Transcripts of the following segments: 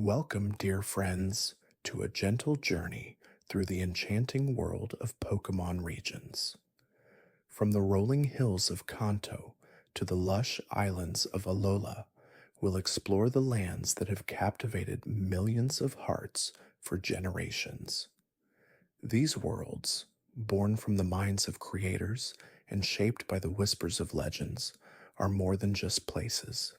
Welcome, dear friends, to a gentle journey through the enchanting world of Pokemon regions. From the rolling hills of Kanto to the lush islands of Alola, we'll explore the lands that have captivated millions of hearts for generations. These worlds, born from the minds of creators and shaped by the whispers of legends, are more than just places.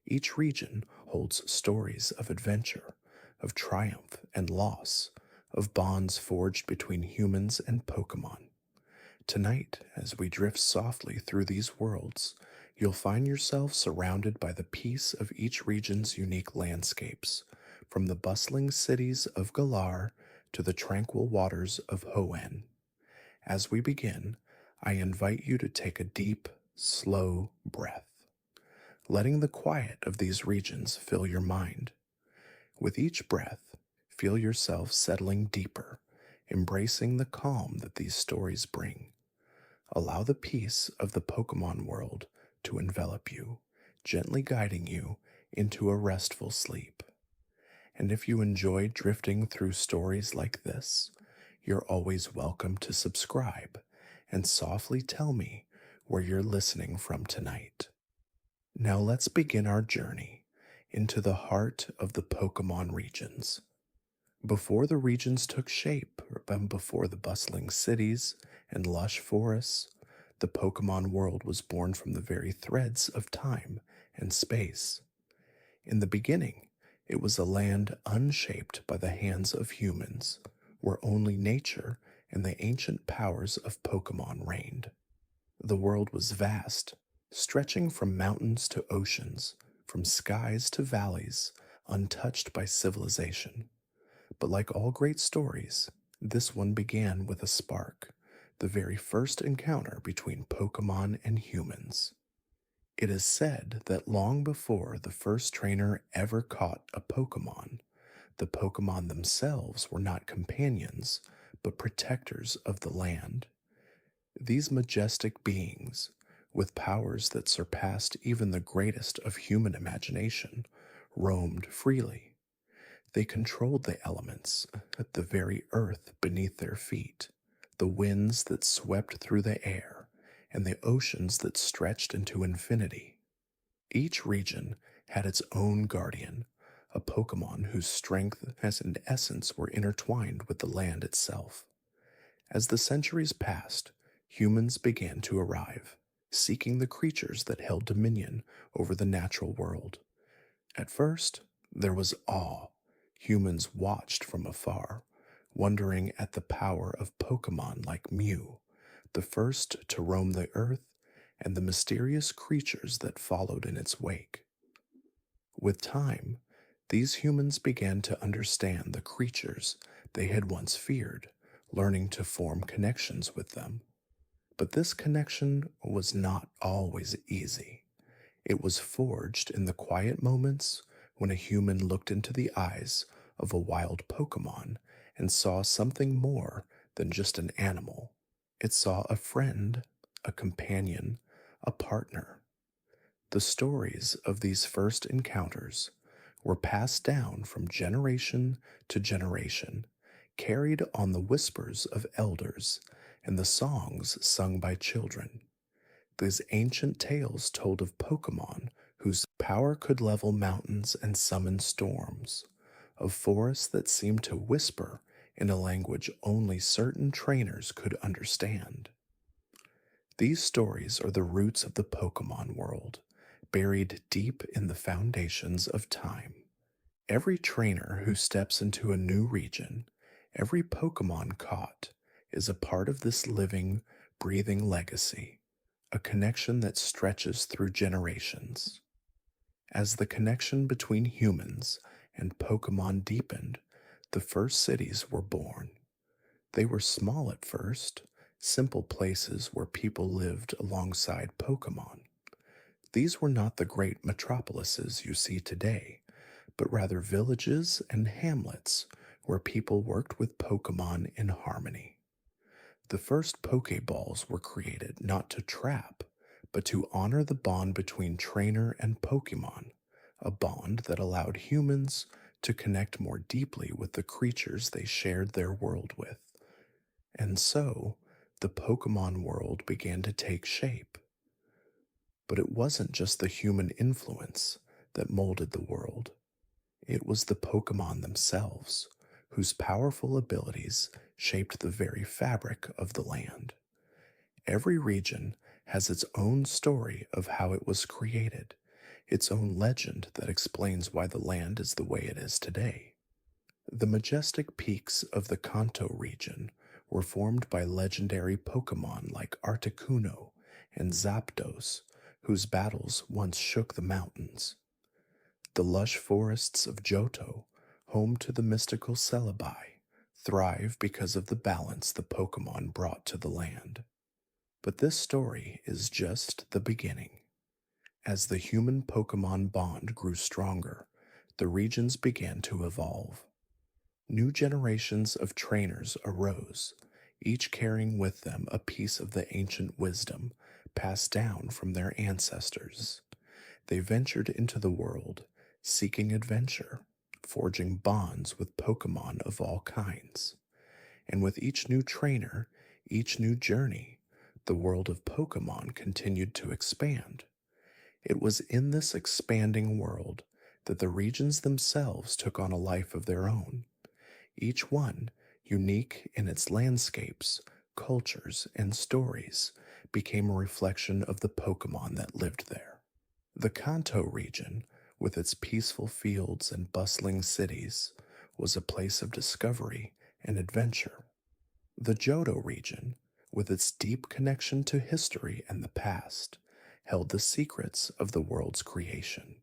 Each region holds stories of adventure, of triumph and loss, of bonds forged between humans and Pokemon. Tonight, as we drift softly through these worlds, you'll find yourself surrounded by the peace of each region's unique landscapes, from the bustling cities of Galar to the tranquil waters of Hoenn. As we begin, I invite you to take a deep, slow breath, letting the quiet of these regions fill your mind. With each breath, feel yourself settling deeper, embracing the calm that these stories bring. Allow the peace of the Pokemon world to envelop you, gently guiding you into a restful sleep. And if you enjoy drifting through stories like this, you're always welcome to subscribe and softly tell me where you're listening from tonight. Now let's begin our journey into the heart of the Pokemon regions. Before the regions took shape, before the bustling cities and lush forests, the Pokemon world was born from the very threads of time and space. In the beginning, it was a land unshaped by the hands of humans, where only nature and the ancient powers of Pokemon reigned. The world was vast, stretching from mountains to oceans, from skies to valleys, untouched by civilization. But like all great stories, this one began with a spark, the very first encounter between Pokemon and humans. It is said that long before the first trainer ever caught a Pokemon, the Pokemon themselves were not companions, but protectors of the land. These majestic beings, with powers that surpassed even the greatest of human imagination, roamed freely. They controlled the elements, the very earth beneath their feet, the winds that swept through the air, and the oceans that stretched into infinity. Each region had its own guardian, a Pokemon whose strength and essence were intertwined with the land itself. As the centuries passed, humans began to arrive, seeking the creatures that held dominion over the natural world. At first, there was awe. Humans watched from afar, wondering at the power of Pokemon like Mew, the first to roam the earth, and the mysterious creatures that followed in its wake. With time, these humans began to understand the creatures they had once feared, learning to form connections with them. But this connection was not always easy. It was forged in the quiet moments when a human looked into the eyes of a wild Pokemon and saw something more than just an animal. It saw a friend, a companion, a partner. The stories of these first encounters were passed down from generation to generation, carried on the whispers of elders and the songs sung by children. These ancient tales told of Pokemon whose power could level mountains and summon storms, of forests that seemed to whisper in a language only certain trainers could understand. These stories are the roots of the Pokemon world, buried deep in the foundations of time. Every trainer who steps into a new region, every Pokemon caught, is a part of this living, breathing legacy, a connection that stretches through generations. As the connection between humans and Pokemon deepened, the first cities were born. They were small at first, simple places where people lived alongside Pokemon. These were not the great metropolises you see today, but rather villages and hamlets where people worked with Pokemon in harmony. The first Pokeballs were created not to trap, but to honor the bond between trainer and Pokemon, a bond that allowed humans to connect more deeply with the creatures they shared their world with. And so, the Pokemon world began to take shape. But it wasn't just the human influence that molded the world, it was the Pokemon themselves, whose powerful abilities shaped the very fabric of the land. Every region has its own story of how it was created, its own legend that explains why the land is the way it is today. The majestic peaks of the Kanto region were formed by legendary Pokemon like Articuno and Zapdos, whose battles once shook the mountains. The lush forests of Johto, home to the mystical Celebi, thrive because of the balance the Pokemon brought to the land. But this story is just the beginning. As the human Pokemon bond grew stronger, the regions began to evolve. New generations of trainers arose, each carrying with them a piece of the ancient wisdom passed down from their ancestors. They ventured into the world, seeking adventure, forging bonds with Pokemon of all kinds. And with each new trainer, each new journey, the world of Pokemon continued to expand. It was in this expanding world that the regions themselves took on a life of their own, each one unique in its landscapes, cultures, and stories, became a reflection of the Pokemon that lived there. The Kanto region, with its peaceful fields and bustling cities, was a place of discovery and adventure. The Johto region, with its deep connection to history and the past, held the secrets of the world's creation.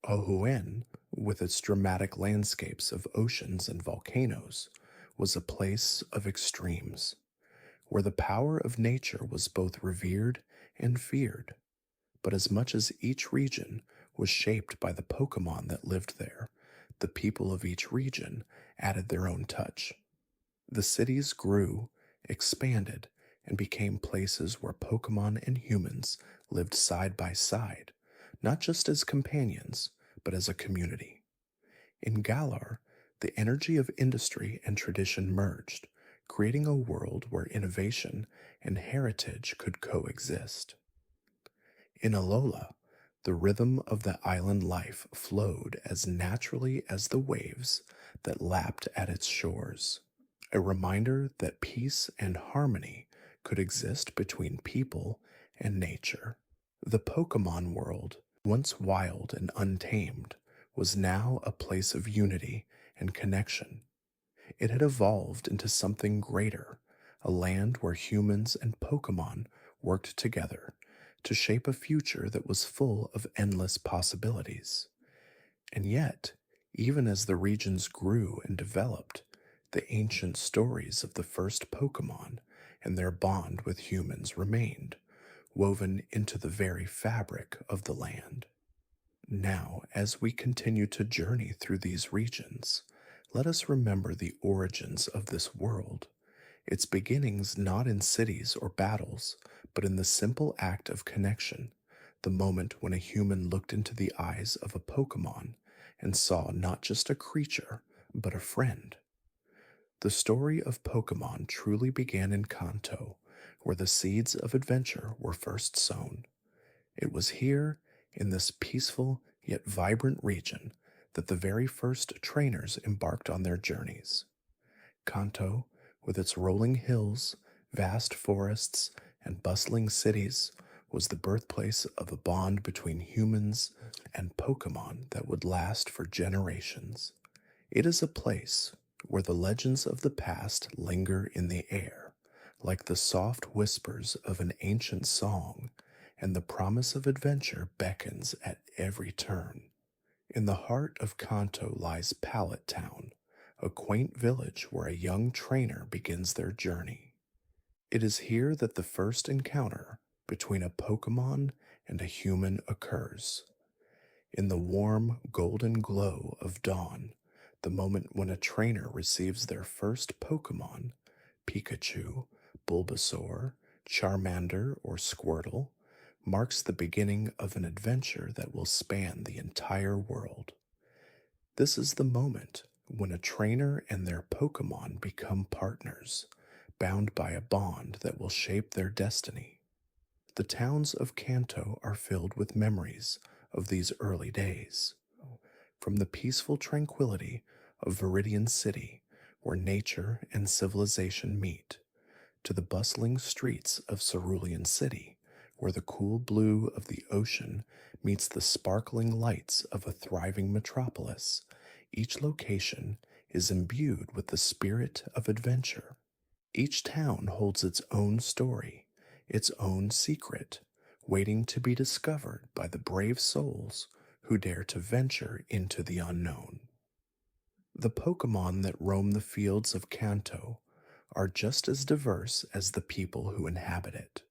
Ohuen, with its dramatic landscapes of oceans and volcanoes, was a place of extremes, where the power of nature was both revered and feared. But as much as each region was shaped by the Pokemon that lived there, the people of each region added their own touch. The cities grew, expanded, and became places where Pokemon and humans lived side by side, not just as companions, but as a community. In Galar, the energy of industry and tradition merged, creating a world where innovation and heritage could coexist. In Alola, the rhythm of the island life flowed as naturally as the waves that lapped at its shores, a reminder that peace and harmony could exist between people and nature. The Pokemon world, once wild and untamed, was now a place of unity and connection. It had evolved into something greater, a land where humans and Pokemon worked together to shape a future that was full of endless possibilities. And yet, even as the regions grew and developed, the ancient stories of the first Pokemon and their bond with humans remained, woven into the very fabric of the land. Now, as we continue to journey through these regions, let us remember the origins of this world, its beginnings not in cities or battles, but in the simple act of connection, the moment when a human looked into the eyes of a Pokemon and saw not just a creature, but a friend. The story of Pokemon truly began in Kanto, where the seeds of adventure were first sown. It was here, in this peaceful yet vibrant region, that the very first trainers embarked on their journeys. Kanto, with its rolling hills, vast forests, and bustling cities, was the birthplace of a bond between humans and Pokemon that would last for generations. It is a place where the legends of the past linger in the air, like the soft whispers of an ancient song, and the promise of adventure beckons at every turn. In the heart of Kanto lies Pallet Town, a quaint village where a young trainer begins their journey. It is here that the first encounter between a Pokemon and a human occurs. In the warm, golden glow of dawn, the moment when a trainer receives their first Pokemon, Pikachu, Bulbasaur, Charmander, or Squirtle, marks the beginning of an adventure that will span the entire world. This is the moment when a trainer and their Pokemon become partners, bound by a bond that will shape their destiny. The towns of Kanto are filled with memories of these early days, from the peaceful tranquility of Viridian City, where nature and civilization meet, to the bustling streets of Cerulean City, where the cool blue of the ocean meets the sparkling lights of a thriving metropolis. Each location is imbued with the spirit of adventure. Each town holds its own story, its own secret, waiting to be discovered by the brave souls who dare to venture into the unknown. The Pokemon that roam the fields of Kanto are just as diverse as the people who inhabit it.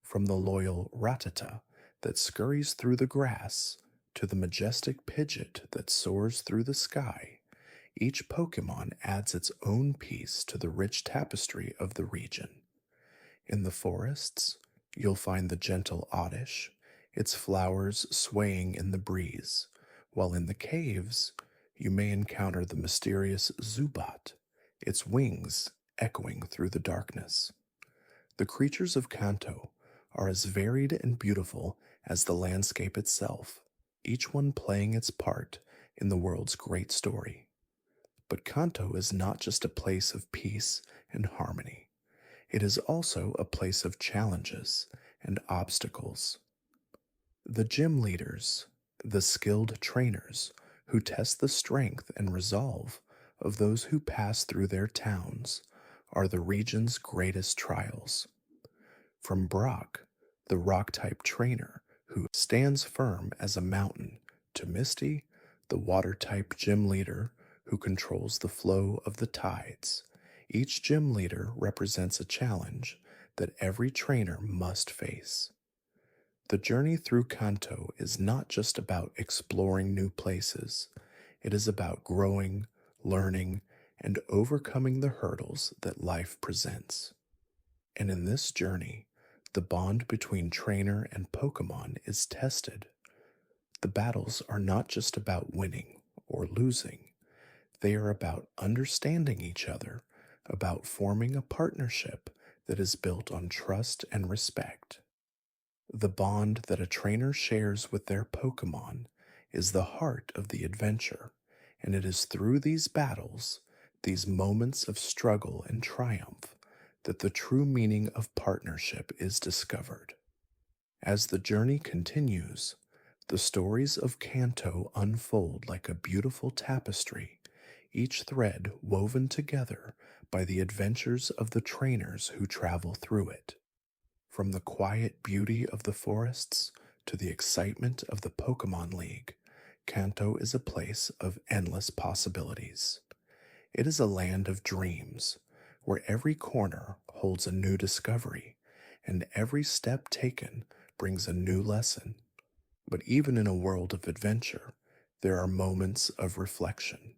From the loyal Rattata that scurries through the grass to the majestic Pidgeot that soars through the sky, each Pokemon adds its own piece to the rich tapestry of the region. In the forests, you'll find the gentle Oddish, its flowers swaying in the breeze, while in the caves, you may encounter the mysterious Zubat, its wings echoing through the darkness. The creatures of Kanto are as varied and beautiful as the landscape itself, each one playing its part in the world's great story. But Kanto is not just a place of peace and harmony. It is also a place of challenges and obstacles. The gym leaders, the skilled trainers who test the strength and resolve of those who pass through their towns, are the region's greatest trials. From Brock, the rock type trainer who stands firm as a mountain, to Misty, the water type gym leader who controls the flow of the tides. Each gym leader represents a challenge that every trainer must face. The journey through Kanto is not just about exploring new places, it is about growing, learning, and overcoming the hurdles that life presents. And in this journey, the bond between trainer and Pokemon is tested. The battles are not just about winning or losing, they are about understanding each other, about forming a partnership that is built on trust and respect. The bond that a trainer shares with their Pokemon is the heart of the adventure, and it is through these battles, these moments of struggle and triumph, that the true meaning of partnership is discovered. As the journey continues, the stories of Kanto unfold like a beautiful tapestry, each thread woven together by the adventures of the trainers who travel through it. From the quiet beauty of the forests to the excitement of the Pokemon League, Kanto is a place of endless possibilities. It is a land of dreams, where every corner holds a new discovery, and every step taken brings a new lesson. But even in a world of adventure, there are moments of reflection.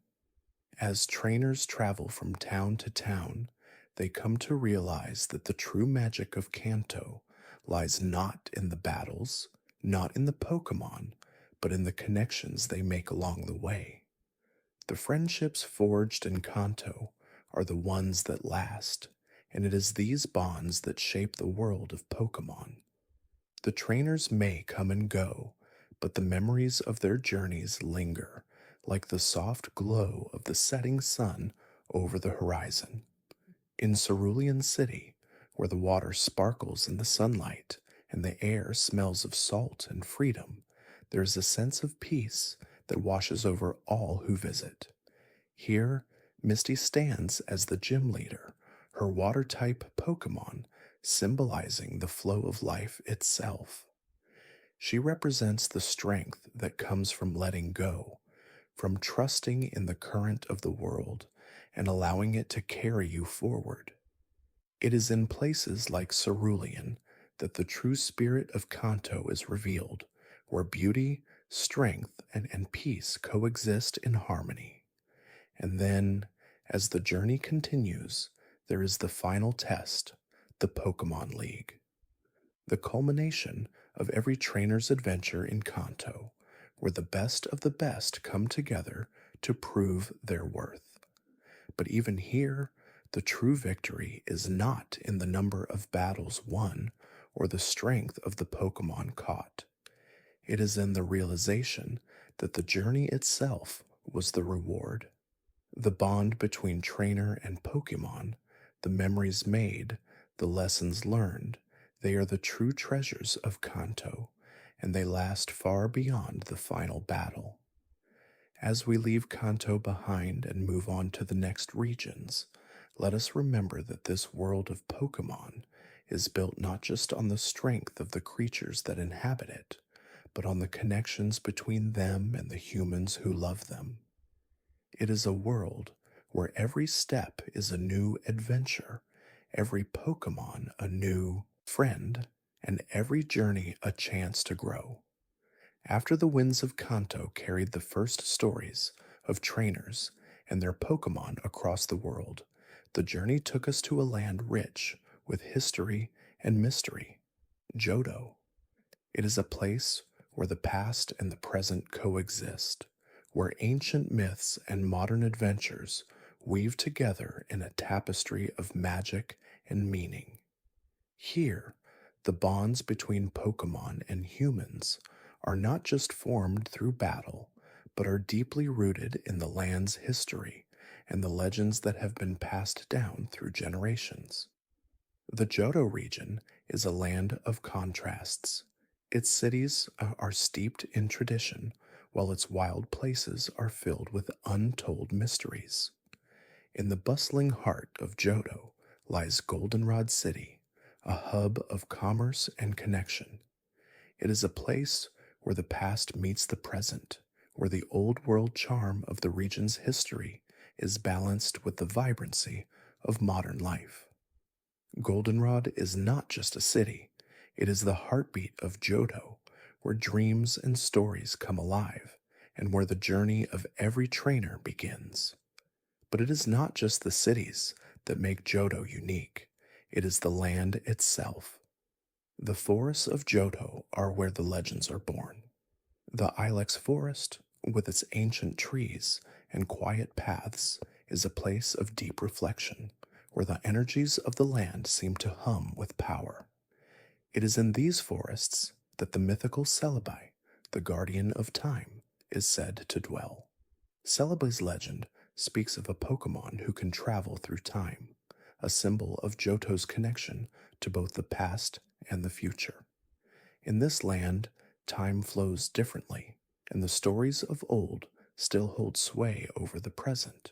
As trainers travel from town to town, they come to realize that the true magic of Kanto lies not in the battles, not in the Pokemon, but in the connections they make along the way. The friendships forged in Kanto are the ones that last, and it is these bonds that shape the world of Pokemon. The trainers may come and go, but the memories of their journeys linger, like the soft glow of the setting sun over the horizon. In Cerulean City, where the water sparkles in the sunlight and the air smells of salt and freedom, there is a sense of peace that washes over all who visit. Here, Misty stands as the gym leader, her water type Pokemon symbolizing the flow of life itself. She represents the strength that comes from letting go, from trusting in the current of the world and allowing it to carry you forward. It is in places like Cerulean that the true spirit of Kanto is revealed, where beauty, strength, and peace coexist in harmony. And then, as the journey continues, there is the final test, the Pokemon League. The culmination of every trainer's adventure in Kanto, where the best of the best come together to prove their worth. But even here, the true victory is not in the number of battles won or the strength of the Pokemon caught. It is in the realization that the journey itself was the reward. The bond between trainer and Pokemon, the memories made, the lessons learned, they are the true treasures of Kanto, and they last far beyond the final battle. As we leave Kanto behind and move on to the next regions, let us remember that this world of Pokemon is built not just on the strength of the creatures that inhabit it, but on the connections between them and the humans who love them. It is a world where every step is a new adventure, every Pokemon a new friend, and every journey a chance to grow. After the winds of Kanto carried the first stories of trainers and their Pokemon across the world, the journey took us to a land rich with history and mystery, Johto. It is a place where the past and the present coexist, where ancient myths and modern adventures weave together in a tapestry of magic and meaning. Here, the bonds between Pokemon and humans are not just formed through battle, but are deeply rooted in the land's history and the legends that have been passed down through generations. The Johto region is a land of contrasts. Its cities are steeped in tradition, while its wild places are filled with untold mysteries. In the bustling heart of Johto lies Goldenrod City, a hub of commerce and connection. It is a place where the past meets the present, where the old world charm of the region's history is balanced with the vibrancy of modern life. Goldenrod is not just a city, it is the heartbeat of Johto, where dreams and stories come alive, and where the journey of every trainer begins. But it is not just the cities that make Johto unique, it is the land itself. The forests of Johto are where the legends are born. The Ilex Forest, with its ancient trees and quiet paths, is a place of deep reflection, where the energies of the land seem to hum with power. It is in these forests that the mythical Celebi, the guardian of time, is said to dwell. Celebi's legend speaks of a Pokemon who can travel through time, a symbol of Johto's connection to both the past and the future. In this land, time flows differently, and the stories of old still hold sway over the present.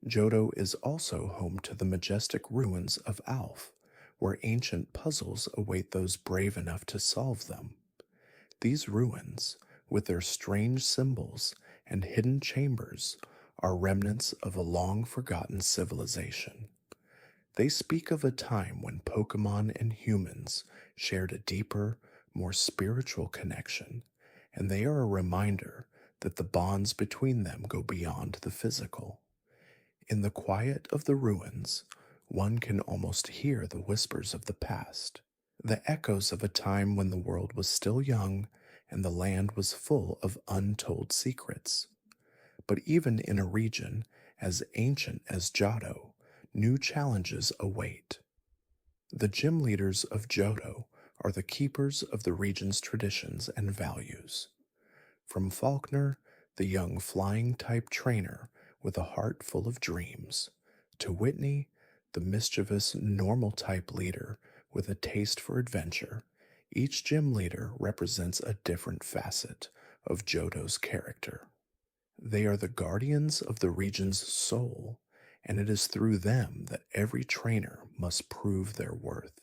Johto is also home to the majestic ruins of Alph, where ancient puzzles await those brave enough to solve them. These ruins, with their strange symbols and hidden chambers, are remnants of a long forgotten civilization. They speak of a time when Pokemon and humans shared a deeper, more spiritual connection, and they are a reminder that the bonds between them go beyond the physical. In the quiet of the ruins, one can almost hear the whispers of the past, the echoes of a time when the world was still young and the land was full of untold secrets. But even in a region as ancient as Johto, new challenges await. The gym leaders of Johto are the keepers of the region's traditions and values. From Faulkner, the young flying type trainer with a heart full of dreams, to Whitney, the mischievous normal type leader with a taste for adventure, each gym leader represents a different facet of Johto's character. They are the guardians of the region's soul, and it is through them that every trainer must prove their worth.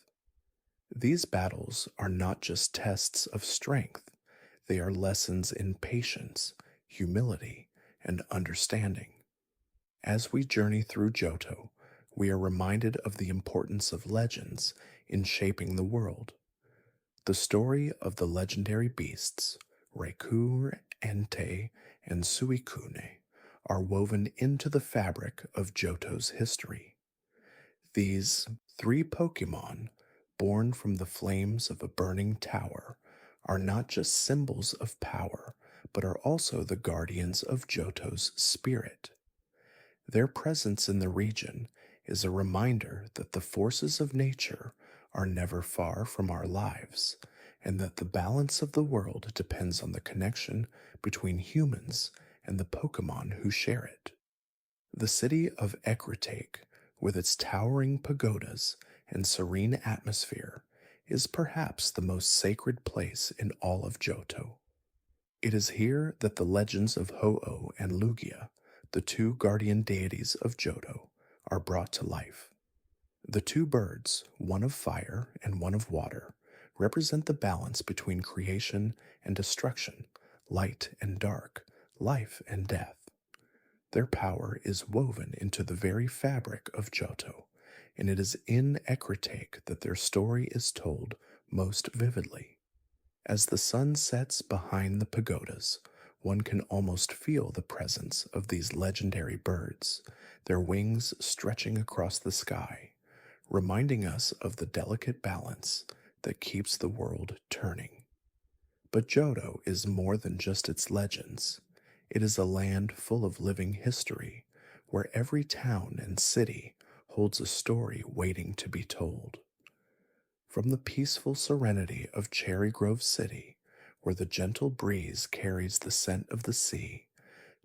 These battles are not just tests of strength, they are lessons in patience, humility, and understanding. As we journey through Johto, we are reminded of the importance of legends in shaping the world. The story of the legendary beasts, Raikou, Entei, and Suicune, are woven into the fabric of Johto's history. These three Pokemon, born from the flames of a burning tower, are not just symbols of power, but are also the guardians of Johto's spirit. Their presence in the region is a reminder that the forces of nature are never far from our lives, and that the balance of the world depends on the connection between humans and the Pokemon who share it. The city of Ekritake, with its towering pagodas and serene atmosphere, is perhaps the most sacred place in all of Johto. It is here that the legends of Ho-Oh and Lugia, the two guardian deities of Johto, are brought to life. The two birds, one of fire and one of water, represent the balance between creation and destruction, light and dark, life and death. Their power is woven into the very fabric of Johto, and it is in Ekritake that their story is told most vividly. As the sun sets behind the pagodas, one can almost feel the presence of these legendary birds, their wings stretching across the sky, reminding us of the delicate balance that keeps the world turning. But Johto is more than just its legends. It is a land full of living history, where every town and city holds a story waiting to be told. From the peaceful serenity of Cherry Grove City, where the gentle breeze carries the scent of the sea,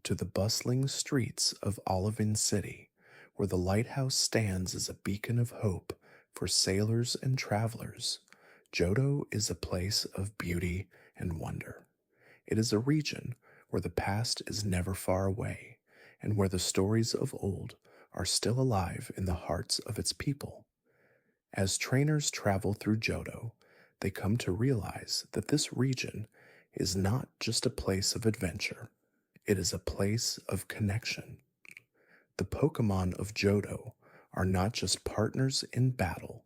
to the bustling streets of Olivine City, where the lighthouse stands as a beacon of hope for sailors and travelers, Johto is a place of beauty and wonder. It is a region where the past is never far away, and where the stories of old are still alive in the hearts of its people. As trainers travel through Johto, they come to realize that this region is not just a place of adventure, it is a place of connection. The Pokemon of Johto are not just partners in battle,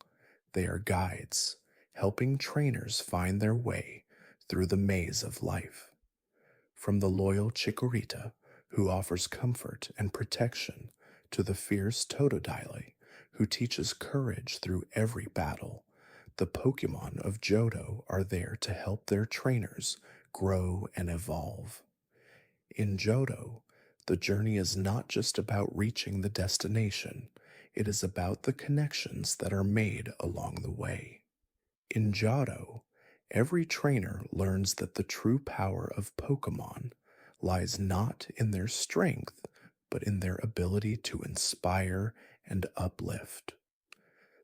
they are guides, helping trainers find their way through the maze of life. From the loyal Chikorita, who offers comfort and protection, to the fierce Totodile, who teaches courage through every battle, the Pokemon of Johto are there to help their trainers grow and evolve. In Johto, the journey is not just about reaching the destination, it is about the connections that are made along the way. In Johto, every trainer learns that the true power of Pokemon lies not in their strength, but in their ability to inspire and uplift.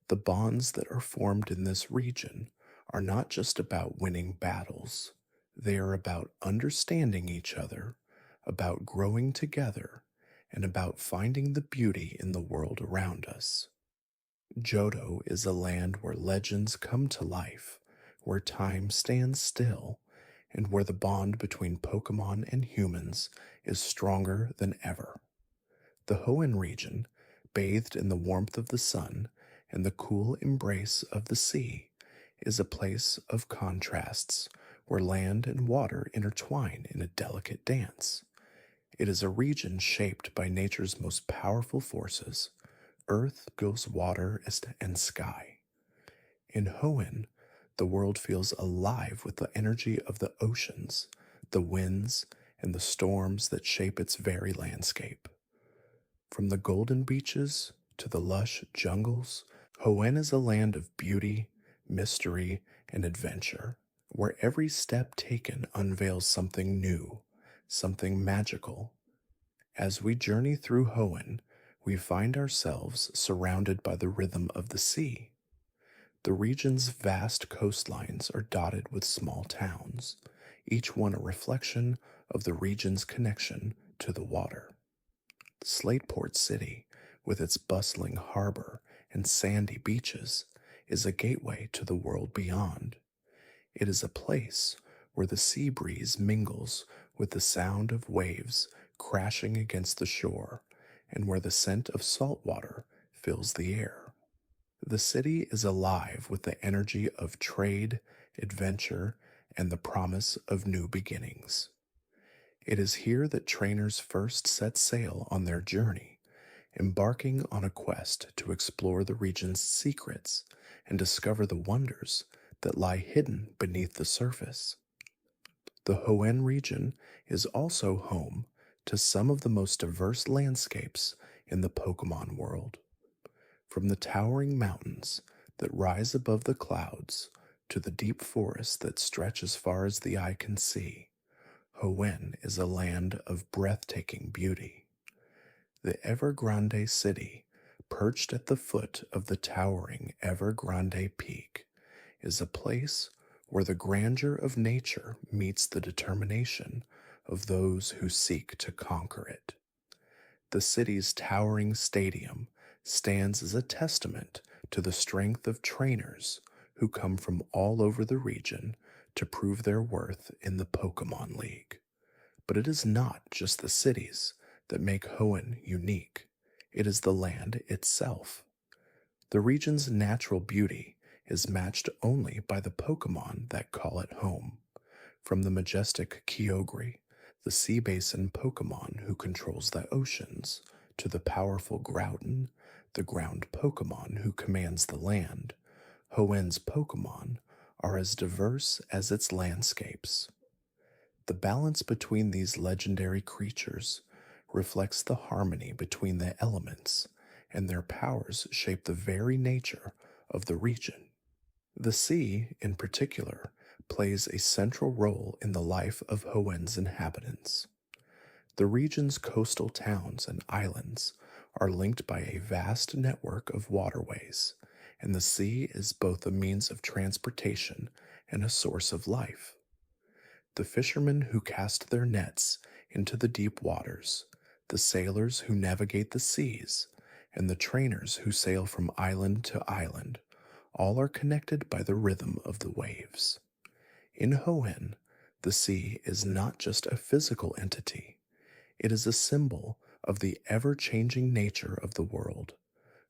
The bonds that are formed in this region are not just about winning battles, they are about understanding each other, about growing together, and about finding the beauty in the world around us. Johto is a land where legends come to life, where time stands still, and where the bond between Pokemon and humans is stronger than ever. The Hoenn region, bathed in the warmth of the sun and the cool embrace of the sea, is a place of contrasts where land and water intertwine in a delicate dance. It is a region shaped by nature's most powerful forces, earth, ghost, water, and sky. In Hoenn, the world feels alive with the energy of the oceans, the winds, and the storms that shape its very landscape. From the golden beaches to the lush jungles, Hoenn is a land of beauty, mystery, and adventure, where every step taken unveils something new, something magical. As we journey through Hoenn, we find ourselves surrounded by the rhythm of the sea. The region's vast coastlines are dotted with small towns, each one a reflection of the region's connection to the water. Slateport City, with its bustling harbor and sandy beaches, is a gateway to the world beyond. It is a place where the sea breeze mingles with the sound of waves crashing against the shore, and where the scent of salt water fills the air. The city is alive with the energy of trade, adventure, and the promise of new beginnings. It is here that trainers first set sail on their journey, embarking on a quest to explore the region's secrets and discover the wonders that lie hidden beneath the surface. The Hoenn region is also home to some of the most diverse landscapes in the Pokemon world. From the towering mountains that rise above the clouds to the deep forests that stretch as far as the eye can see, Hoenn is a land of breathtaking beauty. The Evergrande city, perched at the foot of the towering Evergrande Peak, is a place where the grandeur of nature meets the determination of those who seek to conquer it. The city's towering stadium stands as a testament to the strength of trainers who come from all over the region to prove their worth in the Pokemon League. But it is not just the cities that make Hoenn unique, it is the land itself. The region's natural beauty is matched only by the Pokemon that call it home. From the majestic Kyogre, the sea basin Pokemon who controls the oceans, to the powerful Groudon, the ground Pokemon who commands the land, Hoenn's Pokemon are as diverse as its landscapes. The balance between these legendary creatures reflects the harmony between the elements, and their powers shape the very nature of the region. The sea, in particular, plays a central role in the life of Hoenn's inhabitants. The region's coastal towns and islands are linked by a vast network of waterways, and the sea is both a means of transportation and a source of life. The fishermen who cast their nets into the deep waters, the sailors who navigate the seas, and the trainers who sail from island to island, all are connected by the rhythm of the waves. In Hoenn, the sea is not just a physical entity, it is a symbol of the ever-changing nature of the world,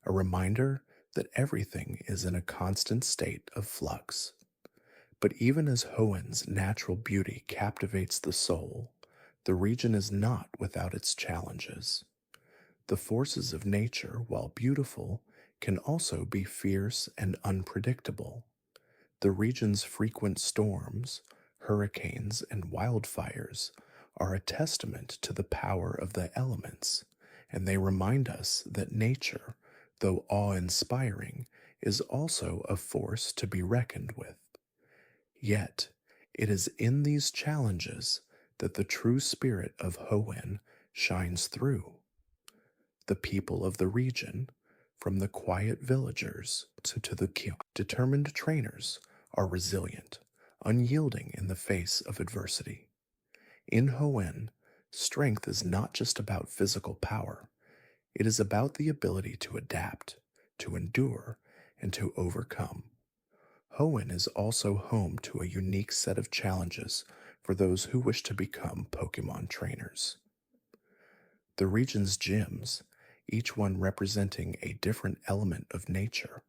a reminder that everything is in a constant state of flux. But even as Hoenn's natural beauty captivates the soul, the region is not without its challenges. The forces of nature, while beautiful, can also be fierce and unpredictable. The region's frequent storms, hurricanes, and wildfires are a testament to the power of the elements, and they remind us that nature, though awe-inspiring, is also a force to be reckoned with. Yet, it is in these challenges that the true spirit of Hoenn shines through. The people of the region, from the quiet villagers to the determined trainers, are resilient, unyielding in the face of adversity. In Hoenn, strength is not just about physical power, it is about the ability to adapt, to endure, and to overcome. Hoenn is also home to a unique set of challenges for those who wish to become Pokemon trainers. The region's gyms, each one representing a different element of nature,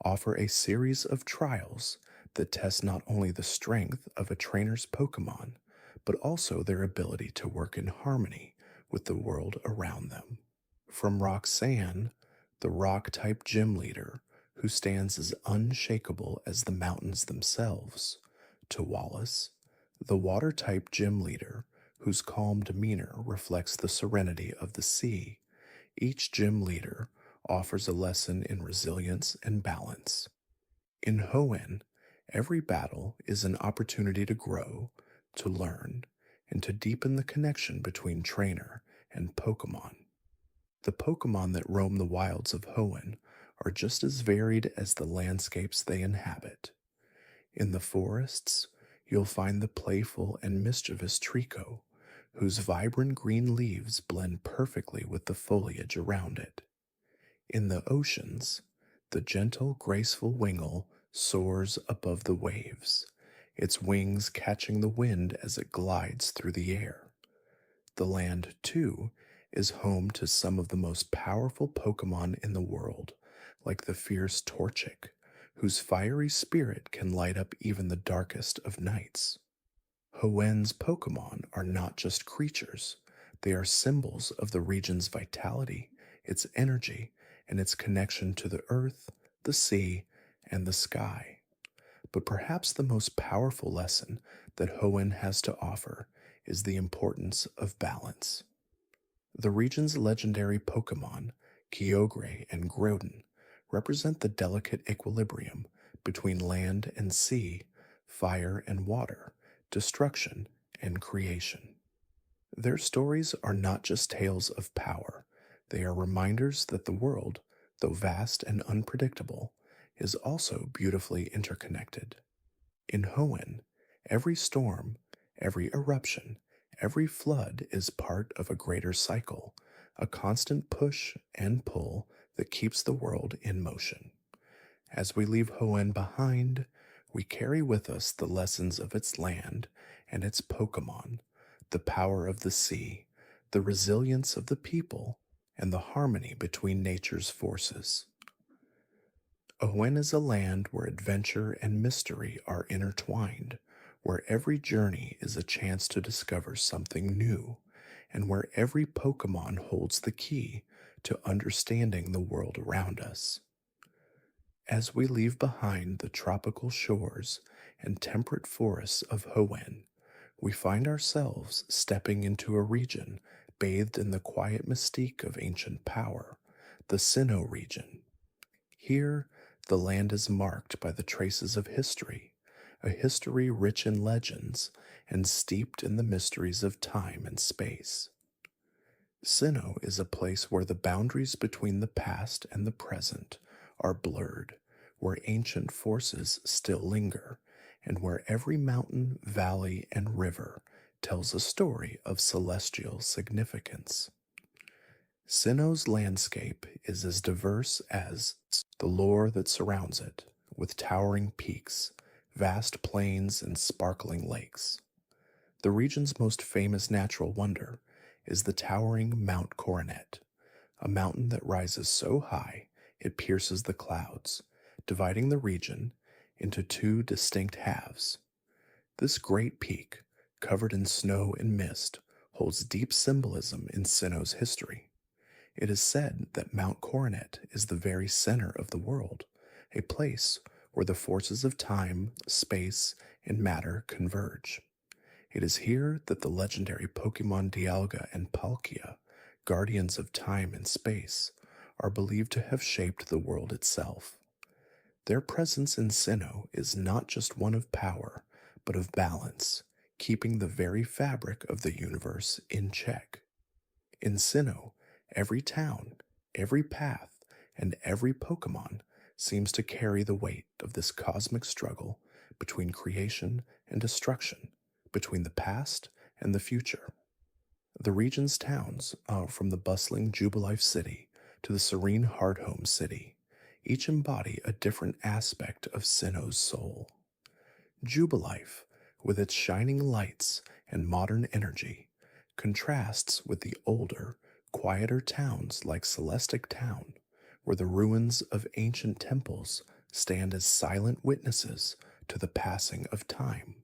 offer a series of trials that test not only the strength of a trainer's Pokemon, but also their ability to work in harmony with the world around them. From Roxanne, the rock-type gym leader, who stands as unshakable as the mountains themselves, to Wallace, the water-type gym leader, whose calm demeanor reflects the serenity of the sea, each gym leader offers a lesson in resilience and balance. In Hoenn, every battle is an opportunity to grow, to learn, and to deepen the connection between trainer and Pokemon. The Pokemon that roam the wilds of Hoenn are just as varied as the landscapes they inhabit. In the forests, you'll find the playful and mischievous Trico, whose vibrant green leaves blend perfectly with the foliage around it. In the oceans, the gentle, graceful Wingull soars above the waves, its wings catching the wind as it glides through the air. The land, too, is home to some of the most powerful Pokemon in the world, like the fierce Torchic, whose fiery spirit can light up even the darkest of nights. Hoenn's Pokemon are not just creatures, they are symbols of the region's vitality, its energy, and its connection to the earth, the sea, and the sky. But perhaps the most powerful lesson that Hoenn has to offer is the importance of balance. The region's legendary Pokémon, Kyogre and Groudon, represent the delicate equilibrium between land and sea, fire and water, destruction and creation. Their stories are not just tales of power, they are reminders that the world, though vast and unpredictable, is also beautifully interconnected. In Hoenn, every storm, every eruption, every flood is part of a greater cycle, a constant push and pull that keeps the world in motion. As we leave Hoenn behind, we carry with us the lessons of its land and its Pokémon, the power of the sea, the resilience of the people, and the harmony between nature's forces. Hoenn is a land where adventure and mystery are intertwined, where every journey is a chance to discover something new, and where every Pokémon holds the key to understanding the world around us. As we leave behind the tropical shores and temperate forests of Hoenn, we find ourselves stepping into a region bathed in the quiet mystique of ancient power, the Sinnoh region. Here, the land is marked by the traces of history, a history rich in legends and steeped in the mysteries of time and space. Sinnoh is a place where the boundaries between the past and the present are blurred, where ancient forces still linger, and where every mountain, valley, and river tells a story of celestial significance. Sinnoh's landscape is as diverse as the lore that surrounds it, with towering peaks, vast plains, and sparkling lakes. The region's most famous natural wonder is the towering Mount Coronet, a mountain that rises so high it pierces the clouds, dividing the region into two distinct halves. This great peak, covered in snow and mist, holds deep symbolism in Sinnoh's history. It is said that Mount Coronet is the very center of the world, a place where the forces of time, space, and matter converge. It is here that the legendary Pokemon Dialga and Palkia, guardians of time and space, are believed to have shaped the world itself. Their presence in Sinnoh is not just one of power, but of balance, keeping the very fabric of the universe in check. In Sinnoh, every town, every path, and every Pokemon seems to carry the weight of this cosmic struggle between creation and destruction, between the past and the future. The region's towns, from the bustling Jubilife City to the serene Hardhome City, each embody a different aspect of Sinnoh's soul. Jubilife, with its shining lights and modern energy, contrasts with the older, quieter towns like Celestic Town, where the ruins of ancient temples stand as silent witnesses to the passing of time.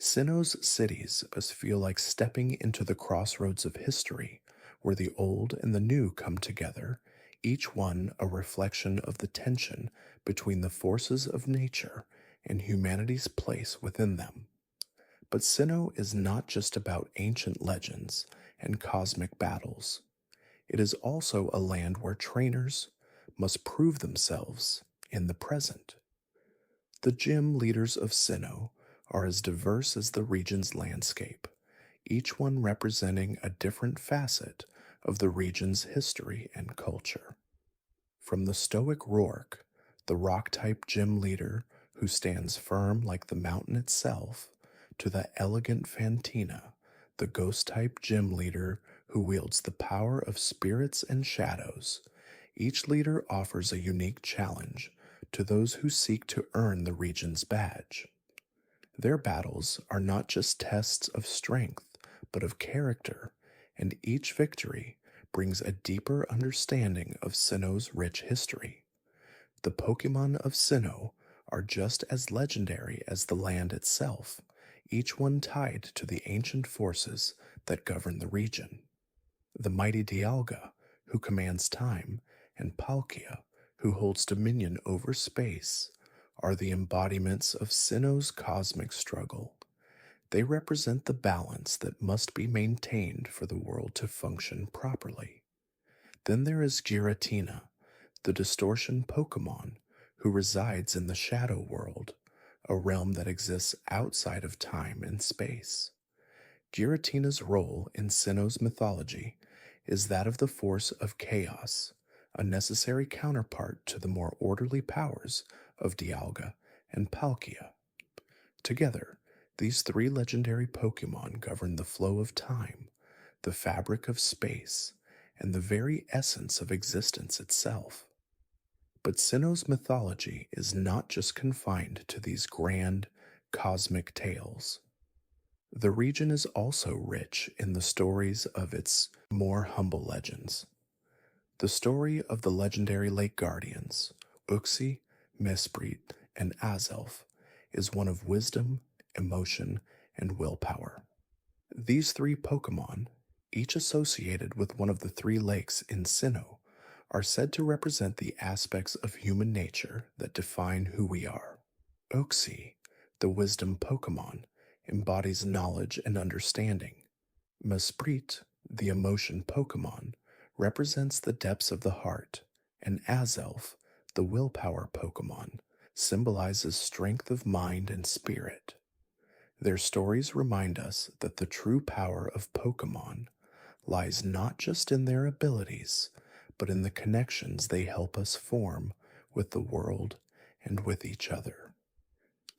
Sinnoh's cities must feel like stepping into the crossroads of history, where the old and the new come together, each one a reflection of the tension between the forces of nature and humanity's place within them. But Sinnoh is not just about ancient legends and cosmic battles. It is also a land where trainers must prove themselves in the present. The gym leaders of Sinnoh are as diverse as the region's landscape, each one representing a different facet of the region's history and culture. From the stoic Rourke, the rock-type gym leader who stands firm like the mountain itself, to the elegant Fantina, the ghost-type gym leader who wields the power of spirits and shadows, each leader offers a unique challenge to those who seek to earn the region's badge. Their battles are not just tests of strength, but of character, and each victory brings a deeper understanding of Sinnoh's rich history. The Pokemon of Sinnoh are just as legendary as the land itself, each one tied to the ancient forces that govern the region. The mighty Dialga, who commands time, and Palkia, who holds dominion over space, are the embodiments of Sinnoh's cosmic struggle. They represent the balance that must be maintained for the world to function properly. Then there is Giratina, the distortion Pokemon, who resides in the Shadow World, a realm that exists outside of time and space. Giratina's role in Sinnoh's mythology is that of the force of chaos, a necessary counterpart to the more orderly powers of Dialga and Palkia. Together, these three legendary Pokemon govern the flow of time, the fabric of space, and the very essence of existence itself. But Sinnoh's mythology is not just confined to these grand, cosmic tales. The region is also rich in the stories of its more humble legends. The story of the legendary Lake Guardians, Uxie, Mesprit, and Azelf, is one of wisdom, emotion, and willpower. These three Pokemon, each associated with one of the three lakes in Sinnoh, are said to represent the aspects of human nature that define who we are. Uxie, the wisdom Pokemon, embodies knowledge and understanding. Mesprit, the emotion Pokemon, represents the depths of the heart, and Azelf, the willpower Pokemon, symbolizes strength of mind and spirit. Their stories remind us that the true power of Pokemon lies not just in their abilities, but in the connections they help us form with the world and with each other.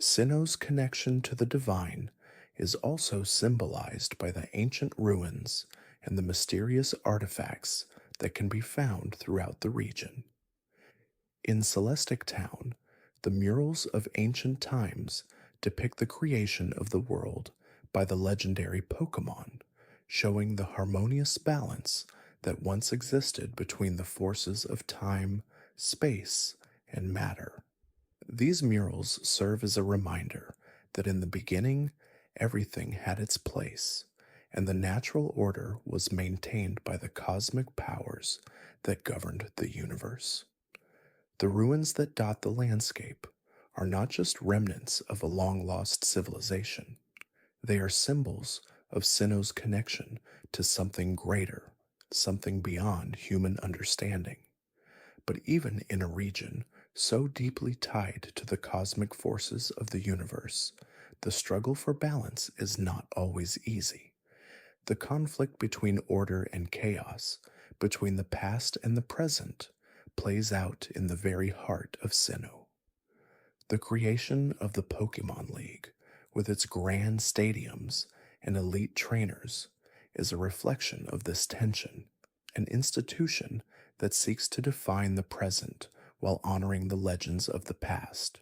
Sinnoh's connection to the divine is also symbolized by the ancient ruins and the mysterious artifacts that can be found throughout the region. In Celestic Town, the murals of ancient times depict the creation of the world by the legendary Pokemon, showing the harmonious balance that once existed between the forces of time, space, and matter. These murals serve as a reminder that in the beginning, everything had its place, and the natural order was maintained by the cosmic powers that governed the universe. The ruins that dot the landscape are not just remnants of a long lost civilization, they are symbols of Sinnoh's connection to something greater, something beyond human understanding. But even in a region so deeply tied to the cosmic forces of the universe, the struggle for balance is not always easy. The conflict between order and chaos, between the past and the present, plays out in the very heart of Sinnoh. The creation of the Pokemon League, with its grand stadiums and elite trainers, is a reflection of this tension, an institution that seeks to define the present while honoring the legends of the past.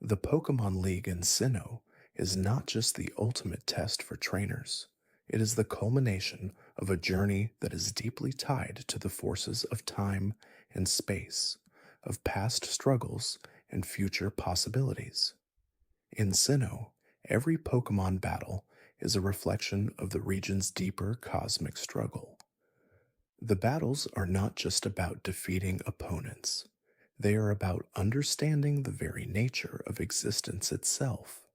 The Pokemon League in Sinnoh is not just the ultimate test for trainers, it is the culmination of a journey that is deeply tied to the forces of time and space, of past struggles and future possibilities. In Sinnoh, every Pokemon battle is a reflection of the region's deeper cosmic struggle. The battles are not just about defeating opponents, they are about understanding the very nature of existence itself.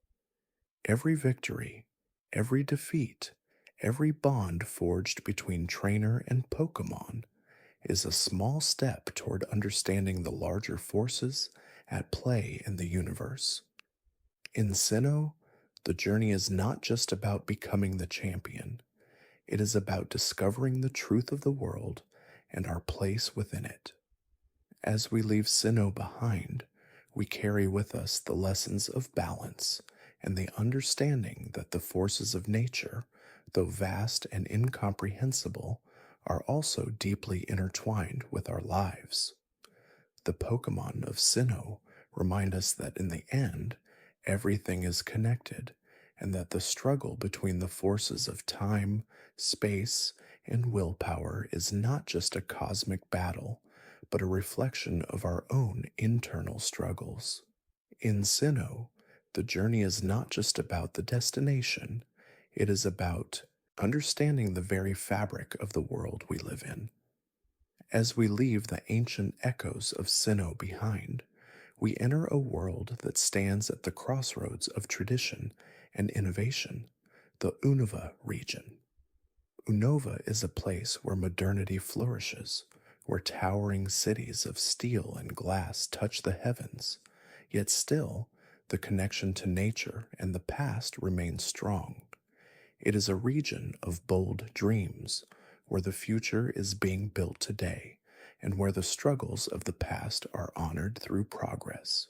Every victory, every defeat, every bond forged between trainer and Pokemon is a small step toward understanding the larger forces at play in the universe. In Sinnoh, the journey is not just about becoming the champion, it is about discovering the truth of the world and our place within it. As we leave Sinnoh behind, we carry with us the lessons of balance and the understanding that the forces of nature, though vast and incomprehensible, are also deeply intertwined with our lives. The Pokemon of Sinnoh remind us that in the end, everything is connected, and that the struggle between the forces of time, space, and willpower is not just a cosmic battle, but a reflection of our own internal struggles. In Sinnoh, the journey is not just about the destination, it is about understanding the very fabric of the world we live in. As we leave the ancient echoes of Sinnoh behind, we enter a world that stands at the crossroads of tradition and innovation, the Unova region. Unova is a place where modernity flourishes, where towering cities of steel and glass touch the heavens, yet still, the connection to nature and the past remains strong. It is a region of bold dreams, where the future is being built today, and where the struggles of the past are honored through progress.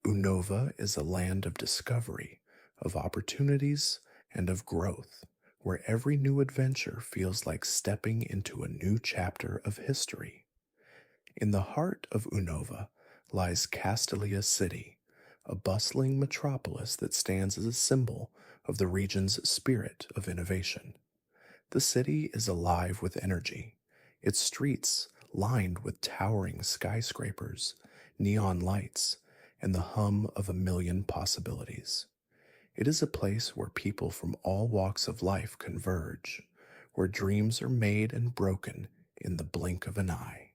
Unova is a land of discovery, of opportunities, and of growth, where every new adventure feels like stepping into a new chapter of history. In the heart of Unova lies Castalia City, a bustling metropolis that stands as a symbol of the region's spirit of innovation. The city is alive with energy, its streets lined with towering skyscrapers, neon lights, and the hum of a million possibilities. It is a place where people from all walks of life converge, where dreams are made and broken in the blink of an eye.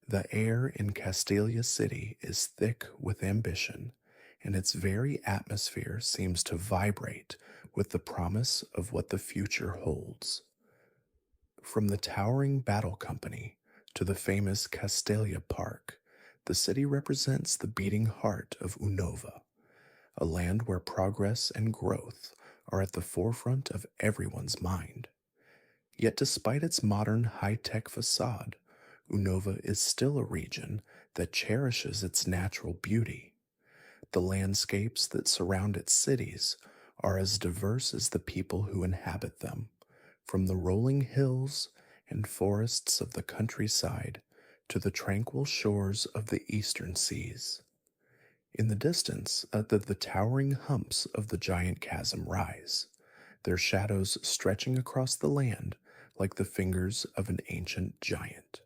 The air in Castalia City is thick with ambition, and its very atmosphere seems to vibrate with the promise of what the future holds. From the towering Battle Company to the famous Castalia Park, the city represents the beating heart of Unova, a land where progress and growth are at the forefront of everyone's mind. Yet, despite its modern high tech facade, Unova is still a region that cherishes its natural beauty. The landscapes that surround its cities are as diverse as the people who inhabit them, from the rolling hills and forests of the countryside to the tranquil shores of the eastern seas. In the distance, the towering humps of the giant chasm rise, their shadows stretching across the land like the fingers of an ancient giant.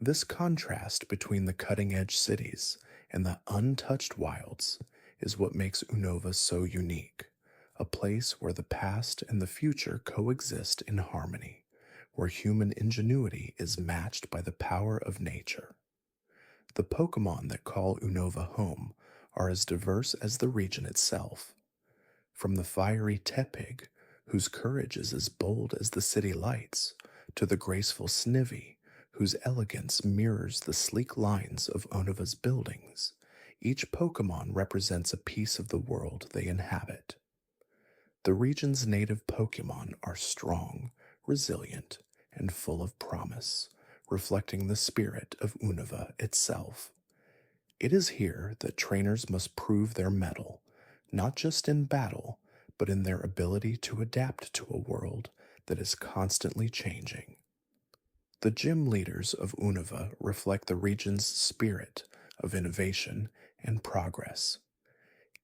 This contrast between the cutting edge cities and the untouched wilds is what makes Unova so unique, a place where the past and the future coexist in harmony, where human ingenuity is matched by the power of nature. The Pokémon that call Unova home are as diverse as the region itself. From the fiery Tepig, whose courage is as bold as the city lights, to the graceful Snivy, whose elegance mirrors the sleek lines of Unova's buildings, each Pokémon represents a piece of the world they inhabit. The region's native Pokémon are strong, resilient, and full of promise, reflecting the spirit of Unova itself. It is here that trainers must prove their mettle, not just in battle, but in their ability to adapt to a world that is constantly changing. The gym leaders of Unova reflect the region's spirit of innovation and progress.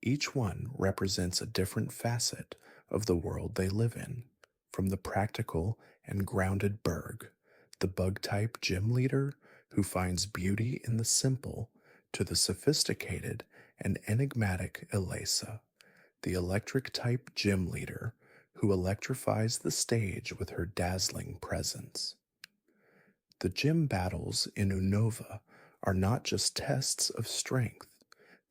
Each one represents a different facet of the world they live in, from the practical and grounded Berg, the bug-type gym leader who finds beauty in the simple, to the sophisticated and enigmatic Elesa, the electric-type gym leader who electrifies the stage with her dazzling presence. The gym battles in Unova are not just tests of strength,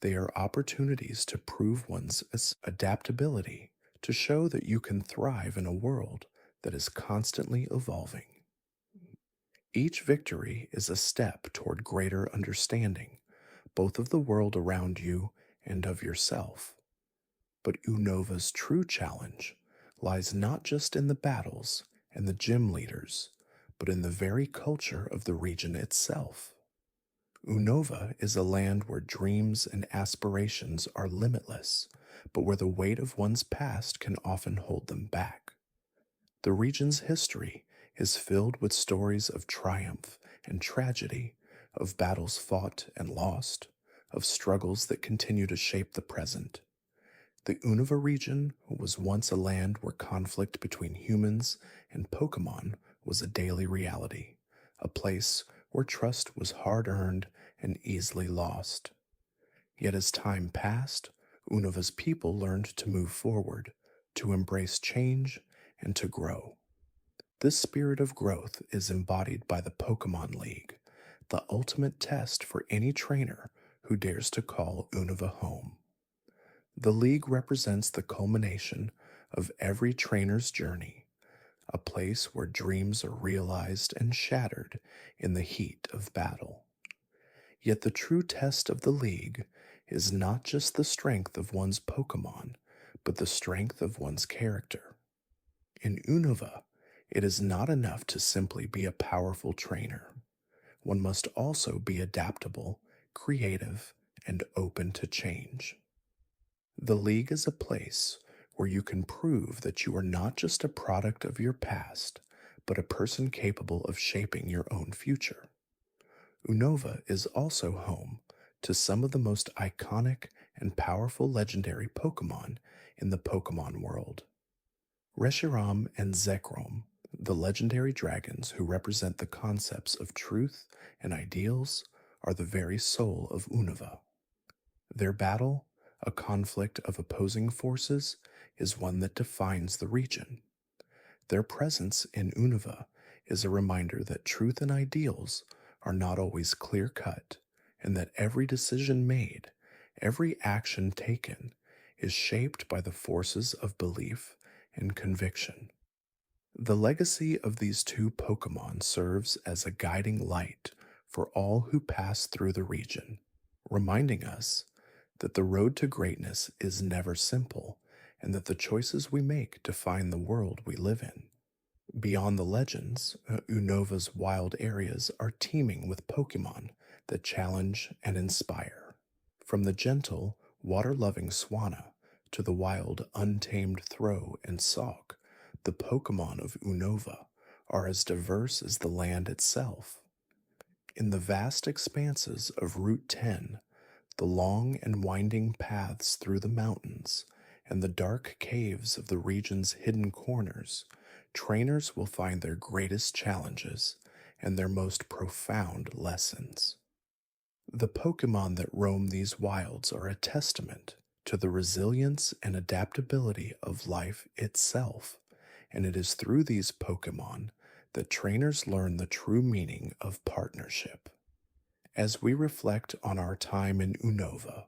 they are opportunities to prove one's adaptability, to show that you can thrive in a world that is constantly evolving. Each victory is a step toward greater understanding, both of the world around you and of yourself. But Unova's true challenge lies not just in the battles and the gym leaders, but in the very culture of the region itself. Unova is a land where dreams and aspirations are limitless, but where the weight of one's past can often hold them back. The region's history is filled with stories of triumph and tragedy, of battles fought and lost, of struggles that continue to shape the present. The Unova region was once a land where conflict between humans and Pokémon was a daily reality, a place where trust was hard-earned and easily lost. Yet as time passed, Unova's people learned to move forward, to embrace change, and to grow. This spirit of growth is embodied by the Pokémon League, the ultimate test for any trainer who dares to call Unova home. The League represents the culmination of every trainer's journey, a place where dreams are realized and shattered in the heat of battle. Yet the true test of the League is not just the strength of one's Pokemon, but the strength of one's character. In Unova, it is not enough to simply be a powerful trainer. One must also be adaptable, creative, and open to change. The League is a place where you can prove that you are not just a product of your past, but a person capable of shaping your own future. Unova is also home to some of the most iconic and powerful legendary Pokemon in the Pokemon world. Reshiram and Zekrom, the legendary dragons who represent the concepts of truth and ideals, are the very soul of Unova. Their battle, a conflict of opposing forces, is one that defines the region. Their presence in Unova is a reminder that truth and ideals are not always clear cut, and that every decision made, every action taken, is shaped by the forces of belief and conviction. The legacy of these two Pokemon serves as a guiding light for all who pass through the region, reminding us that the road to greatness is never simple and that the choices we make define the world we live in. Beyond the legends, Unova's wild areas are teeming with Pokemon that challenge and inspire. From the gentle, water-loving Swanna to the wild, untamed Throh and Sawk, the Pokemon of Unova are as diverse as the land itself. In the vast expanses of Route 10, the long and winding paths through the mountains, and the dark caves of the region's hidden corners, trainers will find their greatest challenges and their most profound lessons. The Pokemon that roam these wilds are a testament to the resilience and adaptability of life itself, and it is through these Pokemon that trainers learn the true meaning of partnership. As we reflect on our time in Unova,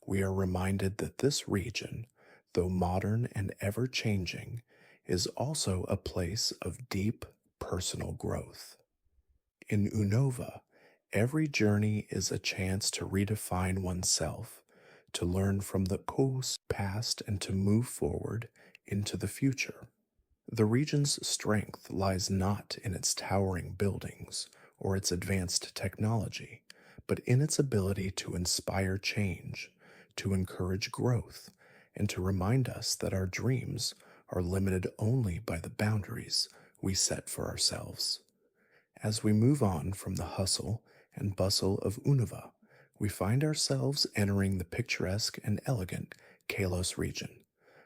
we are reminded that this region, though modern and ever-changing, is also a place of deep personal growth. In Unova, every journey is a chance to redefine oneself, to learn from the past and to move forward into the future. The region's strength lies not in its towering buildings or its advanced technology, but in its ability to inspire change, to encourage growth, and to remind us that our dreams are limited only by the boundaries we set for ourselves. As we move on from the hustle and bustle of Unova, we find ourselves entering the picturesque and elegant Kalos region,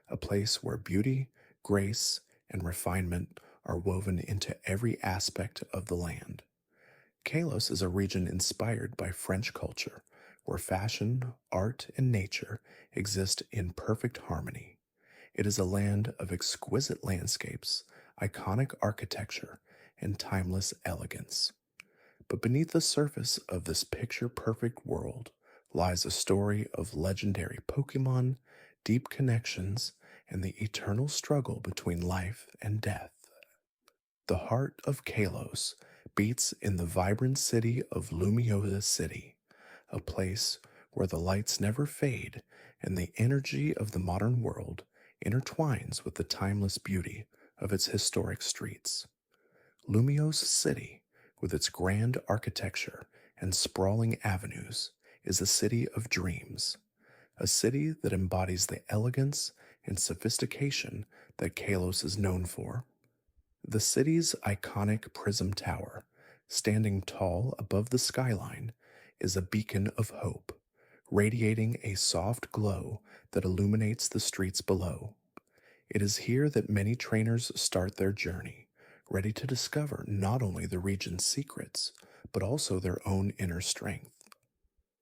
a place where beauty, grace, and refinement are woven into every aspect of the land. Kalos is a region inspired by French culture, where fashion, art, and nature exist in perfect harmony. It is a land of exquisite landscapes, iconic architecture, and timeless elegance. But beneath the surface of this picture-perfect world lies a story of legendary Pokemon, deep connections, and the eternal struggle between life and death. The heart of Kalos beats in the vibrant city of Lumiosa City, a place where the lights never fade and the energy of the modern world intertwines with the timeless beauty of its historic streets. Lumiose City, with its grand architecture and sprawling avenues, is a city of dreams, a city that embodies the elegance and sophistication that Kalos is known for. The city's iconic Prism Tower, standing tall above the skyline, is a beacon of hope, radiating a soft glow that illuminates the streets below. It is here that many trainers start their journey, ready to discover not only the region's secrets, but also their own inner strength.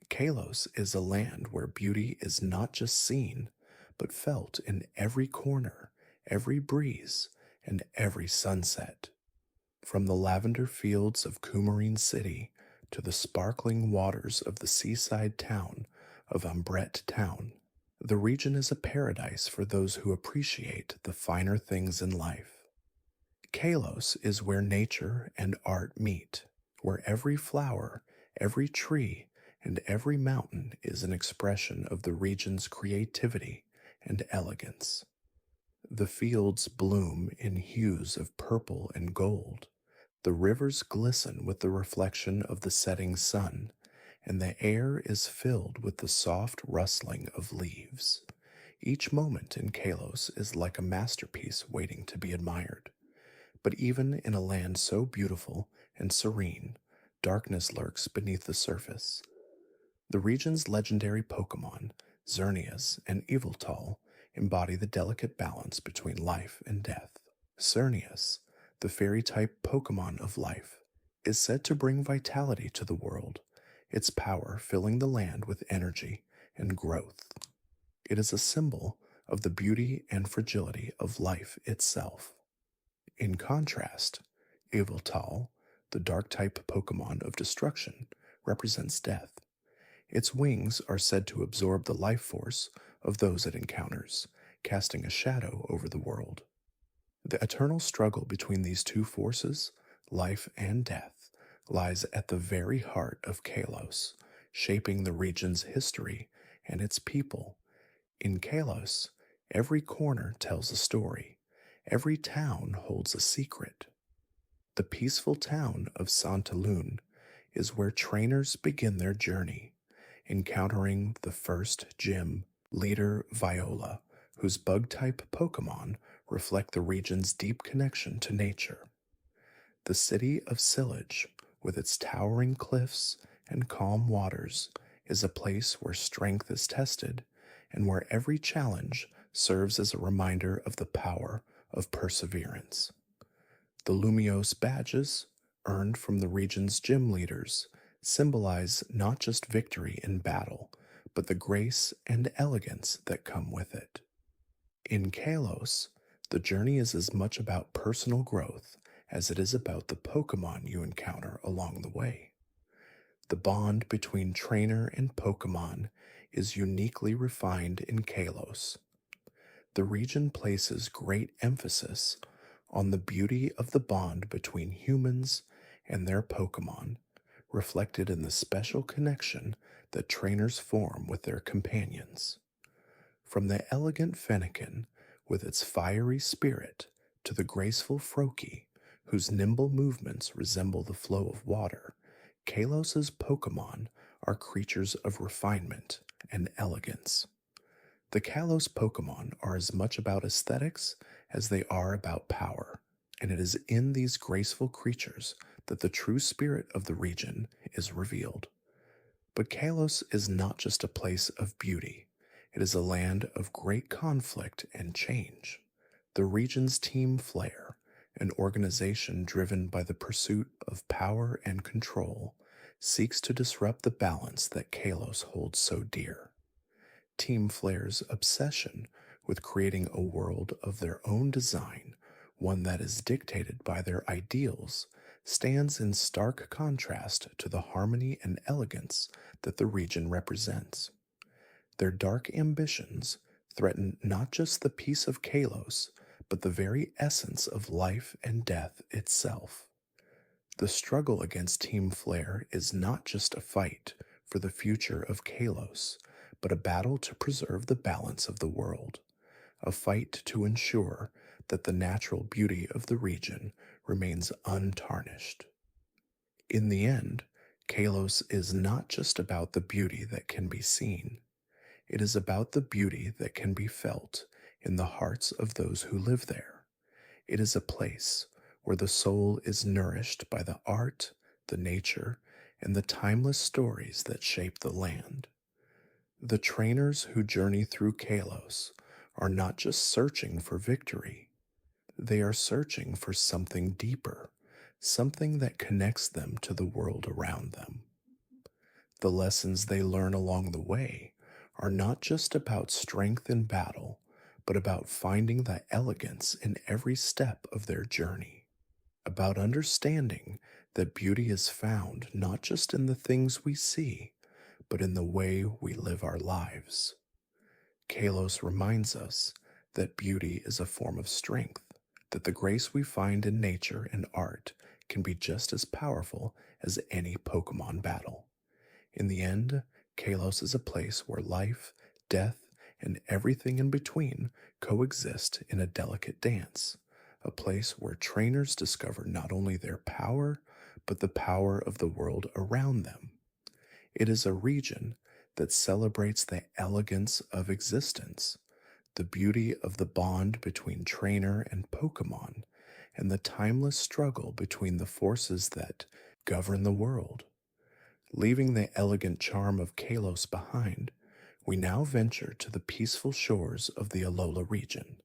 Kalos is a land where beauty is not just seen, but felt in every corner, every breeze, and every sunset. From the lavender fields of Coumarine City to the sparkling waters of the seaside town of Umbret Town. The region is a paradise for those who appreciate the finer things in life. Kalos is where nature and art meet, where every flower, every tree, and every mountain is an expression of the region's creativity and elegance. The fields bloom in hues of purple and gold. The rivers glisten with the reflection of the setting sun, and the air is filled with the soft rustling of leaves. Each moment in Kalos is like a masterpiece waiting to be admired. But even in a land so beautiful and serene, darkness lurks beneath the surface. The region's legendary Pokémon, Xerneas and Yveltal, embody the delicate balance between life and death. Xerneas, the fairy-type Pokémon of life, is said to bring vitality to the world, its power filling the land with energy and growth. It is a symbol of the beauty and fragility of life itself. In contrast, Yveltal, the dark-type Pokémon of destruction, represents death. Its wings are said to absorb the life force of those it encounters, casting a shadow over the world. The eternal struggle between these two forces, life and death, lies at the very heart of Kalos, shaping the region's history and its people. In Kalos, every corner tells a story, every town holds a secret. The peaceful town of Santalun is where trainers begin their journey, encountering the first gym leader Viola, whose bug-type Pokémon reflect the region's deep connection to nature. The city of Sillage, with its towering cliffs and calm waters, is a place where strength is tested and where every challenge serves as a reminder of the power of perseverance. The Lumiose badges, earned from the region's gym leaders, symbolize not just victory in battle, but the grace and elegance that come with it. In Kalos, the journey is as much about personal growth as it is about the Pokémon you encounter along the way. The bond between trainer and Pokémon is uniquely refined in Kalos. The region places great emphasis on the beauty of the bond between humans and their Pokémon, reflected in the special connection that trainers form with their companions. From the elegant Fennekin, with its fiery spirit, to the graceful Froakie, whose nimble movements resemble the flow of water, Kalos's Pokémon are creatures of refinement and elegance. The Kalos Pokémon are as much about aesthetics as they are about power, and it is in these graceful creatures that the true spirit of the region is revealed. But Kalos is not just a place of beauty, it is a land of great conflict and change. The region's Team Flare, an organization driven by the pursuit of power and control, seeks to disrupt the balance that Kalos holds so dear. Team Flare's obsession with creating a world of their own design, one that is dictated by their ideals, stands in stark contrast to the harmony and elegance that the region represents. Their dark ambitions threaten not just the peace of Kalos, but the very essence of life and death itself. The struggle against Team Flare is not just a fight for the future of Kalos, but a battle to preserve the balance of the world, a fight to ensure that the natural beauty of the region remains untarnished. In the end, Kalos is not just about the beauty that can be seen. It is about the beauty that can be felt in the hearts of those who live there. It is a place where the soul is nourished by the art, the nature, and the timeless stories that shape the land. The trainers who journey through Kalos are not just searching for victory. They are searching for something deeper, something that connects them to the world around them. The lessons they learn along the way are not just about strength in battle, but about finding the elegance in every step of their journey, about understanding that beauty is found not just in the things we see, but in the way we live our lives. Kalos reminds us that beauty is a form of strength, that the grace we find in nature and art can be just as powerful as any Pokemon battle. In the end, Kalos is a place where life, death, and everything in between coexist in a delicate dance, a place where trainers discover not only their power, but the power of the world around them. It is a region that celebrates the elegance of existence, the beauty of the bond between trainer and Pokemon, and the timeless struggle between the forces that govern the world. Leaving the elegant charm of Kalos behind, we now venture to the peaceful shores of the Alola region,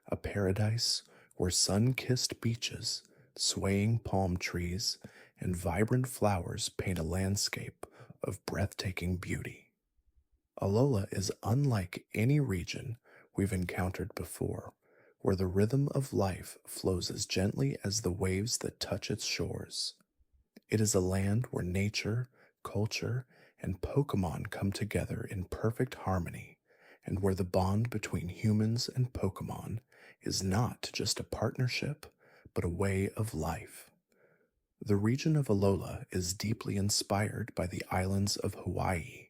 a paradise where sun-kissed beaches, swaying palm trees, and vibrant flowers paint a landscape of breathtaking beauty. Alola is unlike any region we've encountered before, where the rhythm of life flows as gently as the waves that touch its shores. It is a land where nature, culture, and Pokemon come together in perfect harmony, and where the bond between humans and Pokemon is not just a partnership, but a way of life. The region of Alola is deeply inspired by the islands of Hawaii,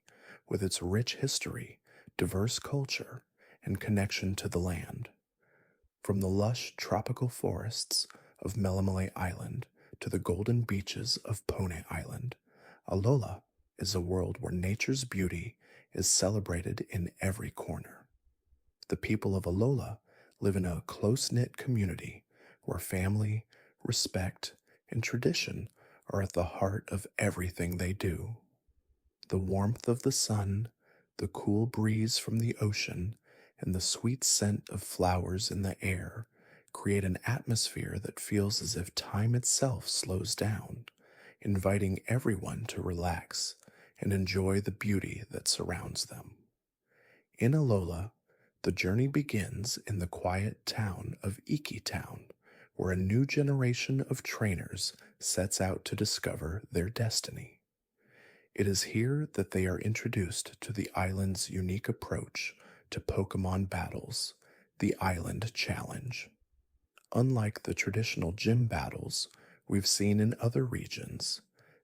with its rich history, diverse culture, and connection to the land. From the lush tropical forests of Melamele Island to the golden beaches of Pone Island, Alola is a world where nature's beauty is celebrated in every corner. The people of Alola live in a close-knit community where family, respect, and tradition are at the heart of everything they do. The warmth of the sun, the cool breeze from the ocean, and the sweet scent of flowers in the air create an atmosphere that feels as if time itself slows down, inviting everyone to relax and enjoy the beauty that surrounds them. In Alola, the journey begins in the quiet town of Iki Town, where a new generation of trainers sets out to discover their destiny. It is here that they are introduced to the island's unique approach to Pokemon battles, the Island Challenge. Unlike the traditional gym battles we've seen in other regions,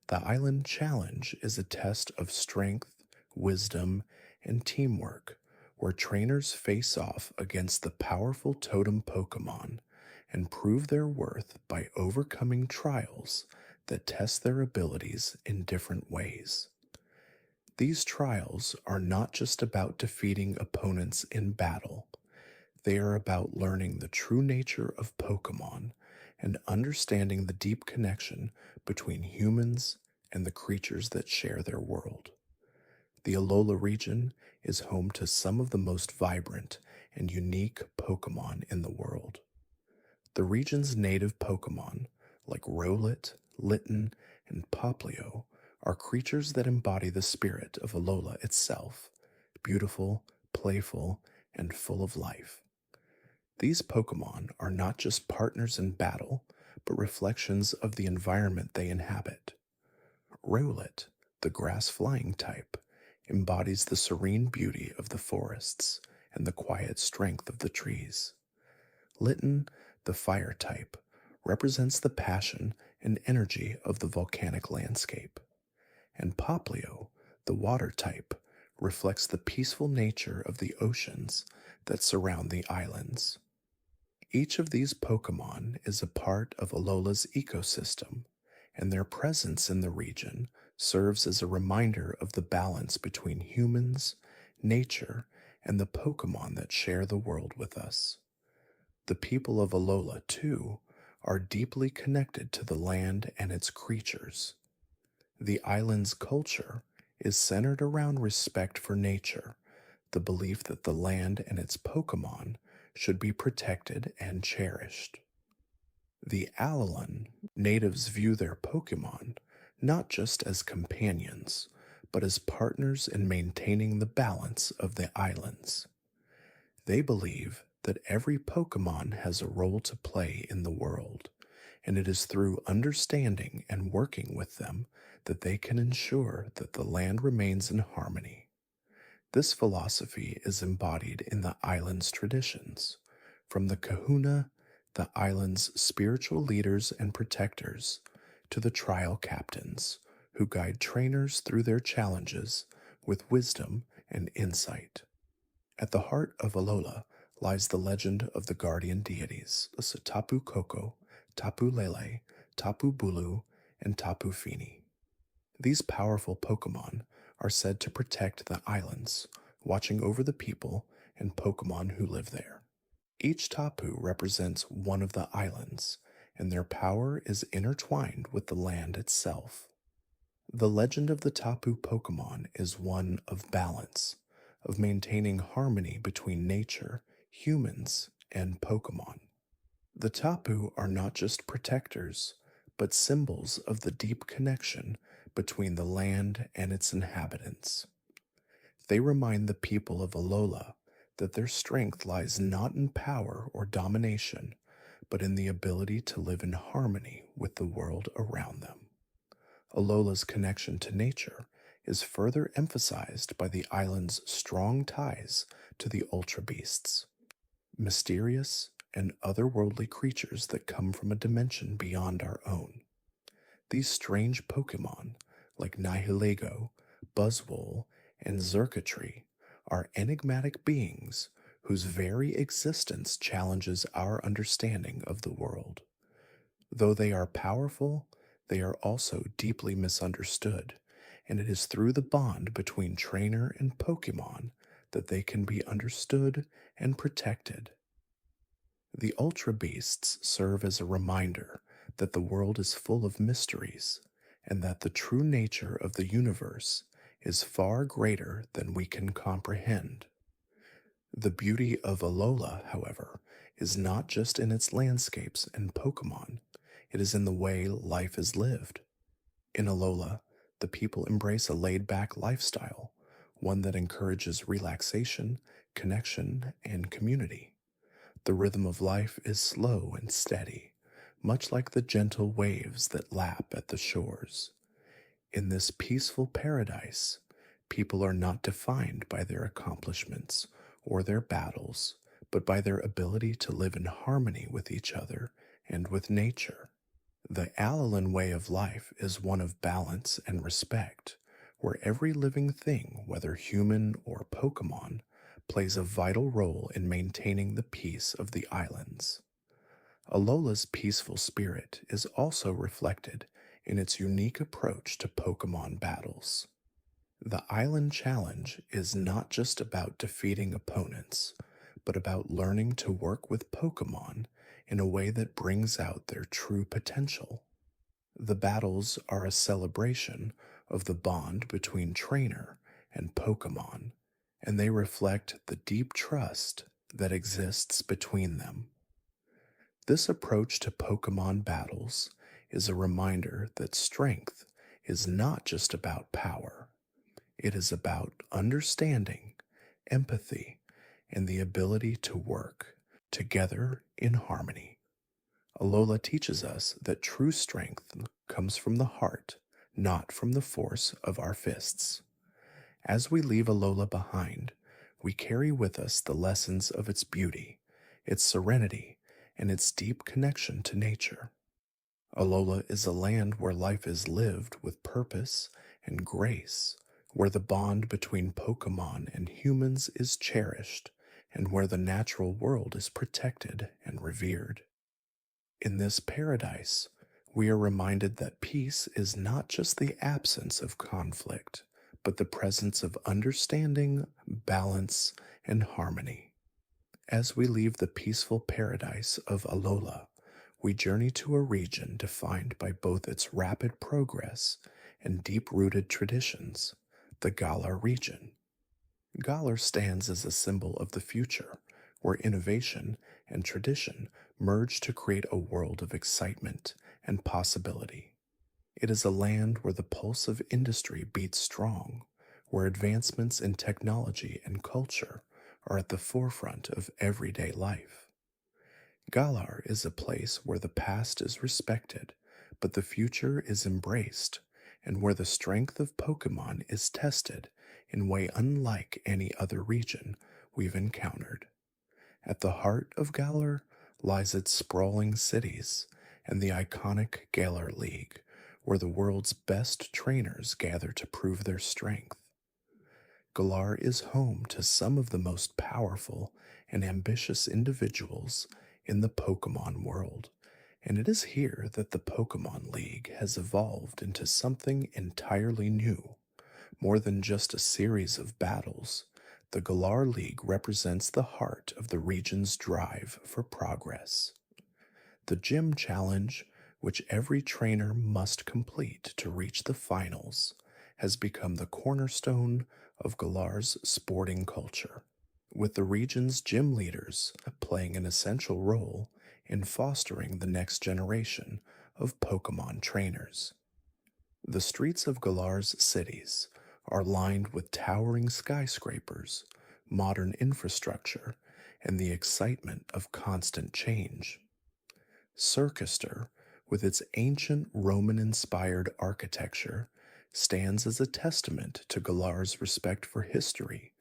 the Island Challenge is a test of strength, wisdom, and teamwork, where trainers face off against the powerful totem Pokemon and prove their worth by overcoming trials that test their abilities in different ways. These trials are not just about defeating opponents in battle, they are about learning the true nature of Pokemon and understanding the deep connection between humans and the creatures that share their world. The Alola region is home to some of the most vibrant and unique Pokemon in the world. The region's native Pokemon, like Rowlet, Litten, and Poplio, are creatures that embody the spirit of Alola itself, beautiful, playful, and full of life. These Pokemon are not just partners in battle, but reflections of the environment they inhabit. Rowlet, the grass-flying type, embodies the serene beauty of the forests and the quiet strength of the trees. Litten, the fire type, represents the passion and energy of the volcanic landscape. And Poplio, the water type, reflects the peaceful nature of the oceans that surround the islands. Each of these Pokemon is a part of Alola's ecosystem, and their presence in the region serves as a reminder of the balance between humans, nature, and the Pokemon that share the world with us. The people of Alola, too, are deeply connected to the land and its creatures. The island's culture is centered around respect for nature, the belief that the land and its Pokemon should be protected and cherished. The Alolan natives view their Pokemon not just as companions, but as partners in maintaining the balance of the islands. They believe that every Pokemon has a role to play in the world, and it is through understanding and working with them that they can ensure that the land remains in harmony. This philosophy is embodied in the island's traditions, from the kahuna, the island's spiritual leaders and protectors, to the trial captains, who guide trainers through their challenges with wisdom and insight. At the heart of Alola lies the legend of the guardian deities, the Tapu Koko, Tapu Lele, Tapu Bulu, and Tapu Fini. These powerful Pokemon are said to protect the islands, watching over the people and Pokemon who live there. Each Tapu represents one of the islands, and their power is intertwined with the land itself. The legend of the Tapu Pokemon is one of balance, of maintaining harmony between nature, humans, and Pokemon. The Tapu are not just protectors, but symbols of the deep connection between the land and its inhabitants. They remind the people of Alola that their strength lies not in power or domination, but in the ability to live in harmony with the world around them. Alola's connection to nature is further emphasized by the island's strong ties to the Ultra Beasts, mysterious and otherworldly creatures that come from a dimension beyond our own. These strange Pokemon, like Nihilego, Buzzwole, and Xurkitree, are enigmatic beings whose very existence challenges our understanding of the world. Though they are powerful, they are also deeply misunderstood, and it is through the bond between trainer and Pokemon that they can be understood and protected. The Ultra Beasts serve as a reminder that the world is full of mysteries, and that the true nature of the universe is far greater than we can comprehend. The beauty of Alola, however, is not just in its landscapes and Pokemon, it is in the way life is lived. In Alola, the people embrace a laid back lifestyle, one that encourages relaxation, connection, and community. The rhythm of life is slow and steady, much like the gentle waves that lap at the shores. In this peaceful paradise, people are not defined by their accomplishments or their battles, but by their ability to live in harmony with each other and with nature. The Alolan way of life is one of balance and respect, where every living thing, whether human or Pokemon, plays a vital role in maintaining the peace of the islands. Alola's peaceful spirit is also reflected in its unique approach to Pokemon battles. The Island Challenge is not just about defeating opponents, but about learning to work with Pokemon in a way that brings out their true potential. The battles are a celebration of the bond between trainer and Pokemon, and they reflect the deep trust that exists between them. This approach to Pokemon battles is a reminder that strength is not just about power. It is about understanding, empathy, and the ability to work together in harmony. Alola teaches us that true strength comes from the heart, not from the force of our fists. As we leave Alola behind, we carry with us the lessons of its beauty, its serenity, and its deep connection to nature. Alola is a land where life is lived with purpose and grace, where the bond between Pokemon and humans is cherished, and where the natural world is protected and revered. In this paradise, we are reminded that peace is not just the absence of conflict, but the presence of understanding, balance, and harmony. As we leave the peaceful paradise of Alola, we journey to a region defined by both its rapid progress and deep-rooted traditions, the Galar region. Galar stands as a symbol of the future, where innovation and tradition merge to create a world of excitement and possibility. It is a land where the pulse of industry beats strong, where advancements in technology and culture are at the forefront of everyday life. Galar is a place where the past is respected, but the future is embraced, and where the strength of Pokemon is tested in a way unlike any other region we've encountered. At the heart of Galar lies its sprawling cities and the iconic Galar League, where the world's best trainers gather to prove their strength. Galar is home to some of the most powerful and ambitious individuals in the Pokemon world, and it is here that the Pokemon League has evolved into something entirely new. More than just a series of battles, the Galar League represents the heart of the region's drive for progress. The Gym Challenge, which every trainer must complete to reach the finals, has become the cornerstone of Galar's sporting culture, with the region's gym leaders playing an essential role in fostering the next generation of Pokemon trainers. The streets of Galar's cities are lined with towering skyscrapers, modern infrastructure, and the excitement of constant change. Circuster, with its ancient Roman inspired architecture, stands as a testament to Galar's respect for history,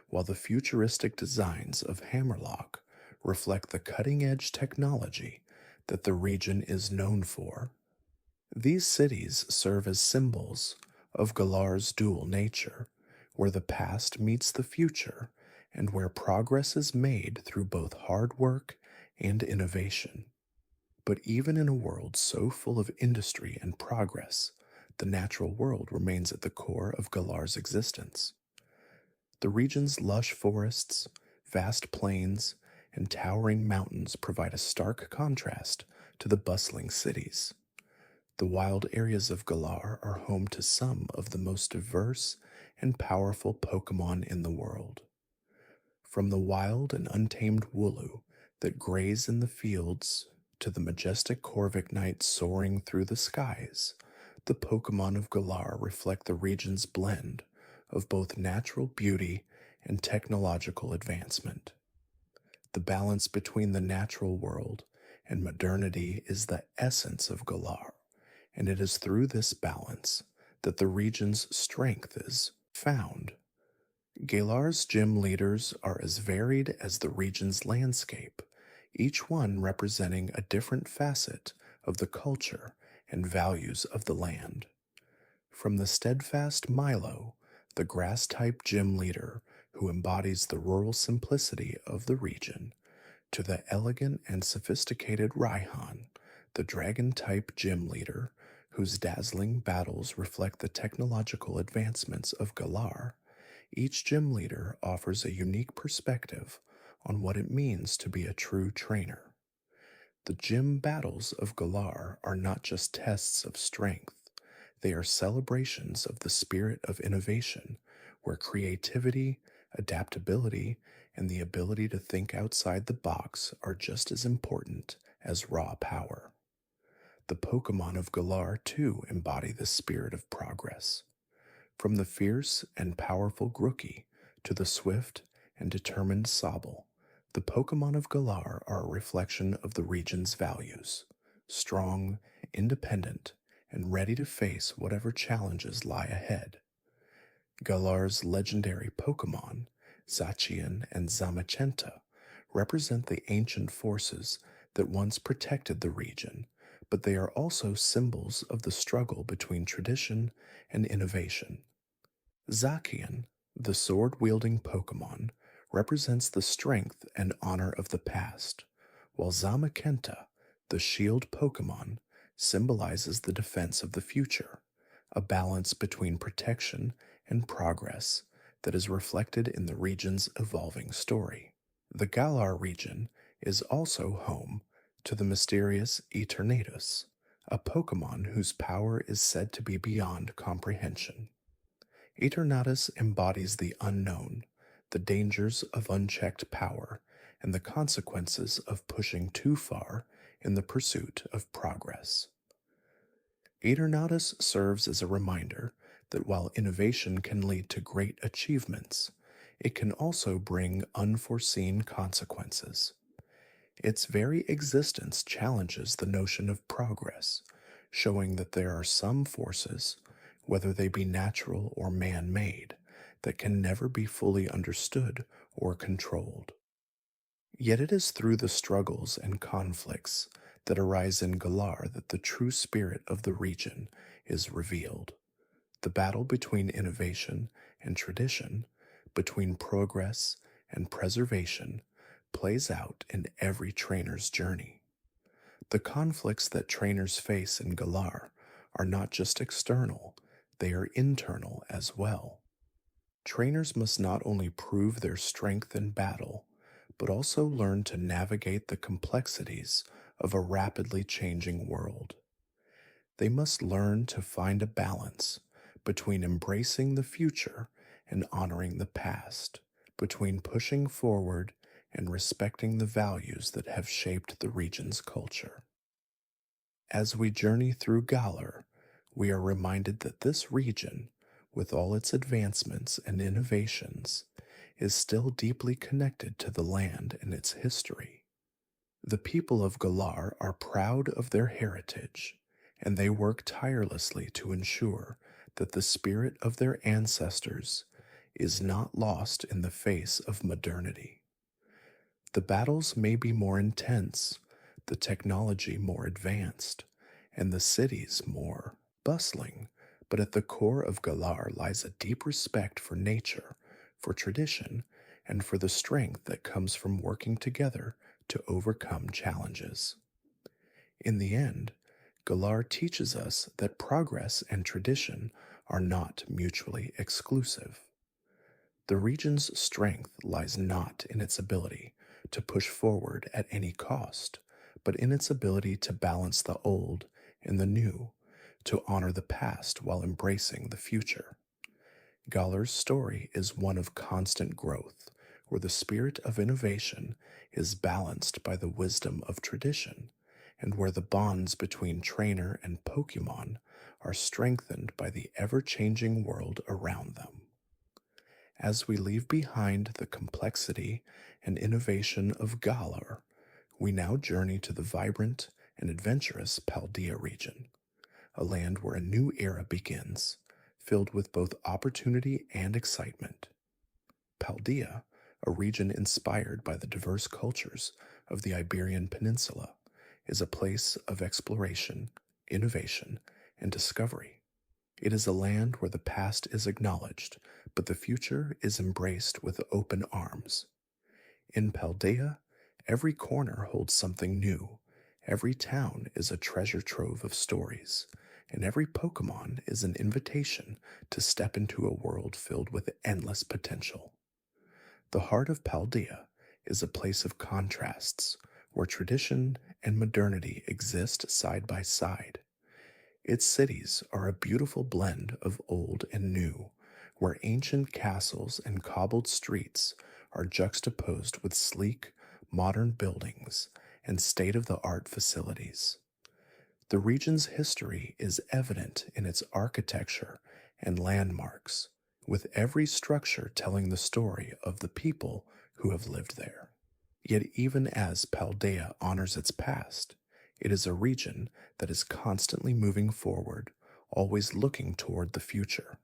while the futuristic designs of Hammerlock reflect the cutting edge technology that the region is known for. These cities serve as symbols of Galar's dual nature, where the past meets the future and where progress is made through both hard work and innovation. But even in a world so full of industry and progress, the natural world remains at the core of Galar's existence. The region's lush forests, vast plains, and towering mountains provide a stark contrast to the bustling cities. The wild areas of Galar are home to some of the most diverse and powerful Pokemon in the world. From the wild and untamed Wooloo that graze in the fields to the majestic Corviknight soaring through the skies, the Pokemon of Galar reflect the region's blend of both natural beauty and technological advancement. The balance between the natural world and modernity is the essence of Galar, and it is through this balance that the region's strength is found. Galar's gym leaders are as varied as the region's landscape, each one representing a different facet of the culture and values of the land. From the steadfast Milo, the grass type gym leader who embodies the rural simplicity of the region, to the elegant and sophisticated Raihan, the dragon type gym leader whose dazzling battles reflect the technological advancements of Galar, each gym leader offers a unique perspective on what it means to be a true trainer. The gym battles of Galar are not just tests of strength, they are celebrations of the spirit of innovation, where creativity, adaptability, and the ability to think outside the box are just as important as raw power. The Pokemon of Galar, too, embody this spirit of progress. From the fierce and powerful Grookey to the swift and determined Sobble, the Pokemon of Galar are a reflection of the region's values: strong, independent, and ready to face whatever challenges lie ahead. Galar's legendary Pokemon, Zacian and Zamachenta, represent the ancient forces that once protected the region, but they are also symbols of the struggle between tradition and innovation. Zacian, the sword-wielding Pokemon, represents the strength and honor of the past, while Zamachenta, the shield Pokemon, symbolizes the defense of the future, a balance between protection and progress that is reflected in the region's evolving story. The Galar region is also home to the mysterious Eternatus, a Pokemon whose power is said to be beyond comprehension. Eternatus embodies the unknown, the dangers of unchecked power, and the consequences of pushing too far in the pursuit of progress. Eternatus serves as a reminder that while innovation can lead to great achievements, it can also bring unforeseen consequences. Its very existence challenges the notion of progress, showing that there are some forces, whether they be natural or man made, that can never be fully understood or controlled. Yet it is through the struggles and conflicts that arise in Galar that the true spirit of the region is revealed. The battle between innovation and tradition, between progress and preservation, plays out in every trainer's journey. The conflicts that trainers face in Galar are not just external, they are internal as well. Trainers must not only prove their strength in battle, but also learn to navigate the complexities of a rapidly changing world. They must learn to find a balance between embracing the future and honoring the past, between pushing forward and respecting the values that have shaped the region's culture. As we journey through Galar, we are reminded that this region, with all its advancements and innovations, is still deeply connected to the land and its history. The people of Galar are proud of their heritage, and they work tirelessly to ensure that the spirit of their ancestors is not lost in the face of modernity. The battles may be more intense, the technology more advanced, and the cities more bustling, but at the core of Galar lies a deep respect for nature, for tradition, and for the strength that comes from working together to overcome challenges. In the end, Galar teaches us that progress and tradition are not mutually exclusive. The region's strength lies not in its ability to push forward at any cost, but in its ability to balance the old and the new, to honor the past while embracing the future. Galar's story is one of constant growth, where the spirit of innovation is balanced by the wisdom of tradition, and where the bonds between trainer and Pokémon are strengthened by the ever changing world around them. As we leave behind the complexity and innovation of Galar, we now journey to the vibrant and adventurous Paldea region, a land where a new era begins, filled with both opportunity and excitement. Paldea, a region inspired by the diverse cultures of the Iberian Peninsula, is a place of exploration, innovation, and discovery. It is a land where the past is acknowledged, but the future is embraced with open arms. In Paldea, every corner holds something new, every town is a treasure trove of stories, and every Pokemon is an invitation to step into a world filled with endless potential. The heart of Paldea is a place of contrasts, where tradition and modernity exist side by side. Its cities are a beautiful blend of old and new, where ancient castles and cobbled streets are juxtaposed with sleek, modern buildings and state of the art facilities. The region's history is evident in its architecture and landmarks, with every structure telling the story of the people who have lived there. Yet, even as Paldea honors its past, it is a region that is constantly moving forward, always looking toward the future.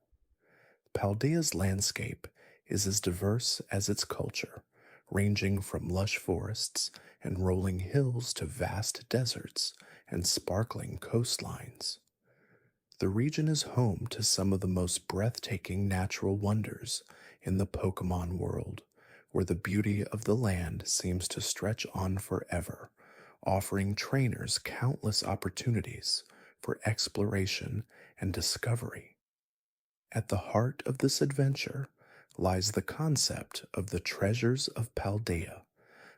Paldea's landscape is as diverse as its culture, ranging from lush forests and rolling hills to vast deserts and sparkling coastlines. The region is home to some of the most breathtaking natural wonders in the Pokemon world, where the beauty of the land seems to stretch on forever, offering trainers countless opportunities for exploration and discovery. At the heart of this adventure lies the concept of the treasures of Paldea,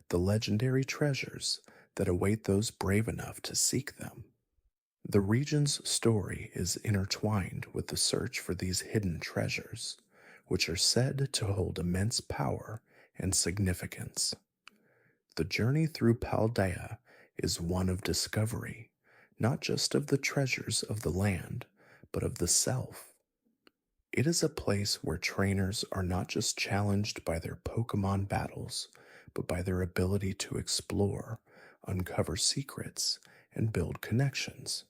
the legendary treasures that await those brave enough to seek them. The region's story is intertwined with the search for these hidden treasures, which are said to hold immense power and significance. The journey through Paldea is one of discovery, not just of the treasures of the land, but of the self. It is a place where trainers are not just challenged by their Pokemon battles, but by their ability to explore, uncover secrets, and build connections.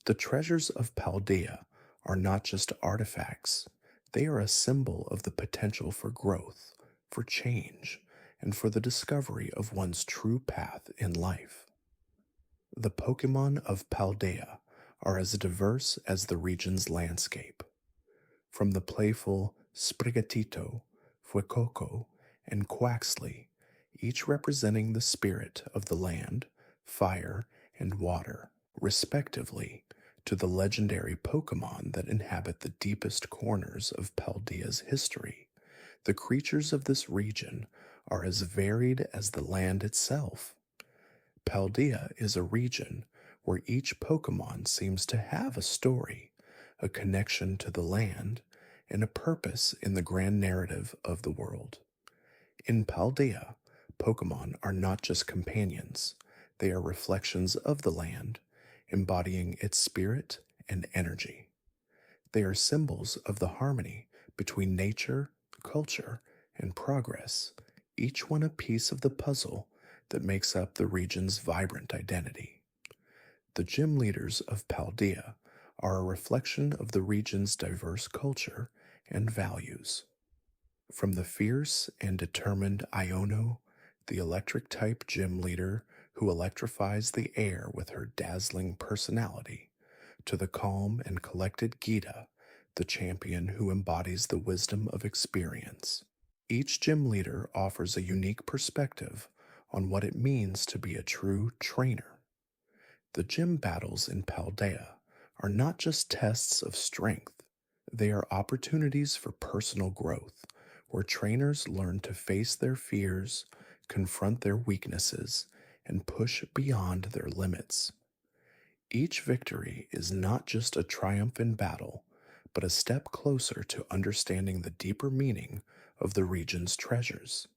The treasures of Paldea are not just artifacts, they are a symbol of the potential for growth, for change, and for the discovery of one's true path in life. The Pokemon of Paldea are as diverse as the region's landscape. From the playful Sprigatito, Fuecoco, and Quaxley, each representing the spirit of the land, fire, and water, respectively, to the legendary Pokemon that inhabit the deepest corners of Paldea's history. The creatures of this region are as varied as the land itself. Paldea is a region where each Pokemon seems to have a story, a connection to the land, and a purpose in the grand narrative of the world. In Paldea, Pokemon are not just companions, they are reflections of the land, embodying its spirit and energy. They are symbols of the harmony between nature, culture, and progress, each one a piece of the puzzle that makes up the region's vibrant identity. The gym leaders of Paldea are a reflection of the region's diverse culture and values. From the fierce and determined Iono, the electric type gym leader who electrifies the air with her dazzling personality, to the calm and collected Gita, the champion who embodies the wisdom of experience. Each gym leader offers a unique perspective on what it means to be a true trainer. The gym battles in Paldea are not just tests of strength, they are opportunities for personal growth, where trainers learn to face their fears, confront their weaknesses, and push beyond their limits. Each victory is not just a triumph in battle, but a step closer to understanding the deeper meaning of the region's treasures.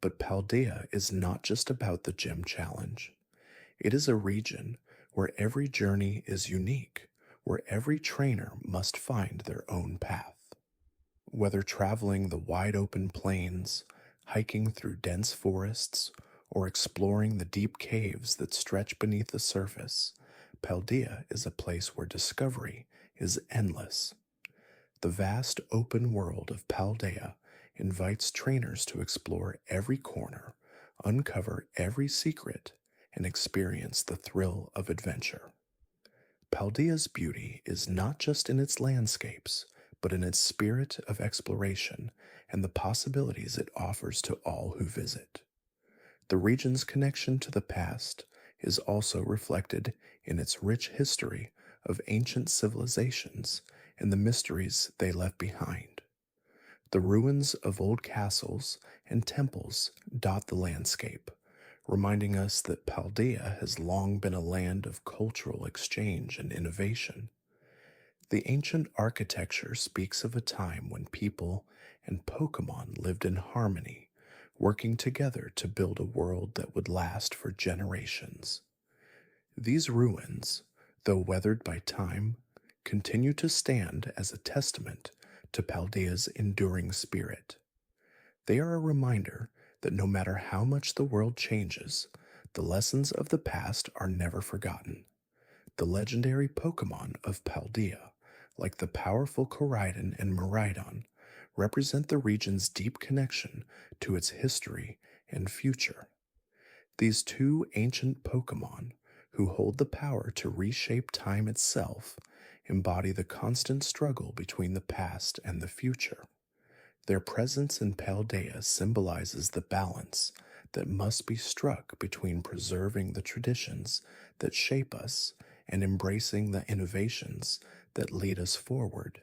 But Paldea is not just about the gym challenge. It is a region where every journey is unique, where every trainer must find their own path. Whether traveling the wide open plains, hiking through dense forests, or exploring the deep caves that stretch beneath the surface, Paldea is a place where discovery is endless. The vast open world of Paldea invites trainers to explore every corner, uncover every secret, and experience the thrill of adventure. Paldea's beauty is not just in its landscapes, but in its spirit of exploration and the possibilities it offers to all who visit. The region's connection to the past is also reflected in its rich history of ancient civilizations and the mysteries they left behind. The ruins of old castles and temples dot the landscape, reminding us that Paldea has long been a land of cultural exchange and innovation. The ancient architecture speaks of a time when people and Pokemon lived in harmony, working together to build a world that would last for generations. These ruins, though weathered by time, continue to stand as a testament to Paldea's enduring spirit. They are a reminder that no matter how much the world changes, the lessons of the past are never forgotten. The legendary Pokemon of Paldea, like the powerful Koraidon and Miraidon, represent the region's deep connection to its history and future. These two ancient Pokemon, who hold the power to reshape time itself, embody the constant struggle between the past and the future. Their presence in Paldea symbolizes the balance that must be struck between preserving the traditions that shape us and embracing the innovations that lead us forward.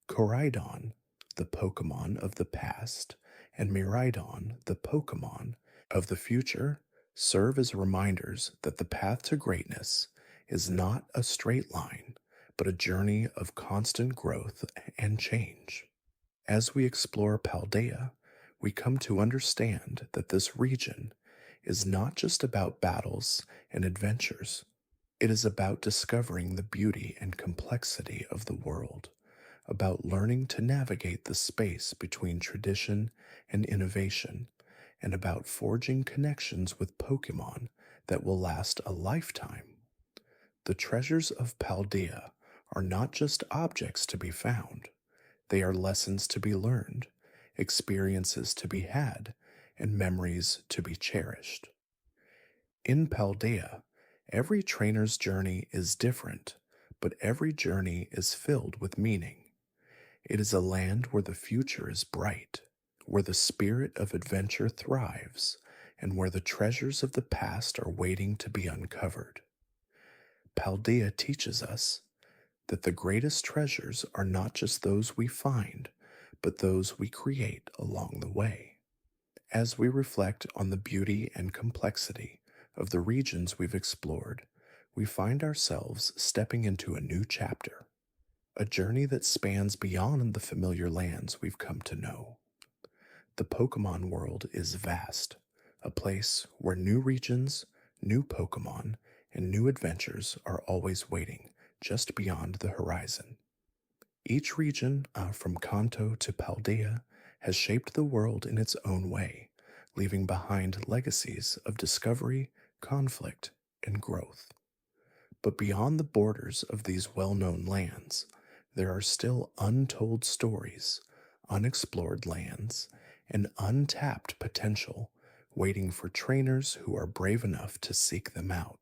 Koraidon, the Pokemon of the past, and Miraidon, the Pokemon of the future, serve as reminders that the path to greatness is not a straight line, but a journey of constant growth and change. As we explore Paldea, we come to understand that this region is not just about battles and adventures. It is about discovering the beauty and complexity of the world, about learning to navigate the space between tradition and innovation, and about forging connections with Pokemon that will last a lifetime. The treasures of Paldea are not just objects to be found, they are lessons to be learned, experiences to be had, and memories to be cherished. In Paldea, every trainer's journey is different, but every journey is filled with meaning. It is a land where the future is bright, where the spirit of adventure thrives, and where the treasures of the past are waiting to be uncovered. Paldea teaches us that the greatest treasures are not just those we find, but those we create along the way. As we reflect on the beauty and complexity of the regions we've explored, we find ourselves stepping into a new chapter, a journey that spans beyond the familiar lands we've come to know. The Pokemon world is vast, a place where new regions, new Pokemon, and new adventures are always waiting just beyond the horizon. Each region, from Kanto to Paldea, has shaped the world in its own way, leaving behind legacies of discovery, conflict, and growth. But beyond the borders of these well known lands, there are still untold stories, unexplored lands, and untapped potential waiting for trainers who are brave enough to seek them out.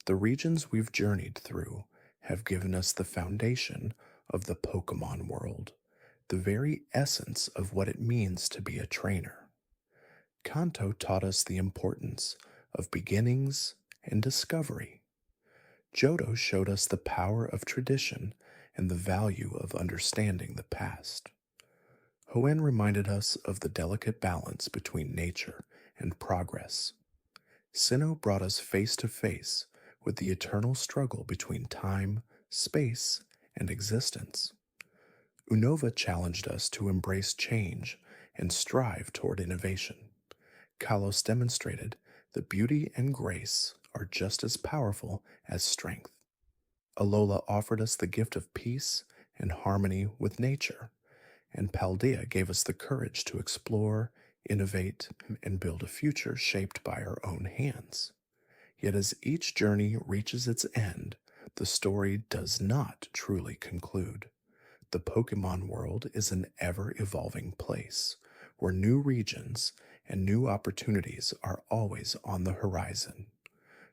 The regions we've journeyed through have given us the foundation of the Pokemon world, the very essence of what it means to be a trainer. Kanto taught us the importance of beginnings and discovery. Johto showed us the power of tradition and the value of understanding the past. Hoenn reminded us of the delicate balance between nature and progress. Sinnoh brought us face to face with the eternal struggle between time, space, and existence. Unova challenged us to embrace change and strive toward innovation. Kalos demonstrated that beauty and grace are just as powerful as strength. Alola offered us the gift of peace and harmony with nature, and Paldea gave us the courage to explore, innovate, and build a future shaped by our own hands. Yet as each journey reaches its end, the story does not truly conclude. The Pokemon world is an ever-evolving place, where new regions and new opportunities are always on the horizon.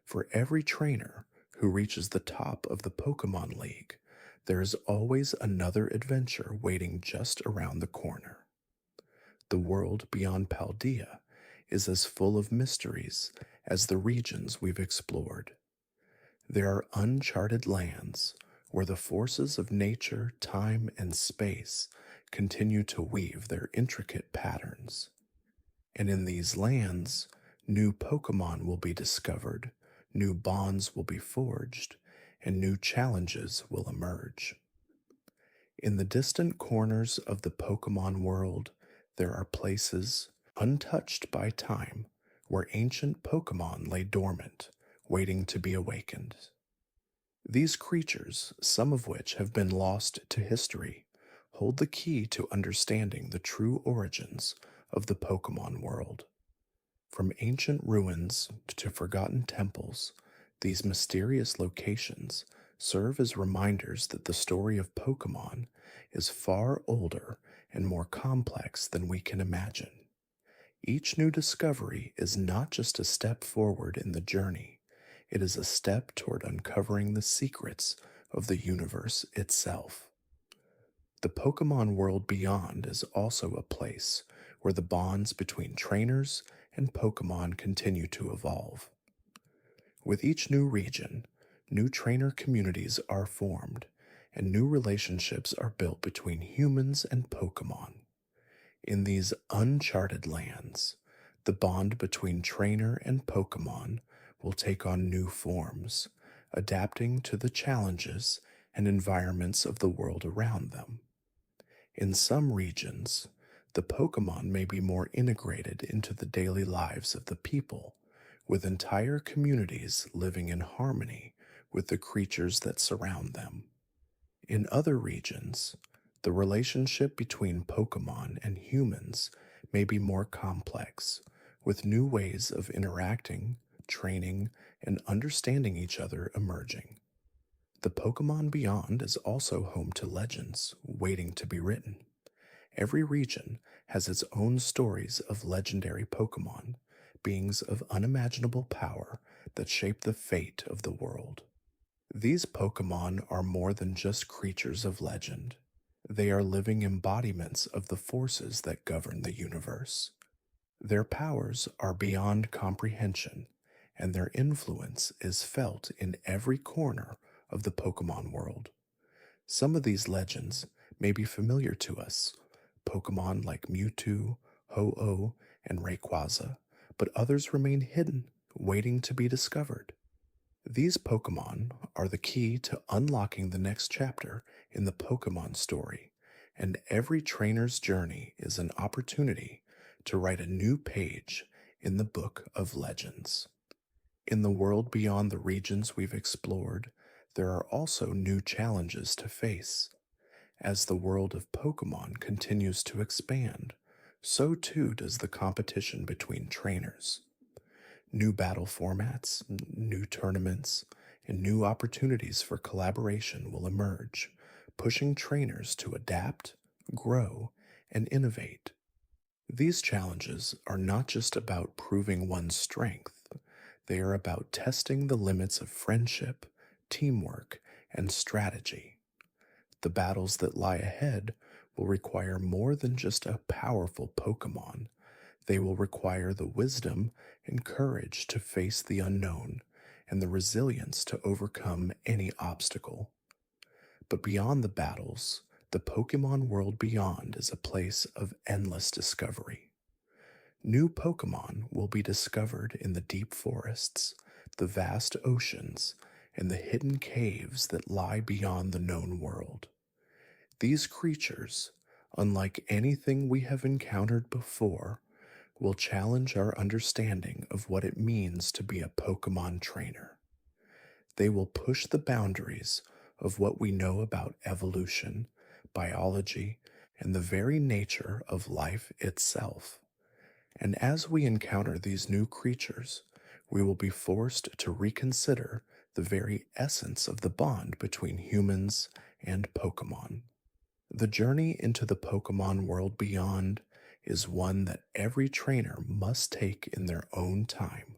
For every trainer who reaches the top of the Pokemon League, there is always another adventure waiting just around the corner. The world beyond Paldea is as full of mysteries as the regions we've explored. There are uncharted lands where the forces of nature, time, and space continue to weave their intricate patterns. And in these lands, new Pokemon will be discovered, new bonds will be forged, and new challenges will emerge. In the distant corners of the Pokemon world, there are places untouched by time where ancient Pokemon lay dormant, waiting to be awakened. These creatures, some of which have been lost to history, hold the key to understanding the true origins of the Pokemon world. From ancient ruins to forgotten temples, these mysterious locations serve as reminders that the story of Pokemon is far older and more complex than we can imagine. Each new discovery is not just a step forward in the journey, it is a step toward uncovering the secrets of the universe itself. The Pokemon world beyond is also a place where the bonds between trainers and Pokemon continue to evolve. With each new region, new trainer communities are formed, and new relationships are built between humans and Pokemon. In these uncharted lands, the bond between trainer and Pokemon will take on new forms, adapting to the challenges and environments of the world around them. In some regions, the Pokemon may be more integrated into the daily lives of the people, with entire communities living in harmony with the creatures that surround them. In other regions, the relationship between Pokemon and humans may be more complex, with new ways of interacting, training, and understanding each other emerging. The Pokemon Beyond is also home to legends waiting to be written. Every region has its own stories of legendary Pokemon, beings of unimaginable power that shape the fate of the world. These Pokemon are more than just creatures of legend. They are living embodiments of the forces that govern the universe. Their powers are beyond comprehension, and their influence is felt in every corner of the Pokemon world. Some of these legends may be familiar to us, Pokemon like Mewtwo, Ho-Oh, and Rayquaza, but others remain hidden, waiting to be discovered. These Pokemon are the key to unlocking the next chapter in the Pokemon story, and every trainer's journey is an opportunity to write a new page in the book of legends. In the world beyond the regions we've explored, there are also new challenges to face. As the world of Pokemon continues to expand, so too does the competition between trainers. New battle formats, new tournaments, and new opportunities for collaboration will emerge, pushing trainers to adapt, grow, and innovate. These challenges are not just about proving one's strength, they are about testing the limits of friendship, teamwork, and strategy. The battles that lie ahead will require more than just a powerful Pokemon. They will require the wisdom and courage to face the unknown and the resilience to overcome any obstacle. But beyond the battles, the Pokemon world beyond is a place of endless discovery. New Pokemon will be discovered in the deep forests, the vast oceans, and the hidden caves that lie beyond the known world. These creatures, unlike anything we have encountered before, will challenge our understanding of what it means to be a Pokemon trainer. They will push the boundaries of what we know about evolution, biology, and the very nature of life itself. And as we encounter these new creatures, we will be forced to reconsider the very essence of the bond between humans and Pokemon. The journey into the Pokemon world beyond is one that every trainer must take in their own time,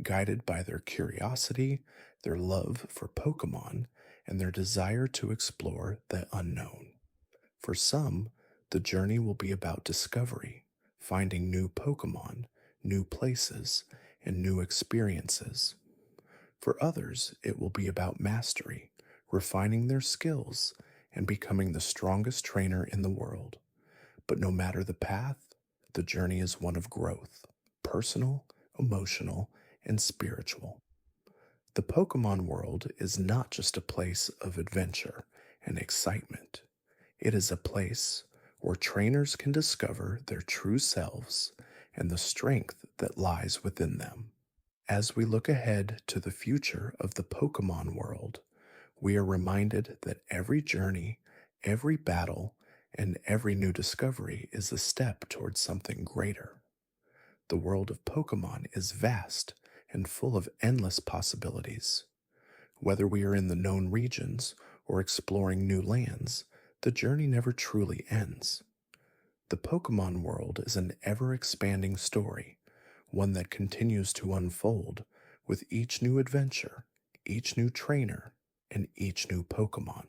guided by their curiosity, their love for Pokemon, and their desire to explore the unknown. For some, the journey will be about discovery, finding new Pokemon, new places, and new experiences. For others, it will be about mastery, refining their skills, and becoming the strongest trainer in the world. But no matter the path, the journey is one of growth, personal, emotional, and spiritual. The Pokemon world is not just a place of adventure and excitement. It is a place where trainers can discover their true selves and the strength that lies within them. As we look ahead to the future of the Pokemon world, we are reminded that every journey, every battle, and every new discovery is a step towards something greater. The world of Pokemon is vast and full of endless possibilities. Whether we are in the known regions or exploring new lands, the journey never truly ends. The Pokemon world is an ever expanding story, one that continues to unfold with each new adventure, each new trainer, and each new Pokemon.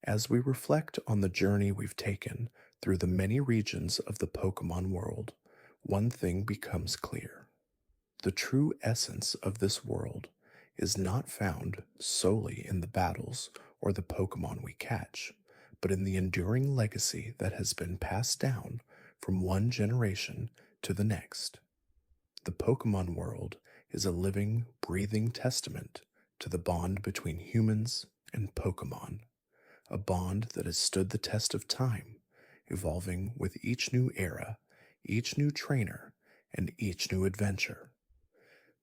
As we reflect on the journey we've taken through the many regions of the Pokemon world, one thing becomes clear. The true essence of this world is not found solely in the battles or the Pokemon we catch, but in the enduring legacy that has been passed down from one generation to the next. The Pokemon world is a living, breathing testament to the bond between humans and Pokemon, a bond that has stood the test of time, evolving with each new era, each new trainer, and each new adventure.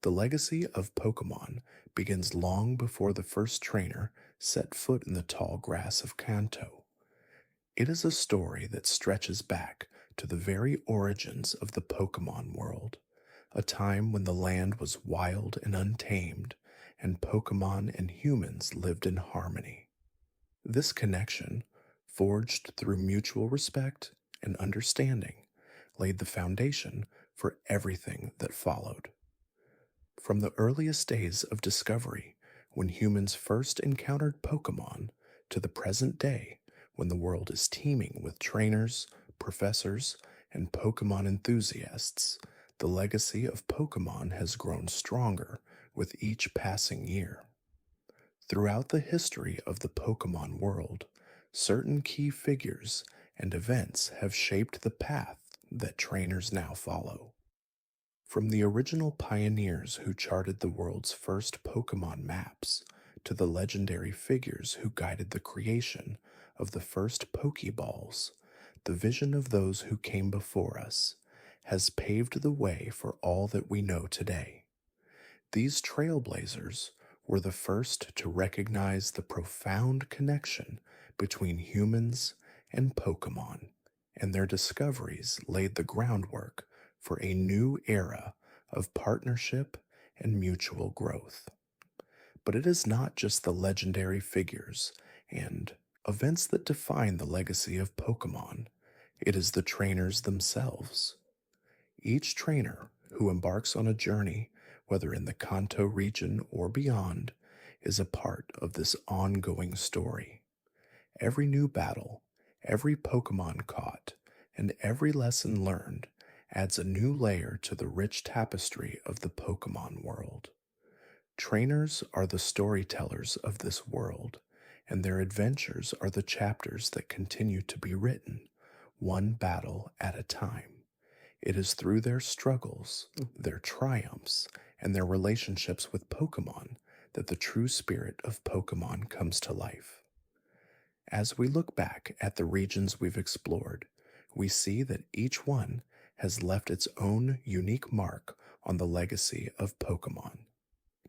The legacy of Pokemon begins long before the first trainer set foot in the tall grass of Kanto. It is a story that stretches back to the very origins of the Pokemon world, a time when the land was wild and untamed, and Pokemon and humans lived in harmony. This connection, forged through mutual respect and understanding, laid the foundation for everything that followed. From the earliest days of discovery, when humans first encountered Pokemon, to the present day, when the world is teeming with trainers, professors, and Pokemon enthusiasts, the legacy of Pokemon has grown stronger with each passing year. Throughout the history of the Pokemon world, certain key figures and events have shaped the path that trainers now follow. From the original pioneers who charted the world's first Pokemon maps, to the legendary figures who guided the creation of the first Pokeballs, the vision of those who came before us has paved the way for all that we know today. These trailblazers were the first to recognize the profound connection between humans and Pokemon, and their discoveries laid the groundwork for a new era of partnership and mutual growth. But it is not just the legendary figures and events that define the legacy of Pokemon, it is the trainers themselves. Each trainer who embarks on a journey, whether in the Kanto region or beyond, is a part of this ongoing story. Every new battle, every Pokemon caught, and every lesson learned adds a new layer to the rich tapestry of the Pokemon world. Trainers are the storytellers of this world, and their adventures are the chapters that continue to be written, one battle at a time. It is through their struggles, their triumphs, and their relationships with Pokemon that the true spirit of Pokemon comes to life. As we look back at the regions we've explored, we see that each one has left its own unique mark on the legacy of Pokemon.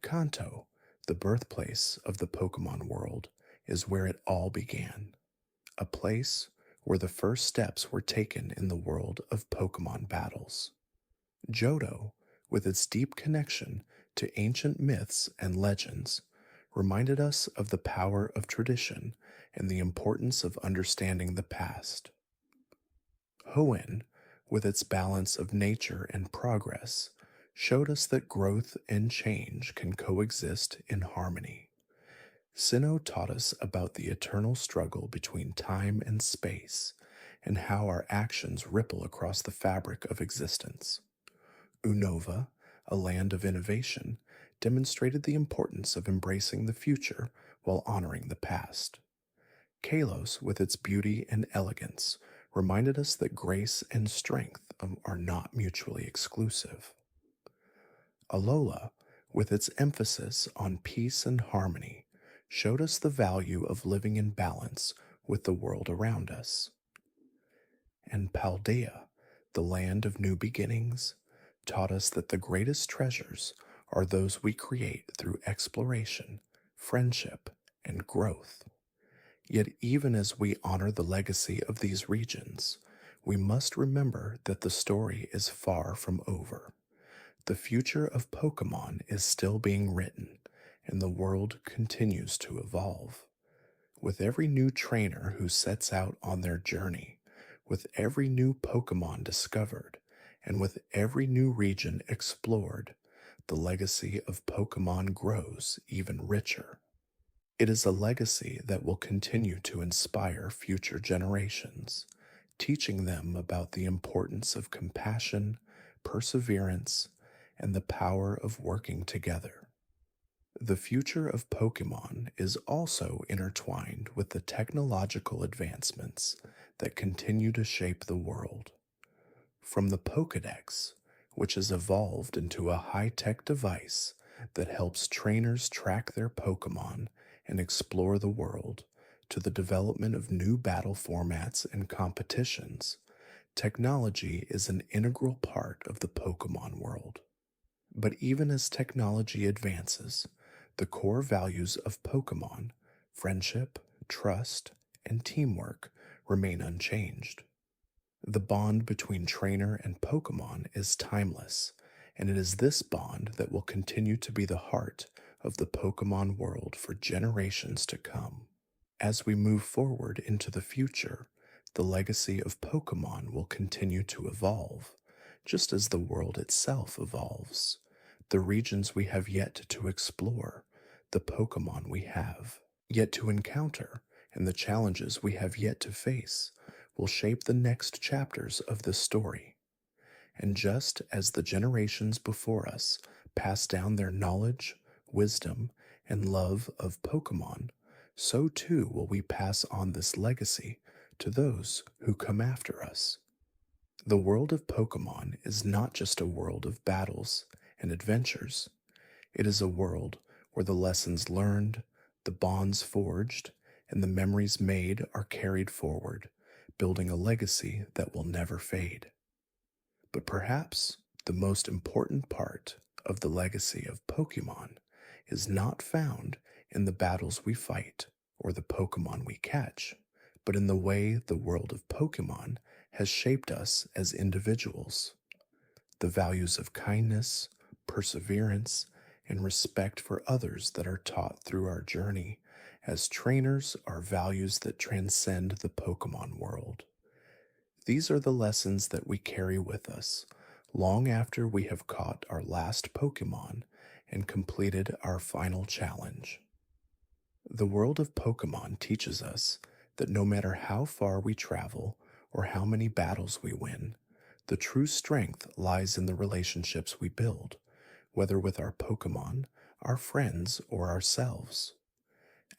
Kanto, the birthplace of the Pokemon world, is where it all began, a place where the first steps were taken in the world of Pokemon battles. Johto, with its deep connection to ancient myths and legends, reminded us of the power of tradition and the importance of understanding the past. Hoenn, with its balance of nature and progress, showed us that growth and change can coexist in harmony. Sinnoh taught us about the eternal struggle between time and space, and how our actions ripple across the fabric of existence. Unova, a land of innovation, demonstrated the importance of embracing the future while honoring the past. Kalos, with its beauty and elegance, reminded us that grace and strength are not mutually exclusive. Alola, with its emphasis on peace and harmony, showed us the value of living in balance with the world around us. And Paldea, the land of new beginnings, taught us that the greatest treasures are those we create through exploration, friendship, and growth. Yet even as we honor the legacy of these regions, we must remember that the story is far from over. The future of Pokemon is still being written, and the world continues to evolve. With every new trainer who sets out on their journey, with every new Pokemon discovered, and with every new region explored, the legacy of Pokemon grows even richer. It is a legacy that will continue to inspire future generations, teaching them about the importance of compassion, perseverance, and the power of working together. The future of Pokemon is also intertwined with the technological advancements that continue to shape the world. From the Pokédex, which has evolved into a high-tech device that helps trainers track their Pokemon and explore the world, to the development of new battle formats and competitions, technology is an integral part of the Pokemon world. But even as technology advances, the core values of Pokemon, friendship, trust, and teamwork, remain unchanged. The bond between trainer and Pokemon is timeless, and it is this bond that will continue to be the heart of the Pokemon world for generations to come. As we move forward into the future, the legacy of Pokemon will continue to evolve, just as the world itself evolves. The regions we have yet to explore, the Pokemon we have yet to encounter, and the challenges we have yet to face will shape the next chapters of this story. And just as the generations before us pass down their knowledge, wisdom, and love of Pokemon, so too will we pass on this legacy to those who come after us. The world of Pokemon is not just a world of battles and adventures. It is a world where the lessons learned, the bonds forged, and the memories made are carried forward, building a legacy that will never fade. But perhaps the most important part of the legacy of Pokemon is not found in the battles we fight or the Pokemon we catch, but in the way the world of Pokemon has shaped us as individuals. The values of kindness, perseverance, and respect for others that are taught through our journey as trainers are values that transcend the Pokemon world. These are the lessons that we carry with us long after we have caught our last Pokemon and completed our final challenge. The world of Pokemon teaches us that no matter how far we travel or how many battles we win, the true strength lies in the relationships we build, whether with our Pokemon, our friends, or ourselves.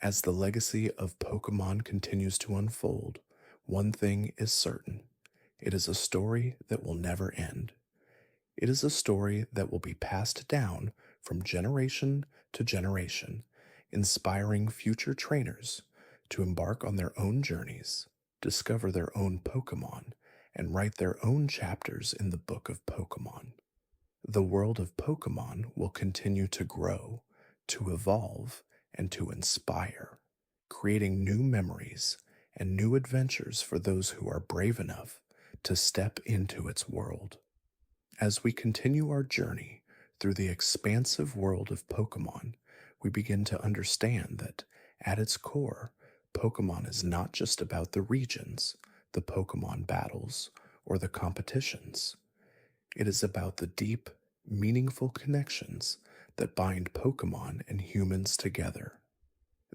As the legacy of Pokemon continues to unfold, one thing is certain. It is a story that will never end. It is a story that will be passed down from generation to generation, inspiring future trainers to embark on their own journeys, discover their own Pokemon, and write their own chapters in the book of Pokemon. The world of Pokemon will continue to grow, to evolve, and to inspire, creating new memories and new adventures for those who are brave enough to step into its world. As we continue our journey through the expansive world of Pokemon, we begin to understand that, at its core, Pokemon is not just about the regions, the Pokemon battles, or the competitions. It is about the deep, meaningful connections that bind Pokemon and humans together.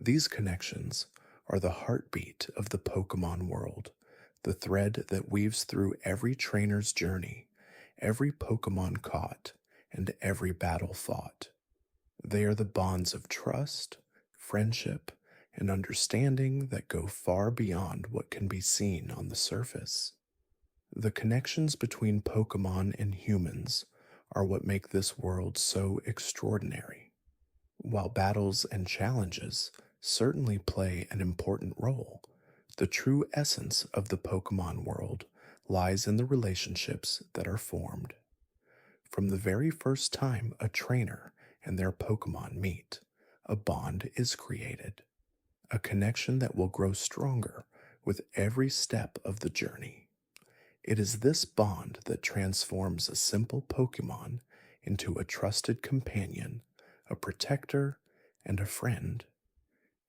These connections are the heartbeat of the Pokemon world, the thread that weaves through every trainer's journey, every Pokemon caught, and every battle fought. They are the bonds of trust, friendship, and understanding that go far beyond what can be seen on the surface. The connections between Pokemon and humans are what make this world so extraordinary. While battles and challenges certainly play an important role, the true essence of the Pokemon world lies in the relationships that are formed. From the very first time a trainer and their Pokemon meet, a bond is created, a connection that will grow stronger with every step of the journey. It is this bond that transforms a simple Pokemon into a trusted companion, a protector, and a friend.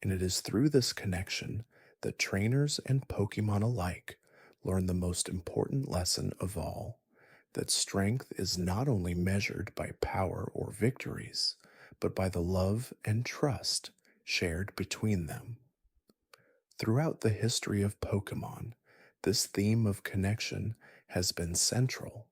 And it is through this connection that trainers and Pokemon alike learn the most important lesson of all, that strength is not only measured by power or victories, but by the love and trust shared between them. Throughout the history of Pokemon, this theme of connection has been central.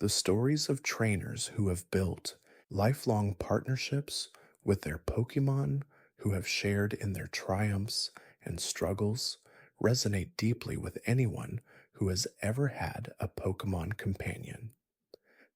The stories of trainers who have built lifelong partnerships with their Pokemon, who have shared in their triumphs and struggles, resonate deeply with anyone who has ever had a Pokemon companion.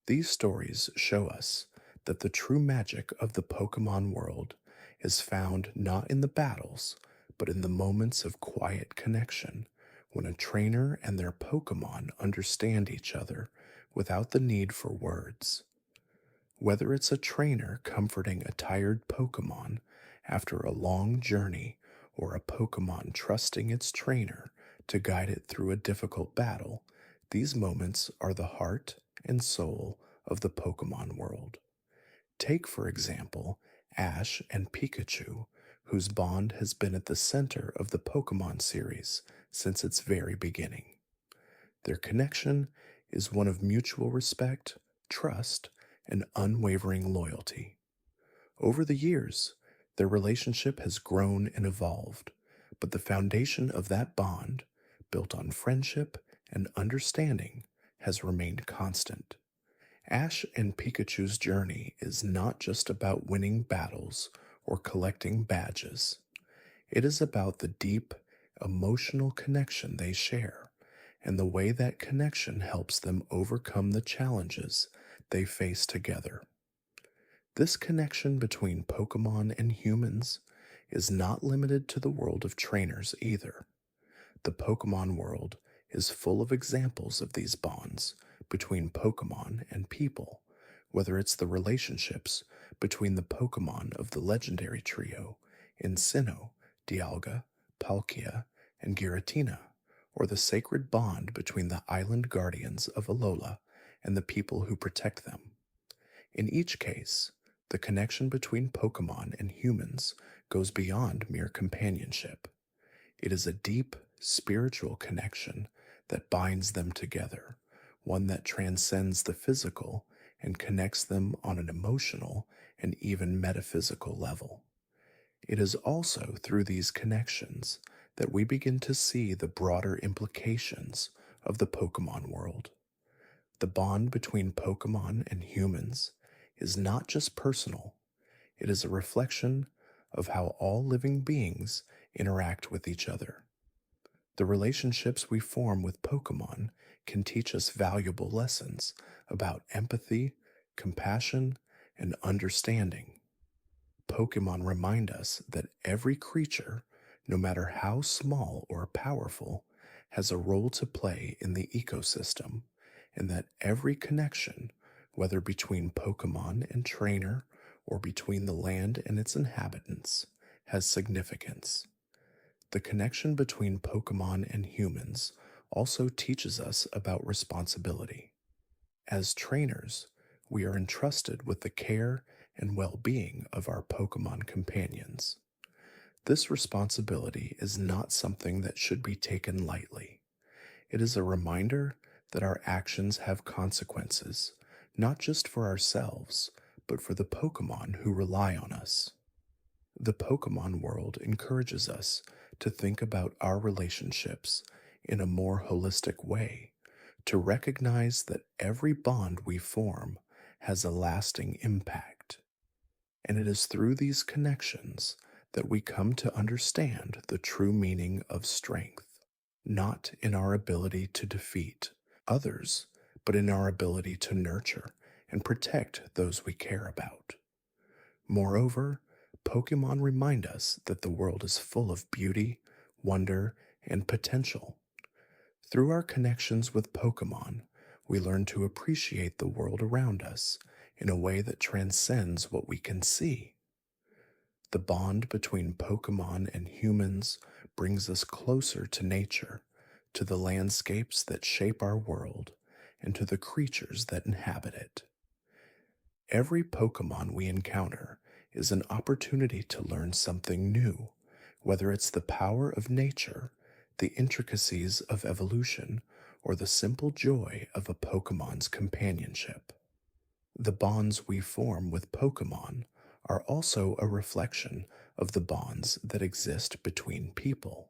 These stories show us that the true magic of the Pokemon world is found not in the battles, but in the moments of quiet connection, when a trainer and their Pokemon understand each other without the need for words. Whether it's a trainer comforting a tired Pokemon after a long journey, or a Pokemon trusting its trainer to guide it through a difficult battle, These moments are the heart and soul of the Pokemon world. Take, for example, Ash and Pikachu, whose bond has been at the center of the Pokemon series since its very beginning. Their connection is one of mutual respect, trust, and unwavering loyalty. Over the years, their relationship has grown and evolved, but the foundation of that bond, built on friendship and understanding, has remained constant. Ash and Pikachu's journey is not just about winning battles or collecting badges. It is about the deep, emotional connection they share and the way that connection helps them overcome the challenges they face together. This connection between Pokemon and humans is not limited to the world of trainers either. The Pokemon world is full of examples of these bonds between Pokemon and people, whether it's the relationships between the Pokemon of the legendary trio Sinnoh, Dialga, Palkia, and Giratina, or the sacred bond between the island guardians of Alola and the people who protect them. In each case, the connection between Pokemon and humans goes beyond mere companionship. It is a deep, spiritual connection that binds them together, one that transcends the physical and connects them on an emotional and even metaphysical level. It is also through these connections that we begin to see the broader implications of the Pokemon world. The bond between Pokemon and humans is not just personal, it is a reflection of how all living beings interact with each other. The relationships we form with Pokemon can teach us valuable lessons about empathy, compassion, and understanding. Pokemon remind us that every creature, no matter how small or powerful, has a role to play in the ecosystem, and that every connection, whether between Pokemon and trainer or between the land and its inhabitants, has significance. The connection between Pokemon and humans also teaches us about responsibility. As trainers, we are entrusted with the care and well being of our Pokemon companions. This responsibility is not something that should be taken lightly. It is a reminder that our actions have consequences, not just for ourselves, but for the Pokemon who rely on us. The Pokemon world encourages us to think about our relationships in a more holistic way, to recognize that every bond we form has a lasting impact. And it is through these connections that we come to understand the true meaning of strength, not in our ability to defeat others, but in our ability to nurture and protect those we care about. Moreover, Pokemon remind us that the world is full of beauty, wonder, and potential. Through our connections with Pokemon, we learn to appreciate the world around us in a way that transcends what we can see. The bond between Pokemon and humans brings us closer to nature, to the landscapes that shape our world, and to the creatures that inhabit it. Every Pokemon we encounter is an opportunity to learn something new, whether it's the power of nature, the intricacies of evolution, or the simple joy of a Pokemon's companionship. The bonds we form with Pokemon are also a reflection of the bonds that exist between people.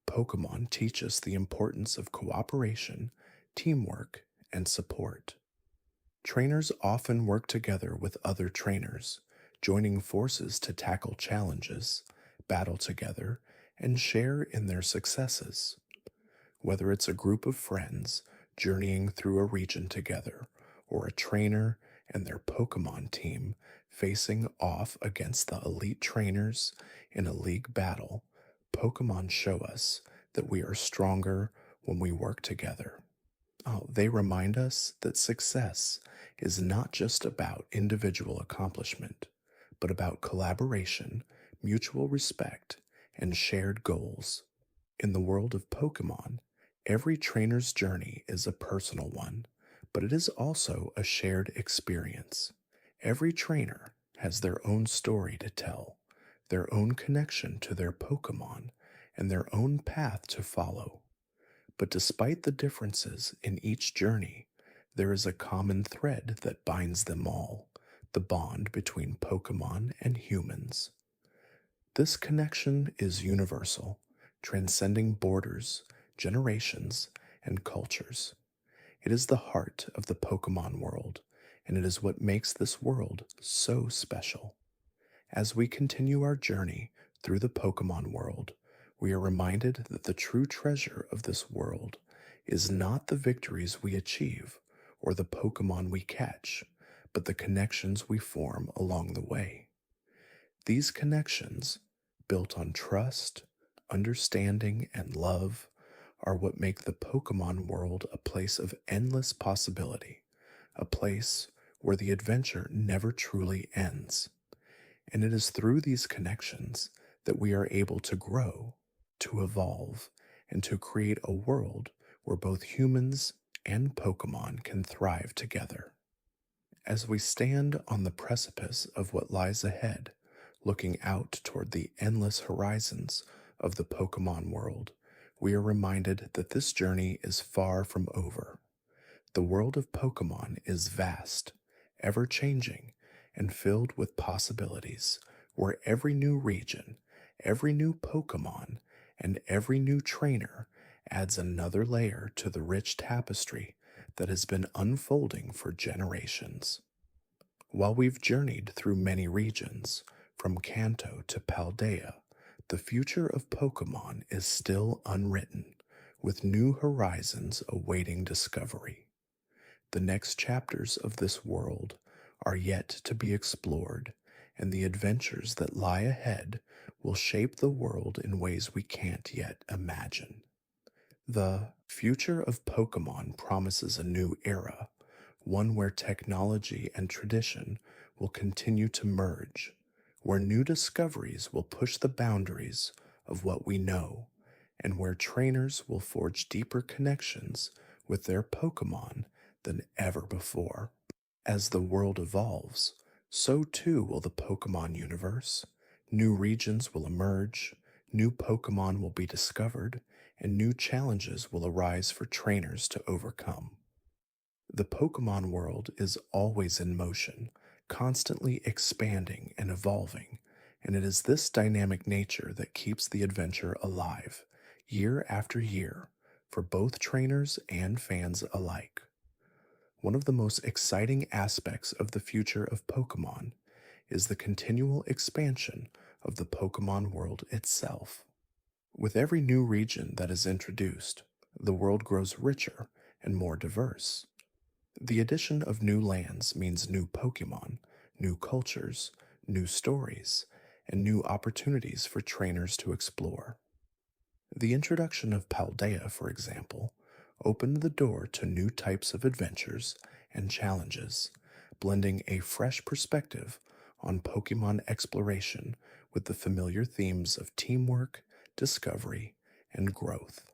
Pokemon teach us the importance of cooperation, teamwork, and support. Trainers often work together with other trainers, joining forces to tackle challenges, battle together, and share in their successes. Whether it's a group of friends journeying through a region together, or a trainer and their Pokemon team facing off against the elite trainers in a league battle, Pokemon show us that we are stronger when we work together. They remind us that success is not just about individual accomplishment, but about collaboration, mutual respect, and shared goals. In the world of Pokemon, Every trainer's journey is a personal one, but it is also a shared experience. Every trainer has their own story to tell, their own connection to their Pokemon, and their own path to follow. But despite the differences in each journey, there is a common thread that binds them all: the bond between Pokemon and humans. This connection is universal, transcending borders, generations, and cultures. It is the heart of the Pokemon world, and it is what makes this world so special. As we continue our journey through the Pokemon world, we are reminded that the true treasure of this world is not the victories we achieve or the Pokemon we catch, but the connections we form along the way. These connections, built on trust, understanding, and love, are what make the Pokemon world a place of endless possibility, a place where the adventure never truly ends. And it is through these connections that we are able to grow, to evolve, and to create a world where both humans and Pokemon can thrive together. As we stand on the precipice of what lies ahead, looking out toward the endless horizons of the Pokemon world, we are reminded that this journey is far from over. The world of Pokemon is vast, ever changing, and filled with possibilities, where every new region, every new Pokemon, and every new trainer adds another layer to the rich tapestry that has been unfolding for generations. While we've journeyed through many regions, from Kanto to Paldea, the future of Pokemon is still unwritten, with new horizons awaiting discovery. The next chapters of this world are yet to be explored, and the adventures that lie ahead will shape the world in ways we can't yet imagine. The future of Pokemon promises a new era, one where technology and tradition will continue to merge, where new discoveries will push the boundaries of what we know, and where trainers will forge deeper connections with their Pokemon than ever before. As the world evolves, so too will the Pokemon universe. New regions will emerge, new Pokemon will be discovered, and new challenges will arise for trainers to overcome. The Pokemon world is always in motion, constantly expanding and evolving, and it is this dynamic nature that keeps the adventure alive, year after year, for both trainers and fans alike. One of the most exciting aspects of the future of Pokemon is the continual expansion of the Pokemon world itself. With every new region that is introduced, the world grows richer and more diverse. The addition of new lands means new Pokemon, new cultures, new stories, and new opportunities for trainers to explore. The introduction of Paldea, for example, opened the door to new types of adventures and challenges, blending a fresh perspective on Pokemon exploration with the familiar themes of teamwork, discovery, and growth.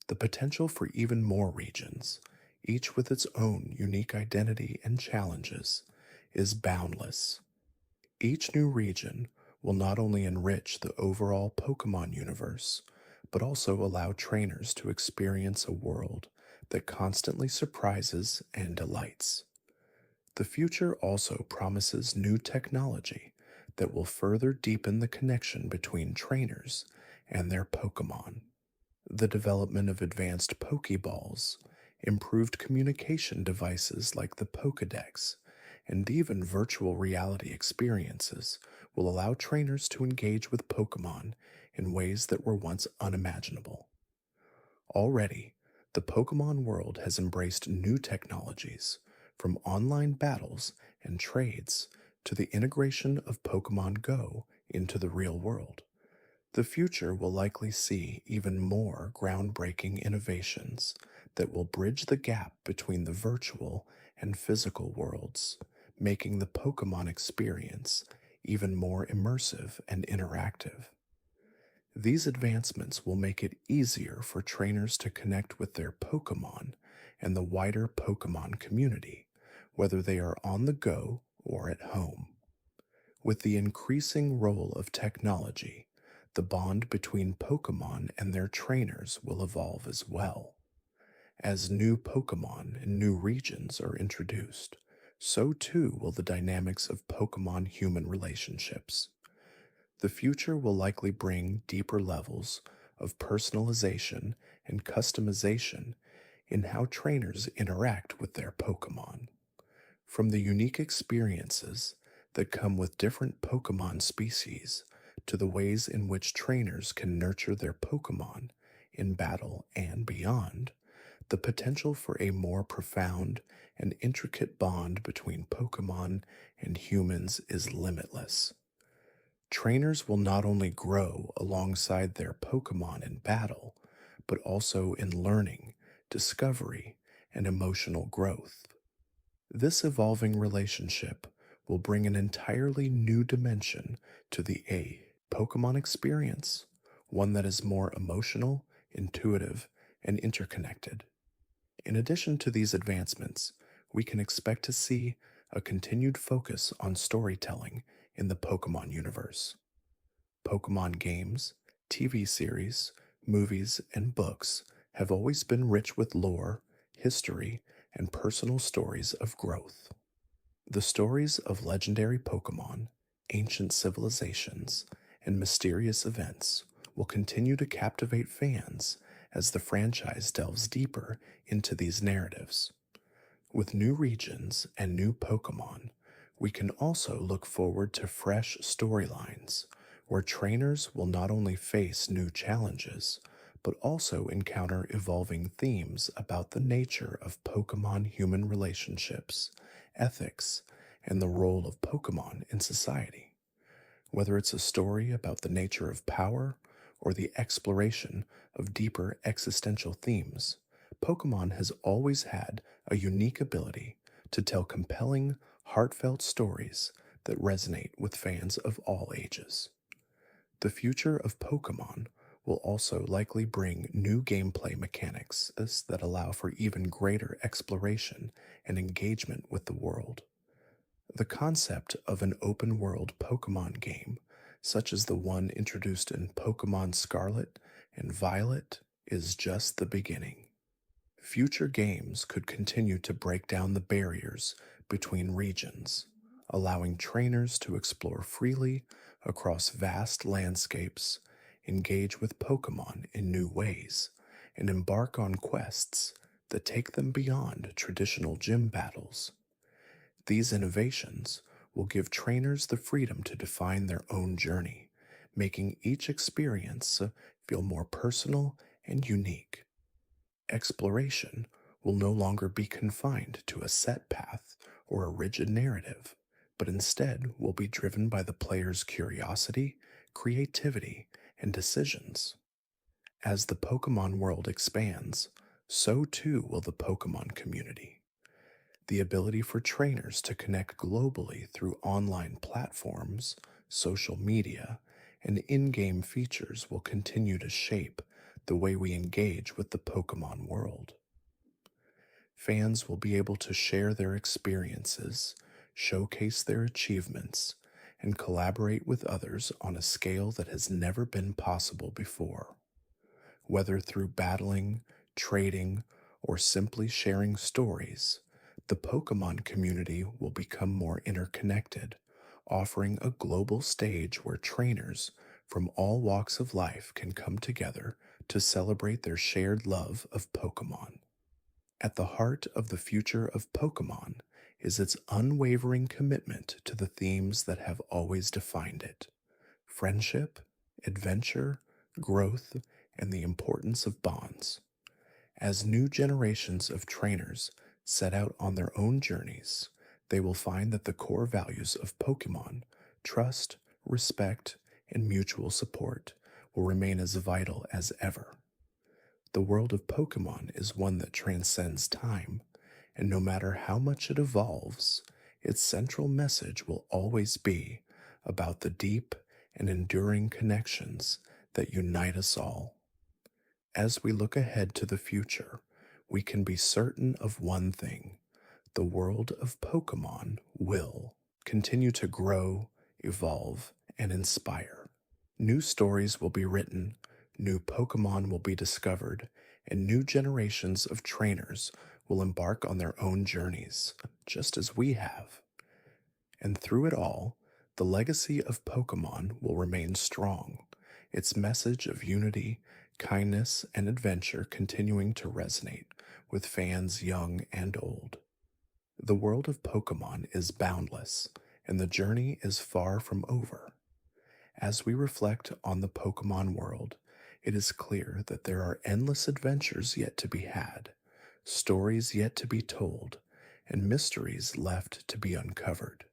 The potential for even more regions, each with its own unique identity and challenges, is boundless. Each new region will not only enrich the overall Pokemon universe, but also allow trainers to experience a world that constantly surprises and delights. The future also promises new technology that will further deepen the connection between trainers and their Pokemon. The development of advanced Pokeballs, improved communication devices like the Pokedex, and even virtual reality experiences will allow trainers to engage with Pokemon in ways that were once unimaginable. Already, the Pokemon world has embraced new technologies, from online battles and trades to the integration of Pokemon Go into the real world. The future will likely see even more groundbreaking innovations that will bridge the gap between the virtual and physical worlds, making the Pokemon experience even more immersive and interactive. These advancements will make it easier for trainers to connect with their Pokemon and the wider Pokemon community, whether they are on the go or at home. With the increasing role of technology, the bond between Pokemon and their trainers will evolve as well. As new Pokemon and new regions are introduced, so too will the dynamics of Pokemon human relationships. The future will likely bring deeper levels of personalization and customization in how trainers interact with their Pokemon. From the unique experiences that come with different Pokemon species to the ways in which trainers can nurture their Pokemon in battle and beyond, the potential for a more profound and intricate bond between Pokemon and humans is limitless. Trainers will not only grow alongside their Pokemon in battle, but also in learning, discovery, and emotional growth. This evolving relationship will bring an entirely new dimension to the Pokemon experience, one that is more emotional, intuitive, and interconnected. In addition to these advancements, we can expect to see a continued focus on storytelling in the Pokemon universe. Pokemon games, TV series, movies, and books have always been rich with lore, history, and personal stories of growth. The stories of legendary Pokemon, ancient civilizations, and mysterious events will continue to captivate fans as the franchise delves deeper into these narratives. With new regions and new Pokemon, we can also look forward to fresh storylines where trainers will not only face new challenges, but also encounter evolving themes about the nature of Pokemon human relationships, ethics, and the role of Pokemon in society. Whether it's a story about the nature of power or the exploration of deeper existential themes, Pokemon has always had a unique ability to tell compelling, heartfelt stories that resonate with fans of all ages. The future of Pokemon will also likely bring new gameplay mechanics that allow for even greater exploration and engagement with the world. The concept of an open world Pokemon game, such as the one introduced in Pokemon Scarlet and Violet, is just the beginning. Future games could continue to break down the barriers between regions, allowing trainers to explore freely across vast landscapes, engage with Pokemon in new ways, and embark on quests that take them beyond traditional gym battles. These innovations will give trainers the freedom to define their own journey, making each experience feel more personal and unique. Exploration will no longer be confined to a set path or a rigid narrative, but instead will be driven by the player's curiosity, creativity, and decisions. As the Pokemon world expands, so too will the Pokemon community. The ability for trainers to connect globally through online platforms, social media, and in game features will continue to shape the way we engage with the Pokemon world. Fans will be able to share their experiences, showcase their achievements, and collaborate with others on a scale that has never been possible before. Whether through battling, trading, or simply sharing stories, the Pokemon community will become more interconnected, offering a global stage where trainers from all walks of life can come together to celebrate their shared love of Pokemon. At the heart of the future of Pokemon is its unwavering commitment to the themes that have always defined it: friendship, adventure, growth, and the importance of bonds. As new generations of trainers set out on their own journeys, they will find that the core values of Pokemon, trust, respect, and mutual support, will remain as vital as ever. The world of Pokemon is one that transcends time, and no matter how much it evolves, its central message will always be about the deep and enduring connections that unite us all. As we look ahead to the future, we can be certain of one thing: the world of Pokemon will continue to grow, evolve, and inspire. New stories will be written, new Pokemon will be discovered, and new generations of trainers will embark on their own journeys, just as we have. And through it all, the legacy of Pokemon will remain strong, its message of unity, kindness, and adventure continuing to resonate with fans young and old. The world of Pokemon is boundless, and the journey is far from over. As we reflect on the Pokemon world, it is clear that there are endless adventures yet to be had, stories yet to be told, and mysteries left to be uncovered.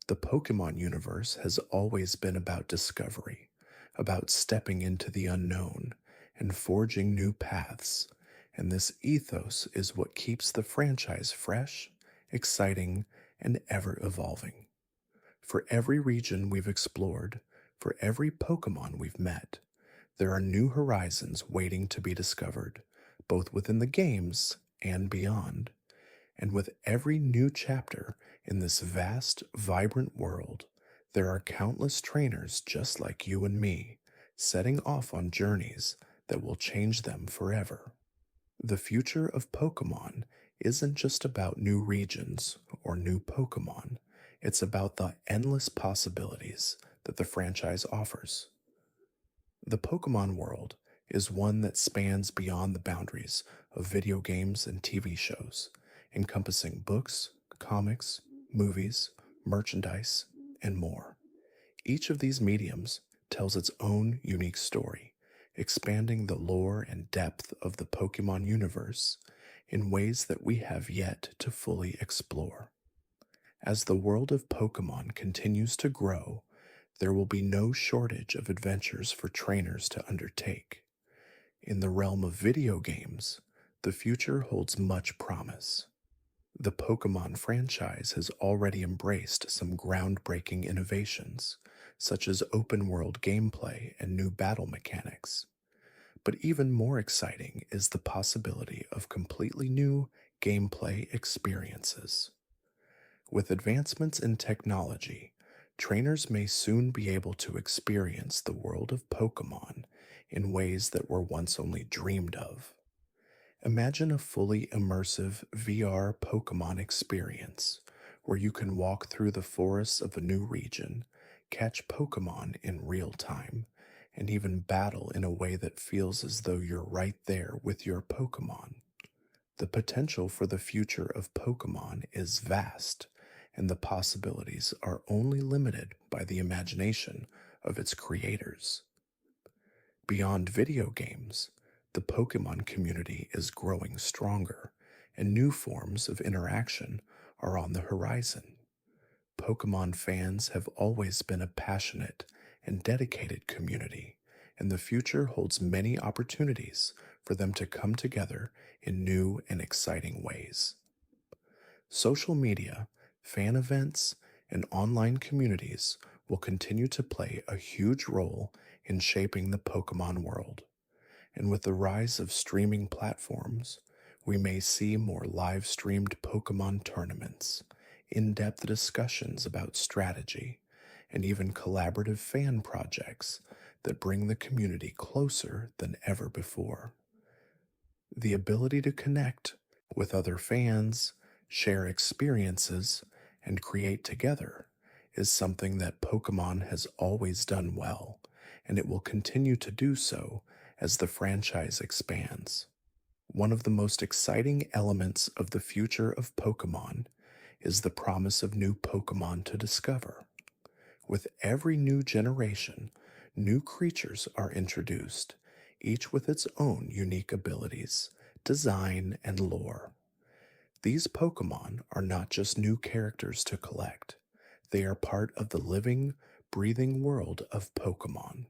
The Pokemon universe has always been about discovery, about stepping into the unknown and forging new paths, and this ethos is what keeps the franchise fresh, exciting, and ever evolving. For every region we've explored, for every Pokemon we've met, there are new horizons waiting to be discovered, both within the games and beyond. And with every new chapter in this vast, vibrant world, there are countless trainers just like you and me, setting off on journeys that will change them forever. The future of Pokemon isn't just about new regions or new Pokemon, it's about the endless possibilities that the franchise offers. The Pokemon world is one that spans beyond the boundaries of video games and TV shows, encompassing books, comics, movies, merchandise, and more. Each of these mediums tells its own unique story, expanding the lore and depth of the Pokemon universe in ways that we have yet to fully explore. As the world of Pokemon continues to grow, there will be no shortage of adventures for trainers to undertake. In the realm of video games, the future holds much promise. The Pokemon franchise has already embraced some groundbreaking innovations, such as open world gameplay and new battle mechanics. But even more exciting is the possibility of completely new gameplay experiences. With advancements in technology, trainers may soon be able to experience the world of Pokemon in ways that were once only dreamed of. Imagine a fully immersive VR Pokemon experience where you can walk through the forests of a new region, catch Pokemon in real time, and even battle in a way that feels as though you're right there with your Pokemon. The potential for the future of Pokemon is vast, and the possibilities are only limited by the imagination of its creators. Beyond video games, the Pokemon community is growing stronger, and new forms of interaction are on the horizon. Pokemon fans have always been a passionate and dedicated community, and the future holds many opportunities for them to come together in new and exciting ways. Social media, fan events, and online communities will continue to play a huge role in shaping the Pokemon world. And with the rise of streaming platforms, we may see more live streamed Pokemon tournaments, in depth discussions about strategy, and even collaborative fan projects that bring the community closer than ever before. The ability to connect with other fans, share experiences, and create together is something that Pokemon has always done well, and it will continue to do so as the franchise expands. One of the most exciting elements of the future of Pokemon is the promise of new Pokemon to discover. With every new generation, new creatures are introduced, each with its own unique abilities, design, and lore. These Pokemon are not just new characters to collect, they are part of the living, breathing world of Pokemon.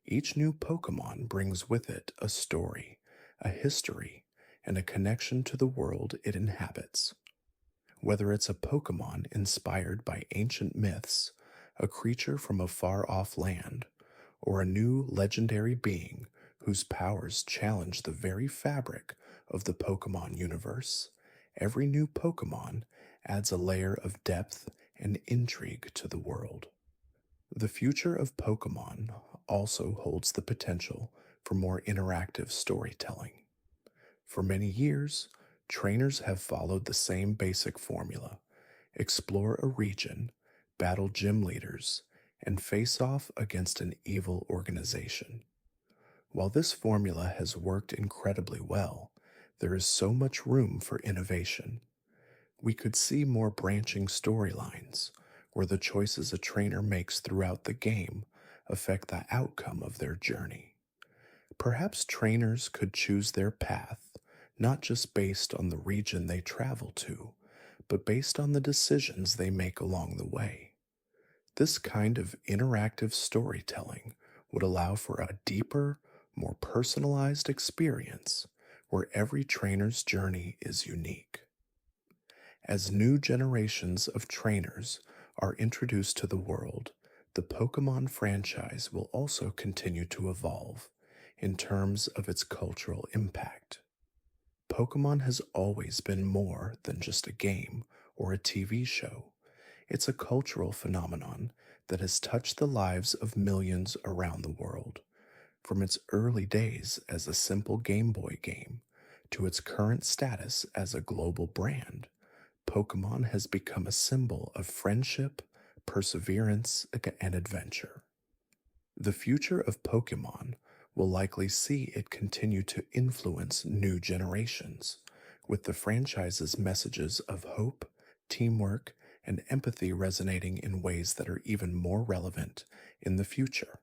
Each new Pokemon brings with it a story, a history, and a connection to the world it inhabits. Whether it's a Pokemon inspired by ancient myths, a creature from a far off land, or a new legendary being whose powers challenge the very fabric of the Pokemon universe, every new Pokemon adds a layer of depth and intrigue to the world. The future of Pokemon also holds the potential for more interactive storytelling. For many years, trainers have followed the same basic formula: explore a region, battle gym leaders, and face off against an evil organization. While this formula has worked incredibly well, there is so much room for innovation. We could see more branching storylines, where the choices a trainer makes throughout the game affect the outcome of their journey. Perhaps trainers could choose their path not just based on the region they travel to, but based on the decisions they make along the way. This kind of interactive storytelling would allow for a deeper, more personalized experience where every trainer's journey is unique. As new generations of trainers are introduced to the world, the Pokemon franchise will also continue to evolve in terms of its cultural impact. Pokemon has always been more than just a game or a TV show. It's a cultural phenomenon that has touched the lives of millions around the world, from its early days as a simple Game Boy game to its current status as a global brand. Pokemon has become a symbol of friendship, perseverance, and adventure. The future of Pokemon will likely see it continue to influence new generations, with the franchise's messages of hope, teamwork, and empathy resonating in ways that are even more relevant in the future.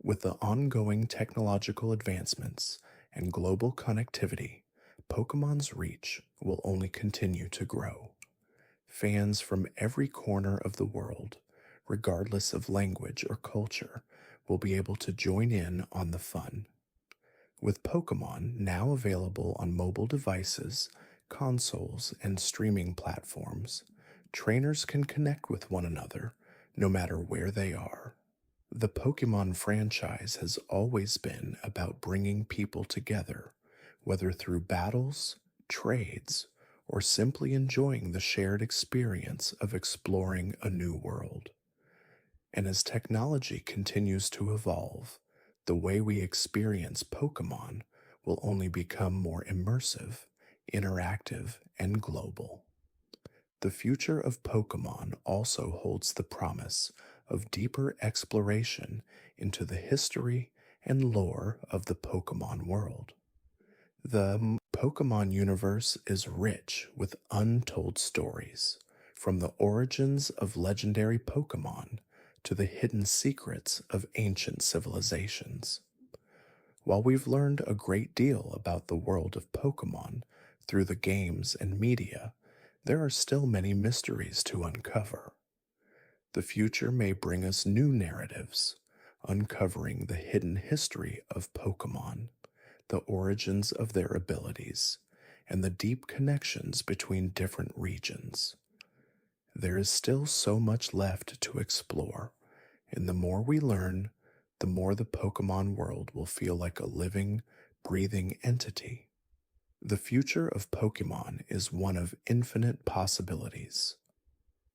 With the ongoing technological advancements and global connectivity, Pokemon's reach will only continue to grow. Fans from every corner of the world, regardless of language or culture, will be able to join in on the fun. With Pokemon now available on mobile devices, consoles, and streaming platforms, trainers can connect with one another no matter where they are. The Pokemon franchise has always been about bringing people together, whether through battles, trades, or simply enjoying the shared experience of exploring a new world. And as technology continues to evolve, the way we experience Pokemon will only become more immersive, interactive, and global. The future of Pokemon also holds the promise of deeper exploration into the history and lore of the Pokemon world. The Pokemon universe is rich with untold stories, from the origins of legendary Pokemon to the hidden secrets of ancient civilizations. While we've learned a great deal about the world of Pokemon through the games and media, there are still many mysteries to uncover. The future may bring us new narratives, uncovering the hidden history of Pokemon, the origins of their abilities, and the deep connections between different regions. There is still so much left to explore, and the more we learn, the more the Pokemon world will feel like a living, breathing entity. The future of Pokemon is one of infinite possibilities.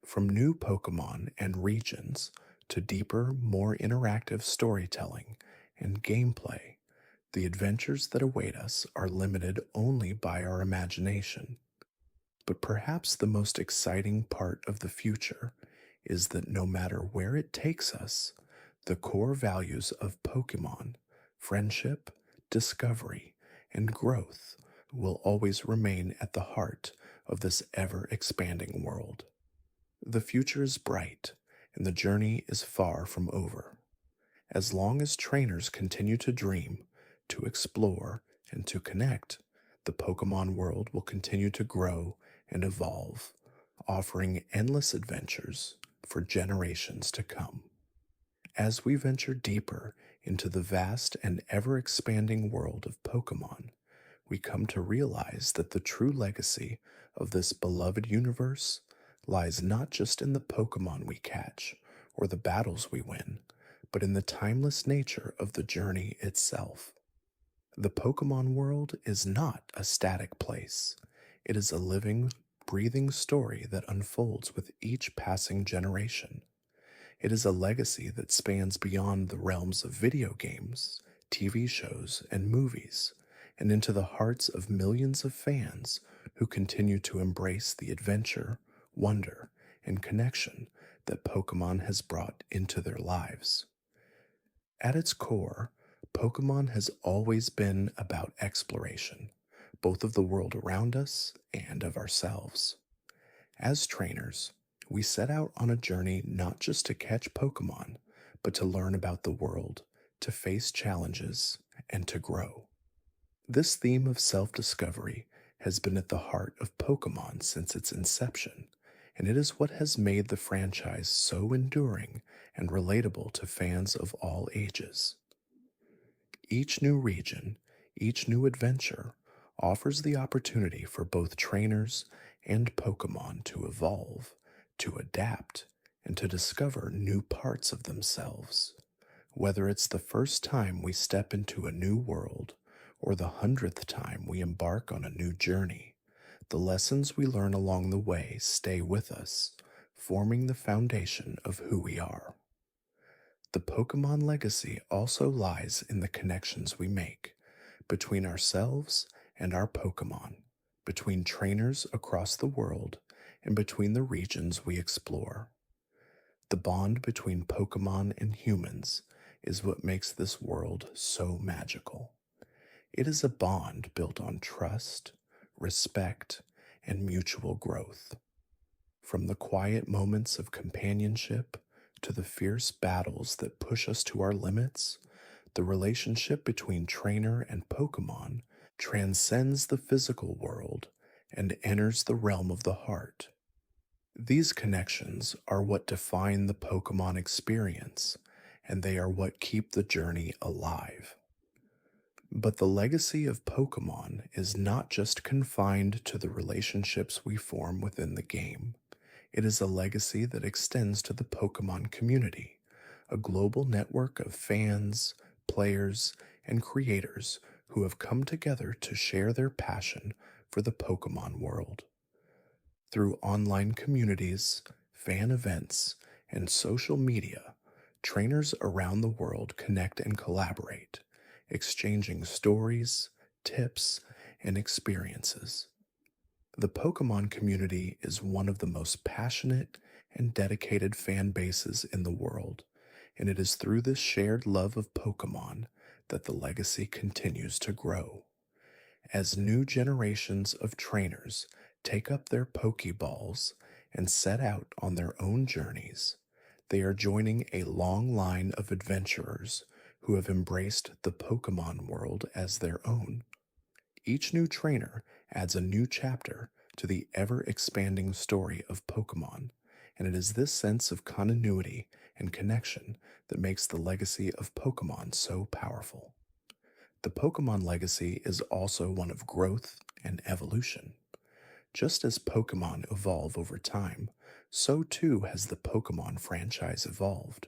From new Pokemon and regions to deeper, more interactive storytelling and gameplay, the adventures that await us are limited only by our imagination. But perhaps the most exciting part of the future is that no matter where it takes us, the core values of Pokemon, friendship, discovery, and growth will always remain at the heart of this ever expanding world. The future is bright, and the journey is far from over. As long as trainers continue to dream, to explore, and to connect, the Pokemon world will continue to grow and evolve, offering endless adventures for generations to come. As we venture deeper into the vast and ever expanding world of Pokemon, we come to realize that the true legacy of this beloved universe lies not just in the Pokemon we catch or the battles we win, but in the timeless nature of the journey itself. The Pokemon world is not a static place. It is a living, breathing story that unfolds with each passing generation. It is a legacy that spans beyond the realms of video games, TV shows, and movies, and into the hearts of millions of fans who continue to embrace the adventure, wonder, and connection that Pokemon has brought into their lives. At its core, Pokemon has always been about exploration, both of the world around us and of ourselves. As trainers, we set out on a journey not just to catch Pokemon, but to learn about the world, to face challenges, and to grow. This theme of self discovery has been at the heart of Pokemon since its inception, and it is what has made the franchise so enduring and relatable to fans of all ages. Each new region, each new adventure, offers the opportunity for both trainers and Pokemon to evolve, to adapt, and to discover new parts of themselves. Whether it's the first time we step into a new world or the 100th time we embark on a new journey, the lessons we learn along the way stay with us, forming the foundation of who we are. The Pokemon legacy also lies in the connections we make between ourselves and our Pokemon, between trainers across the world, and between the regions we explore. The bond between Pokemon and humans is what makes this world so magical. It is a bond built on trust, respect, and mutual growth. From the quiet moments of companionship to the fierce battles that push us to our limits, the relationship between trainer and Pokemon transcends the physical world and enters the realm of the heart. These connections are what define the Pokemon experience, and they are what keep the journey alive. But the legacy of Pokemon is not just confined to the relationships we form within the game. It is a legacy that extends to the Pokemon community, a global network of fans, players, and creators who have come together to share their passion for the Pokemon world. Through online communities, fan events, and social media, trainers around the world connect and collaborate, exchanging stories, tips, and experiences. The Pokemon community is one of the most passionate and dedicated fan bases in the world, and it is through this shared love of Pokemon that the legacy continues to grow. As new generations of trainers take up their Pokeballs and set out on their own journeys, they are joining a long line of adventurers who have embraced the Pokemon world as their own. Each new trainer adds a new chapter to the ever expanding story of Pokemon, and it is this sense of continuity and connection that makes the legacy of Pokemon so powerful. The Pokemon legacy is also one of growth and evolution. Just as Pokemon evolve over time, so too has the Pokemon franchise evolved.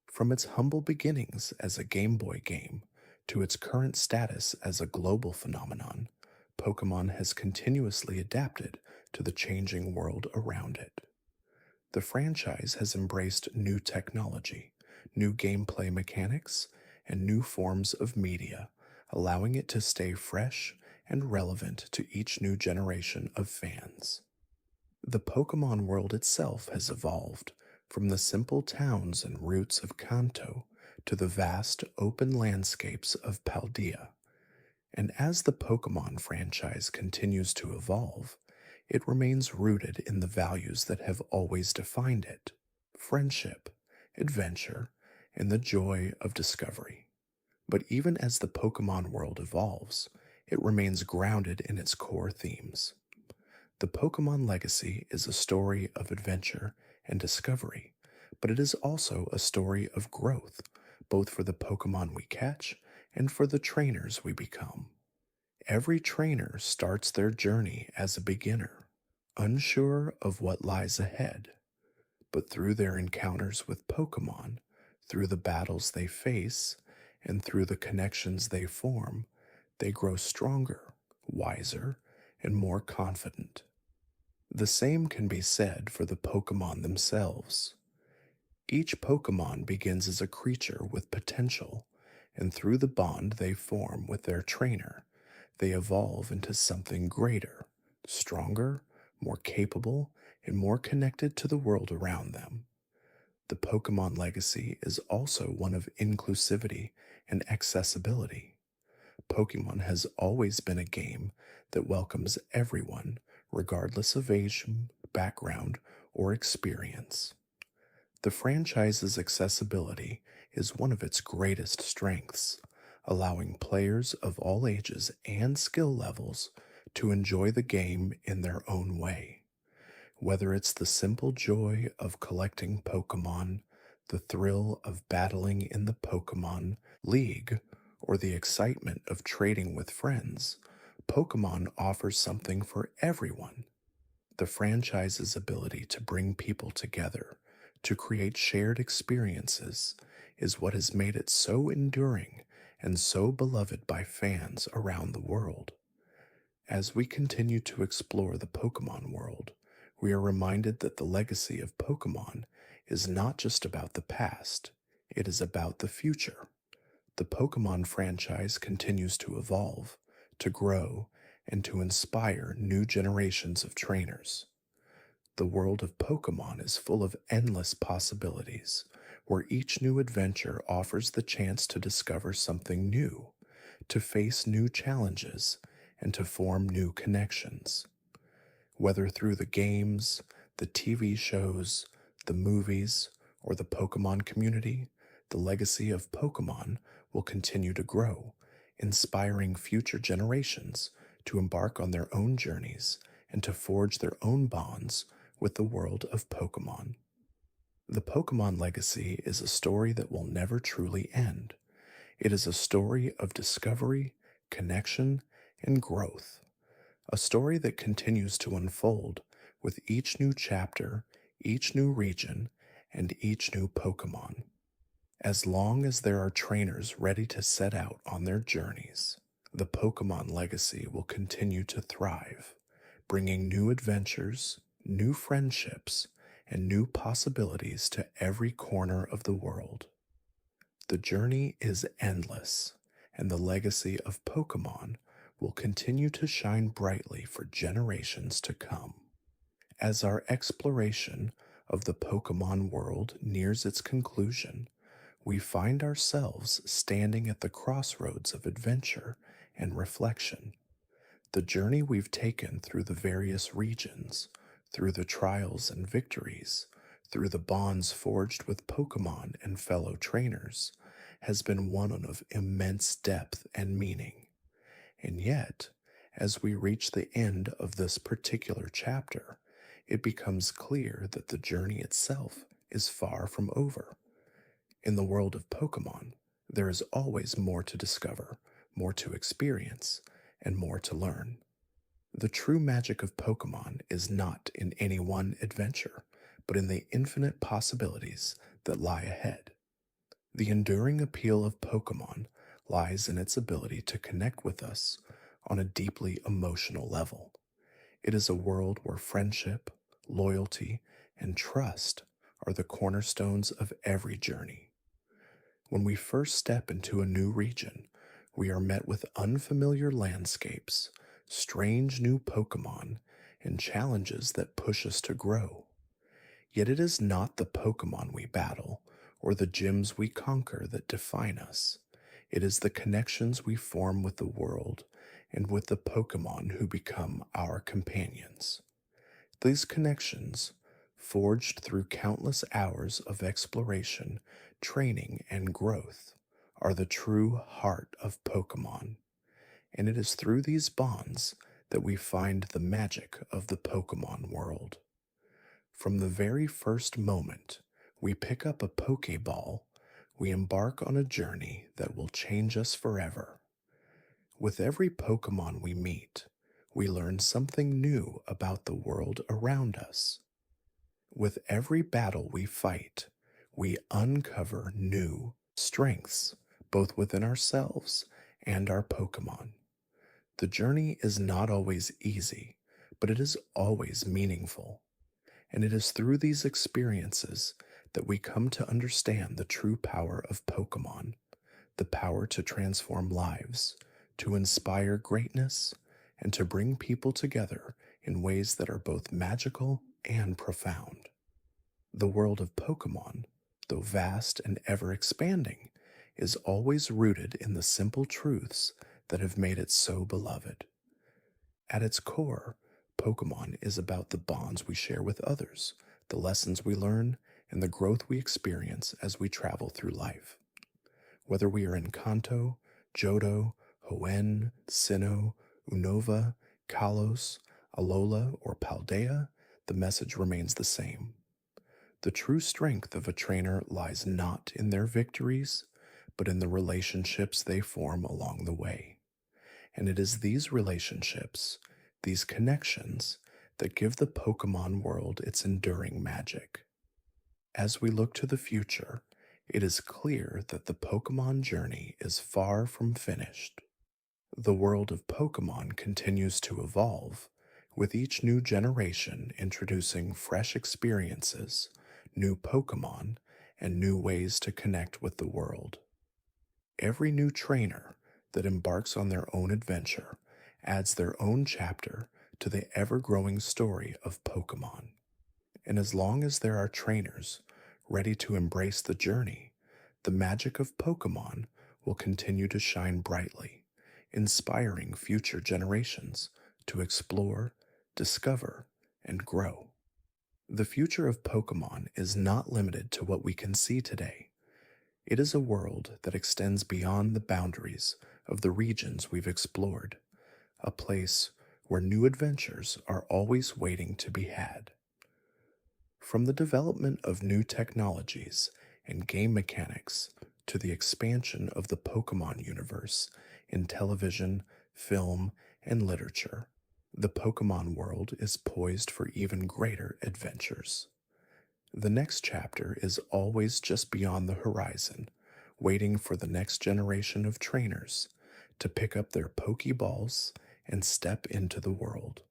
From its humble beginnings as a Game Boy game to its current status as a global phenomenon, Pokemon has continuously adapted to the changing world around it. The franchise has embraced new technology, new gameplay mechanics, and new forms of media, allowing it to stay fresh and relevant to each new generation of fans. The Pokemon world itself has evolved, from the simple towns and routes of Kanto to the vast open landscapes of Paldea. And as the Pokemon franchise continues to evolve, it remains rooted in the values that have always defined it: friendship, adventure, and the joy of discovery. But even as the Pokemon world evolves, it remains grounded in its core themes. The Pokemon legacy is a story of adventure and discovery, but it is also a story of growth, both for the Pokemon we catch and for the trainers we become. Every trainer starts their journey as a beginner, unsure of what lies ahead. But through their encounters with Pokemon, Through the battles they face and through the connections they form, they grow stronger, wiser, and more confident. The same can be said for the Pokemon themselves. Each Pokemon begins as a creature with potential, and through the bond they form with their trainer, they evolve into something greater, stronger, more capable, and more connected to the world around them. The Pokemon legacy is also one of inclusivity and accessibility. Pokemon has always been a game that welcomes everyone, regardless of age, background, or experience. The franchise's accessibility is one of its greatest strengths, allowing players of all ages and skill levels to enjoy the game in their own way. Whether it's the simple joy of collecting Pokemon, the thrill of battling in the Pokemon League, or the excitement of trading with friends, Pokemon offers something for everyone. The franchise's ability to bring people together, to create shared experiences, is what has made it so enduring and so beloved by fans around the world. As we continue to explore the Pokemon world, we are reminded that the legacy of Pokemon is not just about the past, it is about the future. The Pokemon franchise continues to evolve, to grow, and to inspire new generations of trainers. The world of Pokemon is full of endless possibilities, where each new adventure offers the chance to discover something new, to face new challenges, and to form new connections. Whether through the games, the TV shows, the movies, or the Pokemon community, the legacy of Pokemon will continue to grow, inspiring future generations to embark on their own journeys and to forge their own bonds with the world of Pokemon. The Pokemon legacy is a story that will never truly end. It is a story of discovery, connection, and growth. A story that continues to unfold with each new chapter, each new region, and each new Pokemon. As long as there are trainers ready to set out on their journeys, the Pokemon legacy will continue to thrive, bringing new adventures, new friendships, and new possibilities to every corner of the world. The journey is endless, and the legacy of Pokemon will continue to shine brightly for generations to come. As our exploration of the Pokemon world nears its conclusion, we find ourselves standing at the crossroads of adventure and reflection. The journey we've taken through the various regions, through the trials and victories, through the bonds forged with Pokemon and fellow trainers, has been one of immense depth and meaning. And yet, as we reach the end of this particular chapter, it becomes clear that the journey itself is far from over. In the world of Pokemon, there is always more to discover, more to experience, and more to learn. The true magic of Pokemon is not in any one adventure, but in the infinite possibilities that lie ahead. The enduring appeal of Pokemon lies in its ability to connect with us on a deeply emotional level. It is a world where friendship, loyalty, and trust are the cornerstones of every journey. When we first step into a new region, we are met with unfamiliar landscapes, strange new Pokemon, and challenges that push us to grow. Yet it is not the Pokemon we battle or the gyms we conquer that define us. It is the connections we form with the world and with the Pokemon who become our companions. These connections, forged through countless hours of exploration, training, and growth, are the true heart of Pokemon. And it is through these bonds that we find the magic of the Pokemon world. From the very first moment we pick up a Pokeball, we embark on a journey that will change us forever. With every Pokemon we meet, we learn something new about the world around us. With every battle we fight, we uncover new strengths, both within ourselves and our Pokemon. The journey is not always easy, but it is always meaningful. And it is through these experiences that we come to understand the true power of Pokemon, the power to transform lives, to inspire greatness, and to bring people together in ways that are both magical and profound. The world of Pokemon, though vast and ever expanding, is always rooted in the simple truths that have made it so beloved. At its core, Pokemon is about the bonds we share with others, the lessons we learn, and the growth we experience as we travel through life. Whether we are in Kanto, Johto, Hoenn, Sinnoh, Unova, Kalos, Alola, or Paldea, the message remains the same. The true strength of a trainer lies not in their victories, but in the relationships they form along the way. And it is these relationships, these connections, that give the Pokemon world its enduring magic. As we look to the future, it is clear that the Pokemon journey is far from finished. The world of Pokemon continues to evolve, with each new generation introducing fresh experiences, new Pokemon, and new ways to connect with the world. Every new trainer that embarks on their own adventure adds their own chapter to the ever growing story of Pokemon. And as long as there are trainers ready to embrace the journey, the magic of Pokemon will continue to shine brightly, inspiring future generations to explore, discover, and grow. The future of Pokemon is not limited to what we can see today. It is a world that extends beyond the boundaries of the regions we've explored, a place where new adventures are always waiting to be had. From the development of new technologies and game mechanics to the expansion of the Pokemon universe in television, film, and literature, the Pokemon world is poised for even greater adventures. The next chapter is always just beyond the horizon, waiting for the next generation of trainers to pick up their Pokeballs and step into the world.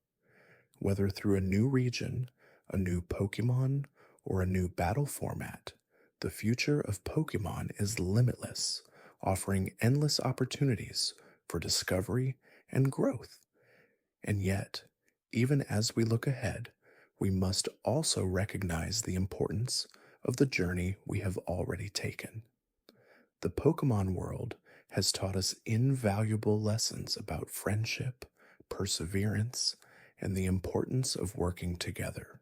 Whether through a new region, a new Pokemon, or a new battle format, the future of Pokemon is limitless, offering endless opportunities for discovery and growth. And yet, even as we look ahead, we must also recognize the importance of the journey we have already taken. The Pokemon world has taught us invaluable lessons about friendship, perseverance, and the importance of working together.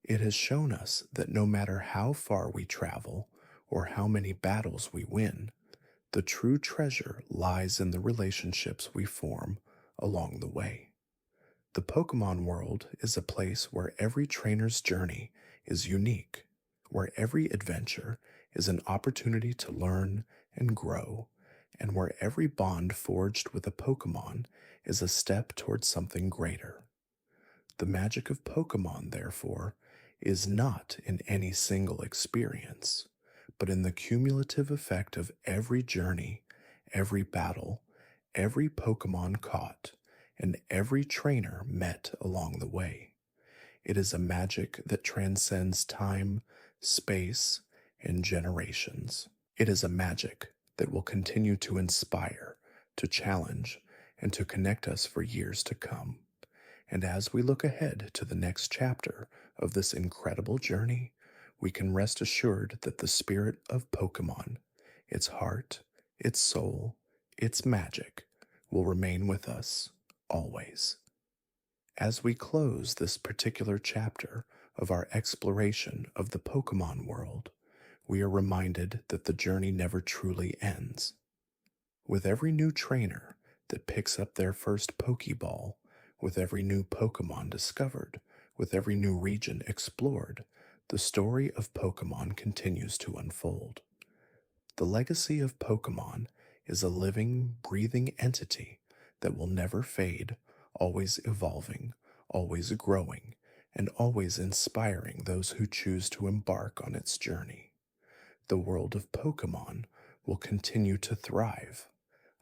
It has shown us that no matter how far we travel or how many battles we win, the true treasure lies in the relationships we form along the way. The Pokemon world is a place where every trainer's journey is unique, where every adventure is an opportunity to learn and grow, and where every bond forged with a Pokemon is a step towards something greater. The magic of Pokemon, therefore, is not in any single experience, but in the cumulative effect of every journey, every battle, every Pokemon caught, and every trainer met along the way. It is a magic that transcends time, space, and generations. It is a magic that will continue to inspire, to challenge, and to connect us for years to come. And as we look ahead to the next chapter of this incredible journey, we can rest assured that the spirit of Pokemon, its heart, its soul, its magic, will remain with us always. As we close this particular chapter of our exploration of the Pokemon world, we are reminded that the journey never truly ends. With every new trainer that picks up their first Pokeball, with every new Pokemon discovered, with every new region explored, the story of Pokemon continues to unfold. The legacy of Pokemon is a living, breathing entity that will never fade, always evolving, always growing, and always inspiring those who choose to embark on its journey. the world of Pokemon will continue to thrive,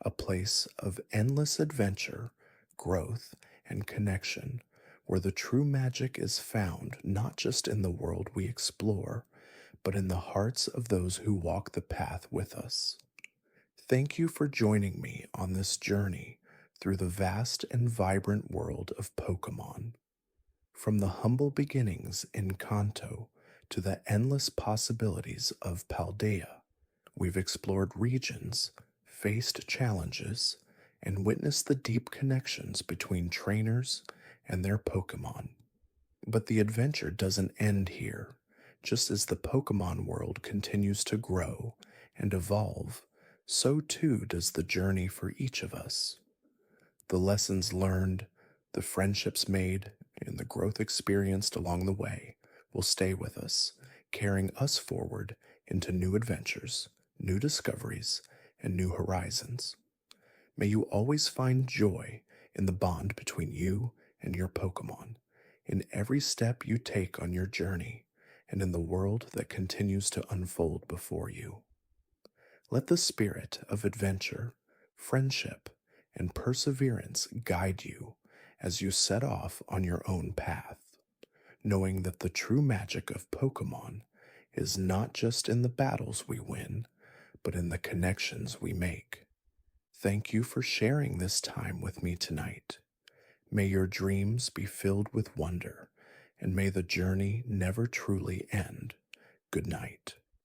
a place of endless adventure, growth, and connection, where the true magic is found not just in the world we explore, but in the hearts of those who walk the path with us. Thank you for joining me on this journey through the vast and vibrant world of Pokemon. From the humble beginnings in Kanto to the endless possibilities of Paldea, we've explored regions, faced challenges, and witnessed the deep connections between trainers and their Pokemon. But the adventure doesn't end here. Just as the Pokemon world continues to grow and evolve, so too does the journey for each of us. The lessons learned, the friendships made, and the growth experienced along the way will stay with us, carrying us forward into new adventures, new discoveries, and new horizons. May you always find joy in the bond between you and your Pokemon, in every step you take on your journey, and in the world that continues to unfold before you. Let the spirit of adventure, friendship, and perseverance guide you as you set off on your own path, knowing that the true magic of Pokemon is not just in the battles we win, but in the connections we make. Thank you for sharing this time with me tonight. May your dreams be filled with wonder, and may the journey never truly end. Good night.